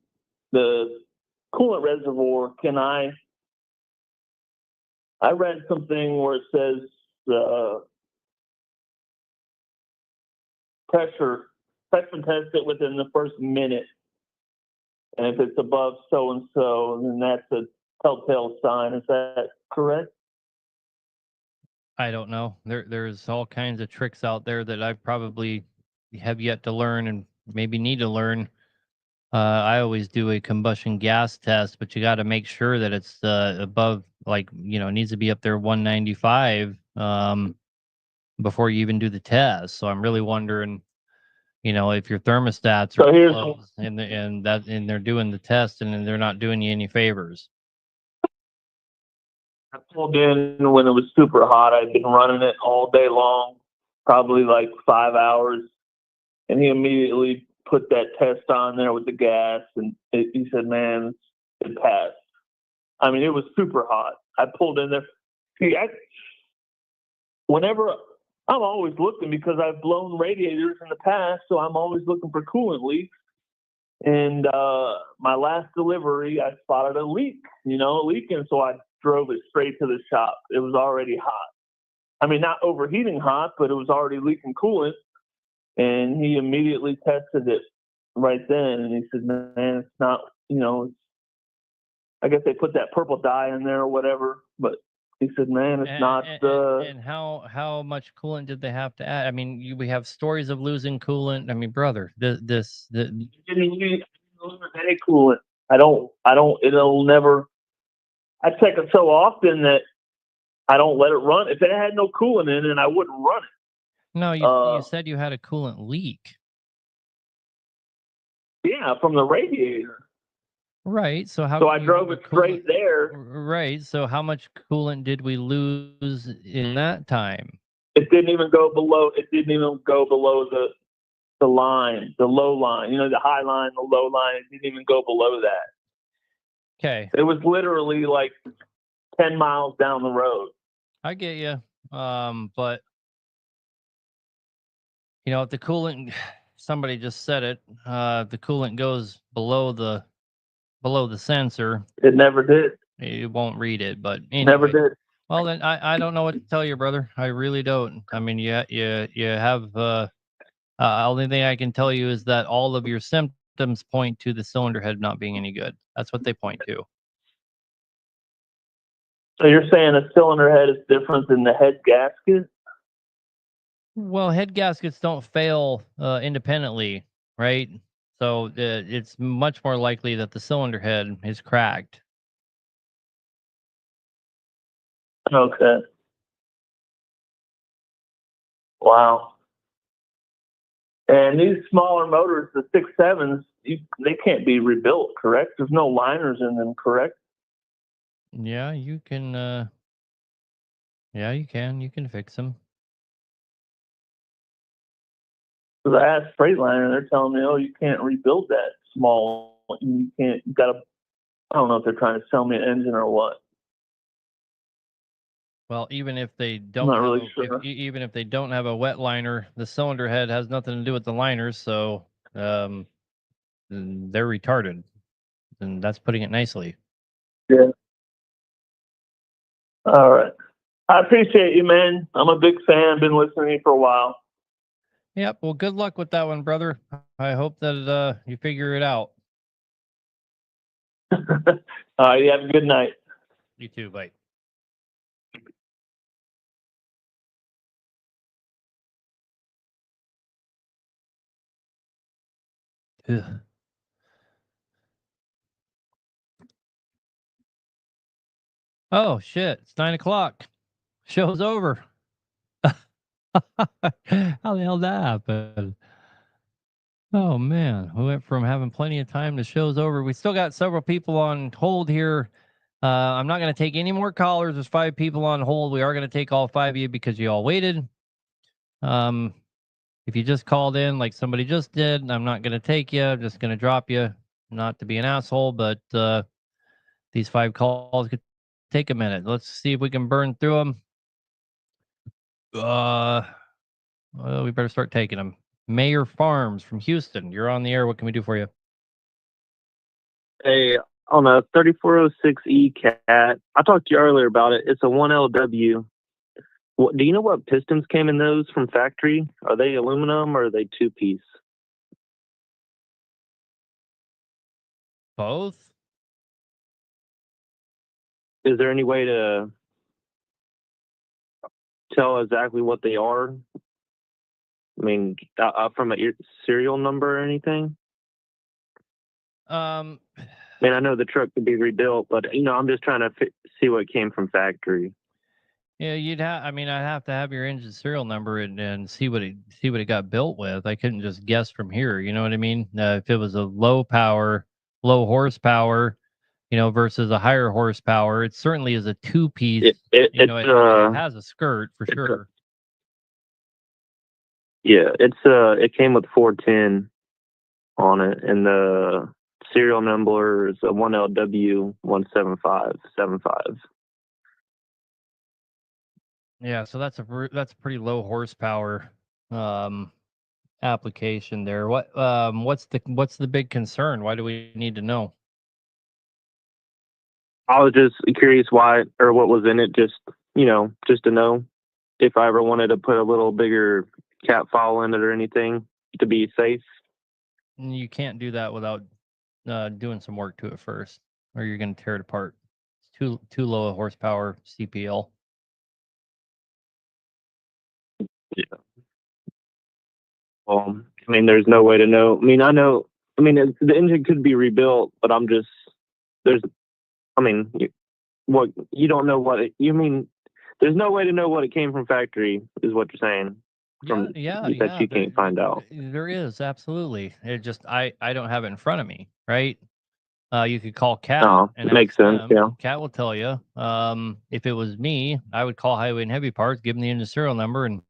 reservoir? I read something where it says pressure test it within the first minute. And if it's above so-and-so, then that's a telltale sign. Is that correct? I don't know. There's all kinds of tricks out there that I probably have yet to learn and maybe need to learn. I always do a combustion gas test, but you got to make sure that it's above, it needs to be up there 195 before you even do the test. So I'm really wondering, if your thermostats are closed and they're doing the test and they're not doing you any favors. I pulled in when it was super hot. I'd been running it all day long, probably like 5 hours. And he immediately put that test on there with the gas. And he said, man, it passed. I mean, it was super hot. I pulled in there. See, I'm always looking because I've blown radiators in the past. So I'm always looking for coolant leaks. And my last delivery, I spotted a leak, leaking. So I drove it straight to the shop. It was already hot. I mean, not overheating hot, but it was already leaking coolant. And he immediately tested it right then. And he said, man, it's not, I guess they put that purple dye in there or whatever. But he said, man, it's not. And how much coolant did they have to add? I mean, we have stories of losing coolant. I mean, brother, Didn't lose any coolant. It'll never. I check it so often that I don't let it run. If it had no coolant in it, I wouldn't run it. No, you said you had a coolant leak. Yeah, from the radiator. Right. So I drove it straight there. Right. So how much coolant did we lose in that time? It didn't even go below. It didn't even go below the line, the low line. You know, the high line, the low line. It didn't even go below that. Okay. It was literally like 10 miles down the road. I get you. But you know, if the coolant, somebody just said it, the coolant goes below the sensor, It never did. it won't read it. But anyway, Never did. well, then I don't know what to tell you, brother. I really don't. I mean, you have only thing I can tell you is that all of your symptoms point to the cylinder head not being any good. That's what they point to. So you're saying a cylinder head is different than the head gasket? Well, head gaskets don't fail independently, right? So it's much more likely that the cylinder head is cracked. Okay. Wow. And these smaller motors, the 6.7s, they can't be rebuilt, correct? There's no liners in them, correct? Yeah, you can. Yeah, you can. You can fix them. Because I asked Freightliner, they're telling me, oh, you can't rebuild that small. You can't. You gotta. I don't know if they're trying to sell me an engine or what. Well, even if they don't, not have really sure. even if they don't have a wet liner, the cylinder head has nothing to do with the liners, so they're retarded, and that's putting it nicely. Yeah. All right. I appreciate you, man. I'm a big fan. Been listening to you for a while. Yep. Well, good luck with that one, brother. I hope that you figure it out. All right. You have a good night. You too. Bye. Ugh. Oh shit! It's 9 o'clock. Show's over. How the hell did that happen? Oh man, we went from having plenty of time to show's over. We still got several people on hold here. I'm not going to take any more callers. There's 5 people on hold. We are going to take all 5 of you because you all waited. If you just called in like somebody just did, I'm not going to take you. I'm just going to drop you. Not to be an asshole, but these 5 calls could take a minute. Let's see if we can burn through them. Well, we better start taking them. Mayor Farms from Houston, you're on the air. What can we do for you? Hey, on a 3406E cat, I talked to you earlier about it. It's a 1LW. Do you know what pistons came in those from factory? Are they aluminum or are they 2-piece? Both? Is there any way to tell exactly what they are? I mean, from a serial number or anything? I mean, I know the truck could be rebuilt, but I'm just trying to see what came from factory. Yeah, I'd have to have your engine serial number and see what it got built with. I couldn't just guess from here. You know what I mean? If it was a low horsepower, versus a higher horsepower, it certainly is a 2-piece. It has a skirt for sure. Yeah, it came with 410 on it, and the serial number is a 1LW17575. Yeah, so that's a pretty low horsepower application there. What's the big concern? Why do we need to know? I was just curious why or what was in it, just to know if I ever wanted to put a little bigger cap file in it or anything to be safe. You can't do that without doing some work to it first, or you're going to tear it apart. It's too low a horsepower CPL. Yeah. Well, I mean, there's no way to know. I mean, I know. I mean, the engine could be rebuilt, but there's you don't know what it. You mean there's no way to know what it came from factory, is what you're saying. That you can't find out. There is absolutely. It just I don't have it in front of me, right? You could call Cat. Oh, and makes ask sense. them. Yeah. Cat will tell you. If it was me, I would call Highway and Heavy Parts, give them the engine serial number, and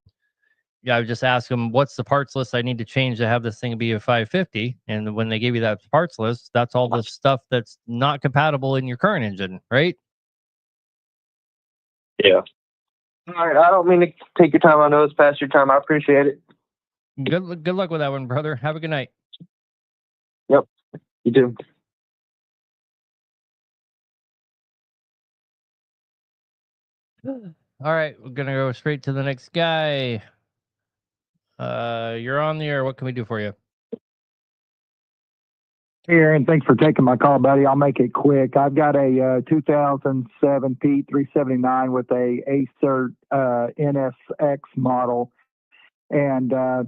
I would just ask them, what's the parts list I need to change to have this thing be a 550? And when they give you that parts list, that's all the stuff that's not compatible in your current engine, right? Yeah. All right. I don't mean to take your time. I know it's past your time. I appreciate it. Good luck with that one, brother. Have a good night. Yep. You too. All right, we're gonna go straight to the next guy. You're on the air. What can we do for you? Hey, Aaron, thanks for taking my call, buddy. I'll make it quick. I've got a 2007 P379 with a ACERT NSX model, and I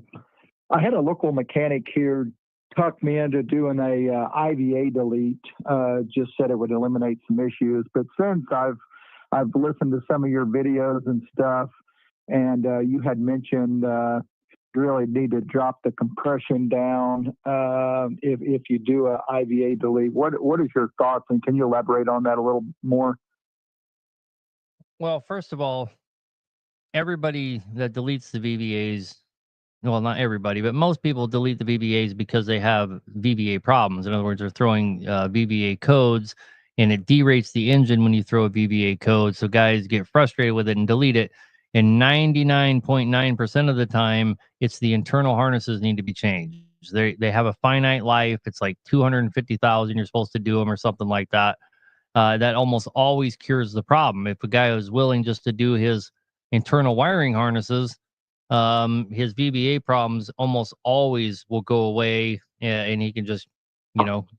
had a local mechanic here tuck me into doing a IVA delete. Just said it would eliminate some issues, but since I've listened to some of your videos and stuff, and you had mentioned you really need to drop the compression down if you do a IVA delete. What is your thoughts, and can you elaborate on that a little more? Well, first of all, everybody that deletes the VVAs, well, not everybody, but most people delete the VVAs because they have VVA problems. In other words, they're throwing VVA codes, and it derates the engine when you throw a VVA code. So guys get frustrated with it and delete it. And 99.9% of the time, it's the internal harnesses need to be changed. They have a finite life. It's like 250,000. You're supposed to do them or something like that. That almost always cures the problem. If a guy is willing just to do his internal wiring harnesses, his VBA problems almost always will go away, and he can just,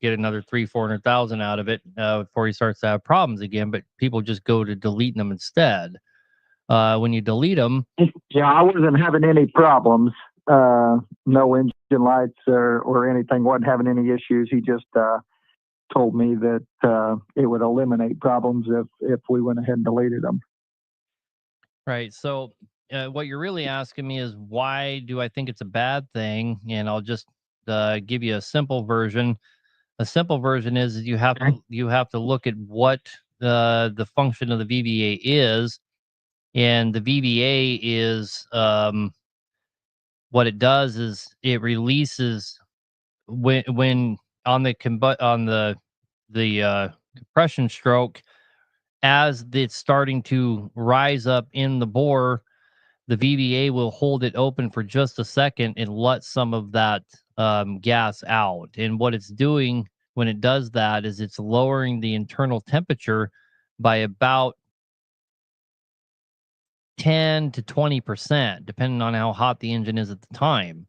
get another 300,000-400,000 out of it before he starts to have problems again. But people just go to deleting them instead. When you delete them, Yeah, I wasn't having any problems. No engine lights or anything. Wasn't having any issues. He just told me that it would eliminate problems if we went ahead and deleted them. right? So what you're really asking me is, why do I think it's a bad thing? And I'll just give you a simple version. A simple version is you have to look at what the function of the VBA is, and the VBA is what it does is it releases when on the compression stroke, as it's starting to rise up in the bore, the VBA will hold it open for just a second and let some of that gas out. And what it's doing when it does that is it's lowering the internal temperature by about 10 to 20%, depending on how hot the engine is at the time.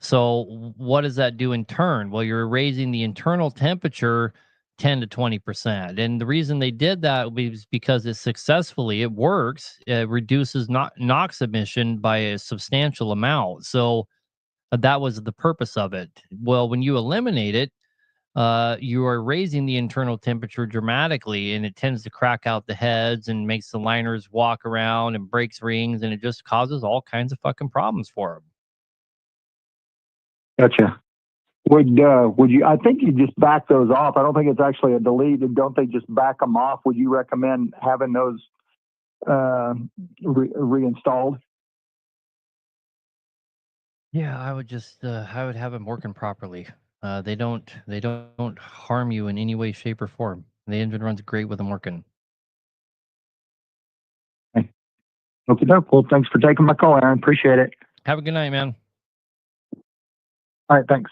So what does that do in turn? Well, you're raising the internal temperature 10 to 20%. And the reason they did that was because it works. It reduces NOx emission by a substantial amount. So that was the purpose of it. Well, when you eliminate it, you are raising the internal temperature dramatically, and it tends to crack out the heads and makes the liners walk around and breaks rings, and it just causes all kinds of fucking problems for them. Gotcha. Would you? I think you just back those off. I don't think it's actually a delete. And don't they just back them off? Would you recommend having those reinstalled? Yeah, I would have them working properly. They don't harm you in any way, shape, or form. The engine runs great with them working. Okay. Well, thanks for taking my call, Aaron. Appreciate it. Have a good night, man. All right, thanks.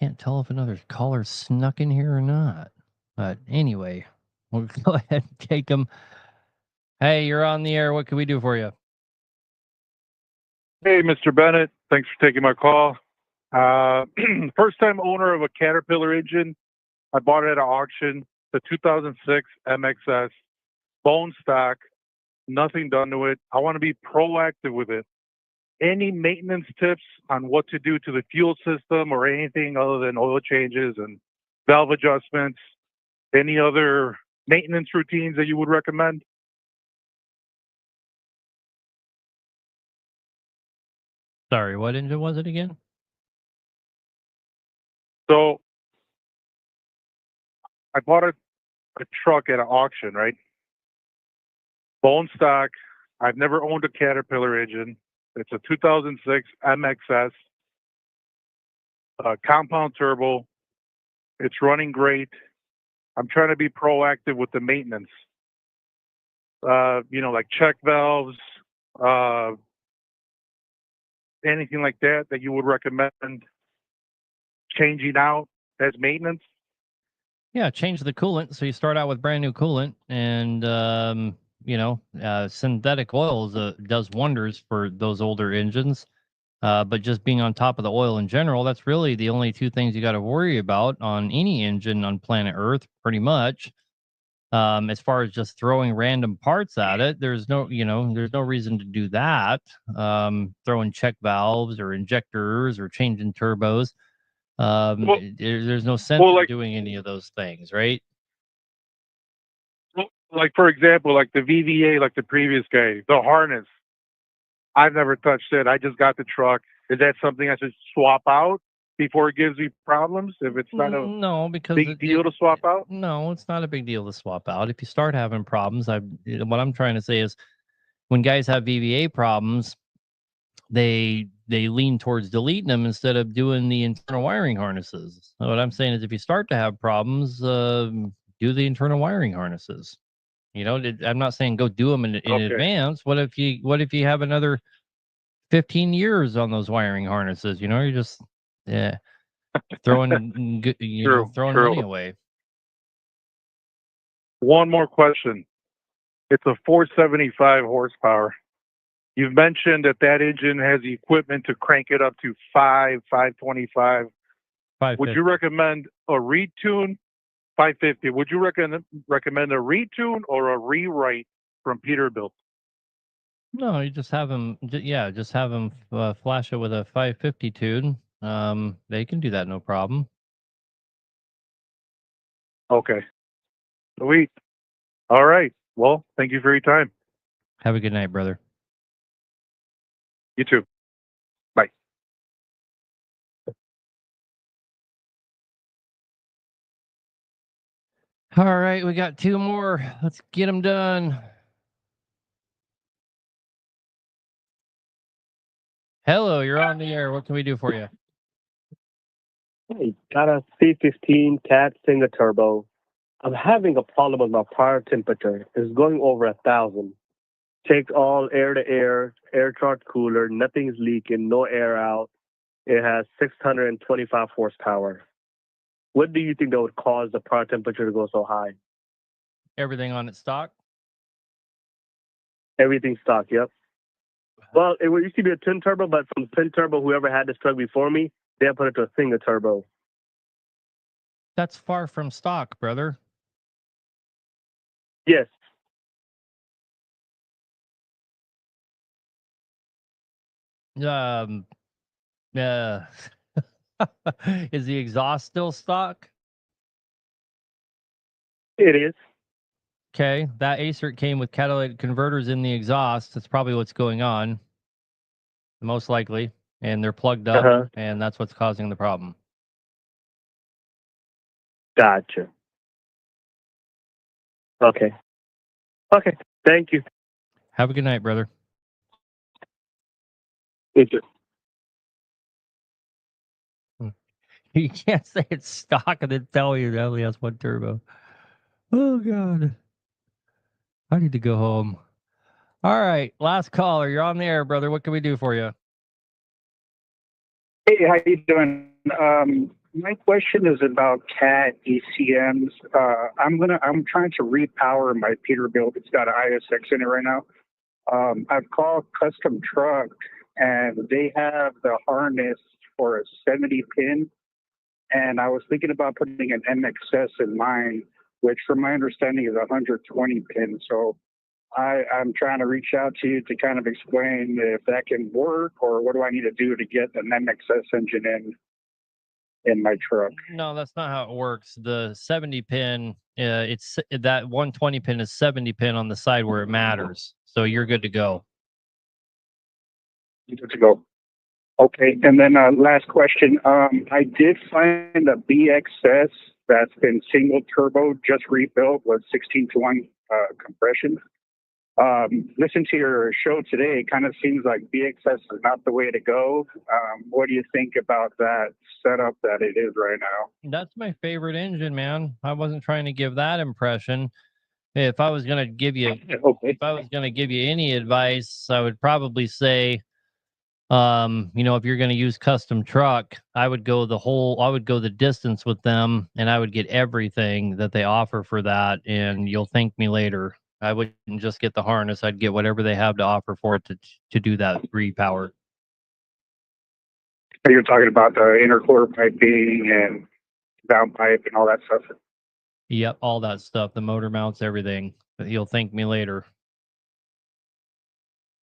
Can't tell if another caller snuck in here or not. But anyway, we'll go ahead and take them. Hey, you're on the air. What can we do for you? Hey, Mr. Bennett. Thanks for taking my call. First time owner of a Caterpillar engine. I bought it at an auction. The 2006 MXS, bone stock, nothing done to it. I want to be proactive with it. Any maintenance tips on what to do to the fuel system or anything other than oil changes and valve adjustments? Any other maintenance routines that you would recommend? Sorry, what engine was it again? So I bought a truck at an auction, right? Bone stock. I've never owned a Caterpillar engine. It's a 2006 MXS, compound turbo. It's running great. I'm trying to be proactive with the maintenance. Like check valves, anything like that you would recommend changing out as maintenance? Yeah, change the coolant. So you start out with brand new coolant, and synthetic oils does wonders for those older engines. But just being on top of the oil in general, that's really the only two things you got to worry about on any engine on planet Earth, pretty much. As far as just throwing random parts at it, there's no reason to do that. Throwing check valves or injectors or changing turbos. There's no sense in doing any of those things, right? Like, for example, like the VVA, like the previous guy, the harness. I've never touched it. I just got the truck. Is that something I should swap out before it gives me problems? If it's not a big deal to swap out? No, it's not a big deal to swap out. If you start having problems, what I'm trying to say is when guys have VVA problems, they lean towards deleting them instead of doing the internal wiring harnesses. So what I'm saying is if you start to have problems, do the internal wiring harnesses. I'm not saying go do them in advance. What if you have another 15 years on those wiring harnesses? You're just throwing throwing money away. One more question. It's a 475 horsepower. You've mentioned that engine has the equipment to crank it up to 525. Would you recommend a retune? 550. Would you recommend a retune or a rewrite from Peterbilt? No, you just have them. Just have them flash it with a 550 tune. They can do that, no problem. Okay. Sweet. All right. Well, thank you for your time. Have a good night, brother. You too. Bye. All right, we got two more. Let's get them done. Hello, you're on the air. What can we do for you? Hey, got a C15 Cat single turbo. I'm having a problem with my power temperature. It's going over 1,000. Takes all air to air chart cooler. Nothing's leaking, no air out. It has 625 horsepower. What do you think that would cause the power temperature to go so high? Everything on its stock? Everything stock, yep. Well, it used to be a twin turbo, but from twin turbo, whoever had this truck before me, they put it to a single turbo. That's far from stock, brother. Yes. Is the exhaust still stock? It is. Okay, that ACERT came with catalytic converters in the exhaust. That's probably what's going on, most likely, and they're plugged up, and that's what's causing the problem. Gotcha. Okay. Okay. Thank you. Have a good night, brother. You too. You can't say it's stock and then tell you it only has one turbo. Oh, God. I need to go home. All right, last caller. You're on the air, brother. What can we do for you? Hey, how you doing? My question is about CAT ECMs. I'm trying to repower my Peterbilt. It's got an ISX in it right now. I've called Custom Truck, and they have the harness for a 70 pin. And I was thinking about putting an MXS in mine, which, from my understanding, is a 120 pin. So I'm trying to reach out to you to kind of explain if that can work, or what do I need to do to get an MXS engine in my truck. No, that's not how it works. The 70 pin, it's that 120 pin is 70 pin on the side where it matters. So you're good to go. Good to go. Okay, and then last question. I did find a BXS that's been single turbo, just rebuilt with 16-to-1 compression. Listen to your show today. It kind of seems like BXS is not the way to go. What do you think about that setup that it is right now? That's my favorite engine, man. I wasn't trying to give that impression. If I was gonna give you, if I was gonna give you any advice, I would probably say, if you're gonna use custom truck, I would go the distance with them, and I would get everything that they offer for that. And you'll thank me later. I wouldn't just get the harness; I'd get whatever they have to offer for it to do that repower. So you're talking about the intercooler piping and down pipe and all that stuff. Yep, all that stuff, the motor mounts, everything. But you'll thank me later.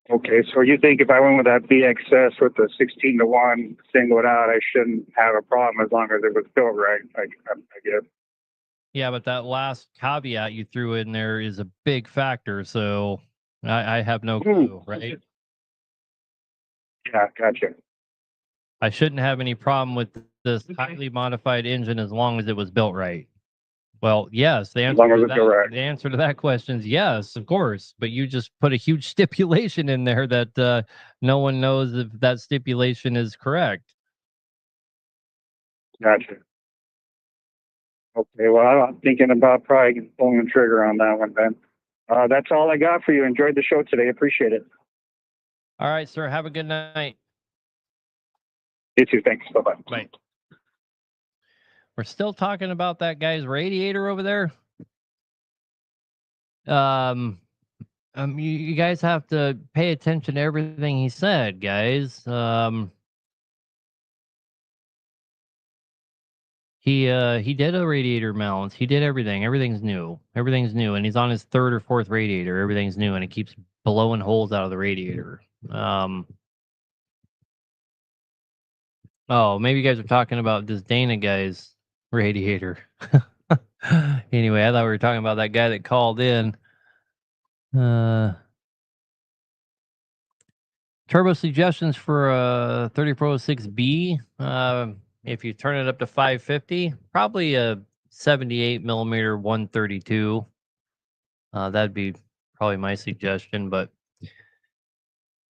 Okay, so you think if I went with that BXS with the 16-to-1 singled out, I shouldn't have a problem as long as it was built right, I guess. Yeah, but that last caveat you threw in there is a big factor. So I have no clue, right? Yeah, gotcha. I shouldn't have any problem with this highly modified engine as long as it was built right. Well, yes, the answer to that question is yes, of course. But you just put a huge stipulation in there that no one knows if that stipulation is correct. Gotcha. Okay, well, I'm thinking about probably pulling the trigger on that one then. That's all I got for you. Enjoyed the show today. Appreciate it. All right, sir. Have a good night. You too. Thanks. Bye-bye. Bye. We're still talking about that guy's radiator over there. You guys have to pay attention to everything he said, guys. He did a radiator mount. He did everything. Everything's new. Everything's new, and he's on his third or fourth radiator. Everything's new, and it keeps blowing holes out of the radiator. Oh, maybe you guys are talking about this Dana guy's radiator. Anyway, I thought we were talking about that guy that called in. Turbo suggestions for a 3406B. If you turn it up to 550, probably a 78 millimeter 132. That'd be probably my suggestion. But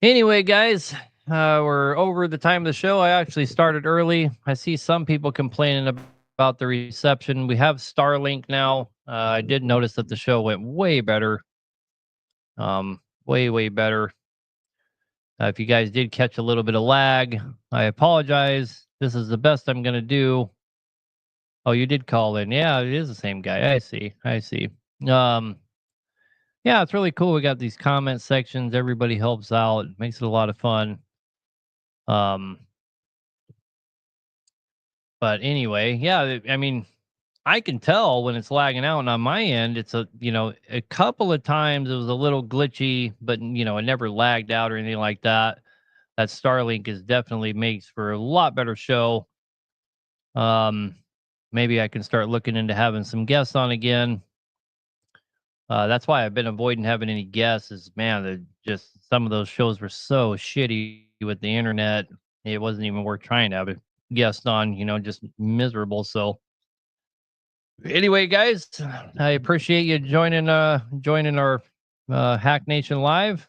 anyway, guys, we're over the time of the show. I actually started early. I see some people complaining about the reception. We have Starlink now. I did notice that the show went way better. Way better. If you guys did catch a little bit of lag, I apologize. This is the best I'm going to do. Oh, you did call in. Yeah, it is the same guy. I see. Yeah, it's really cool. We got these comment sections. Everybody helps out. It makes it a lot of fun. But anyway, yeah, I mean, I can tell when it's lagging out, and on my end, it's a couple of times it was a little glitchy, but it never lagged out or anything like that. That Starlink is definitely makes for a lot better show. Maybe I can start looking into having some guests on again. That's why I've been avoiding having any guests. Is man, just some of those shows were so shitty with the internet. It wasn't even worth trying to have a guest on. Just miserable. So anyway, guys, I appreciate you joining our Hack Nation Live.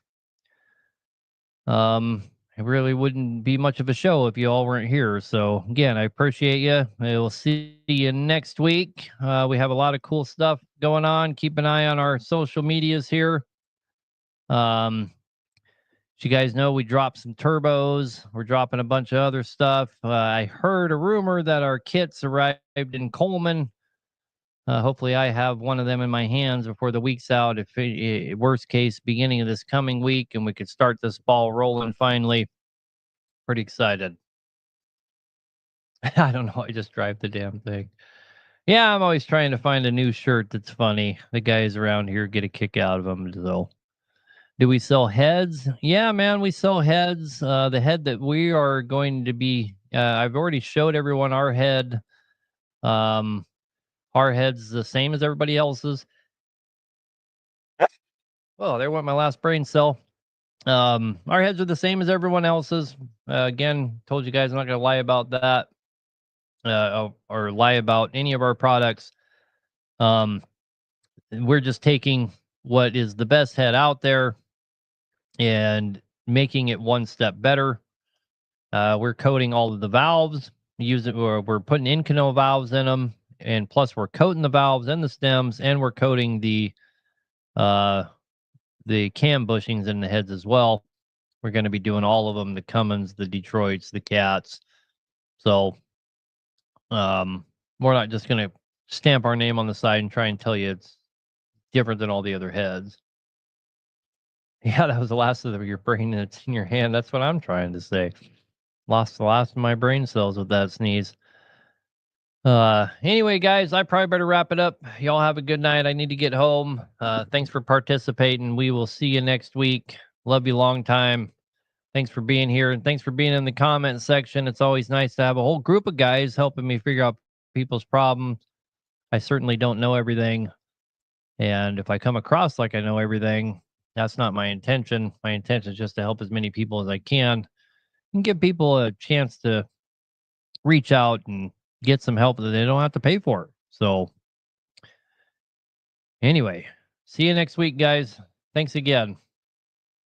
It really wouldn't be much of a show if you all weren't here. So again, I appreciate you. We'll see you next week. We have a lot of cool stuff going on. Keep an eye on our social medias here. As you guys know, we dropped some turbos. We're dropping a bunch of other stuff. I heard a rumor that our kits arrived in Coleman. Hopefully I have one of them in my hands before the week's out. If worst case, beginning of this coming week, and we could start this ball rolling finally. Pretty excited. I don't know. I just drive the damn thing. Yeah, I'm always trying to find a new shirt that's funny. The guys around here get a kick out of them. So, do we sell heads? Yeah, man, we sell heads. The head that we are going to be, I've already showed everyone our head. Our head's the same as everybody else's. Oh, there went my last brain cell. Our heads are the same as everyone else's. Again, told you guys I'm not going to lie about that, or lie about any of our products. We're just taking what is the best head out there and making it one step better. We're coating all of the valves. We're putting Inconel valves in them, and plus we're coating the valves and the stems, and we're coating the cam bushings in the heads as well. We're going to be doing all of them: the Cummins, the Detroits, the Cats. So we're not just going to stamp our name on the side and try and tell you it's different than all the other heads. Yeah, that was the last of your brain and it's in your hand. That's what I'm trying to say. Lost the last of my brain cells with that sneeze. Anyway, guys, I probably better wrap it up. Y'all have a good night. I need to get home. Thanks for participating. We will see you next week. Love you long time. Thanks for being here, and thanks for being in the comment section. It's always nice to have a whole group of guys helping me figure out people's problems. I certainly don't know everything, and if I come across like I know everything, that's not my intention. My intention is just to help as many people as I can and give people a chance to reach out and get some help that they don't have to pay for. So anyway, see you next week, guys. Thanks again.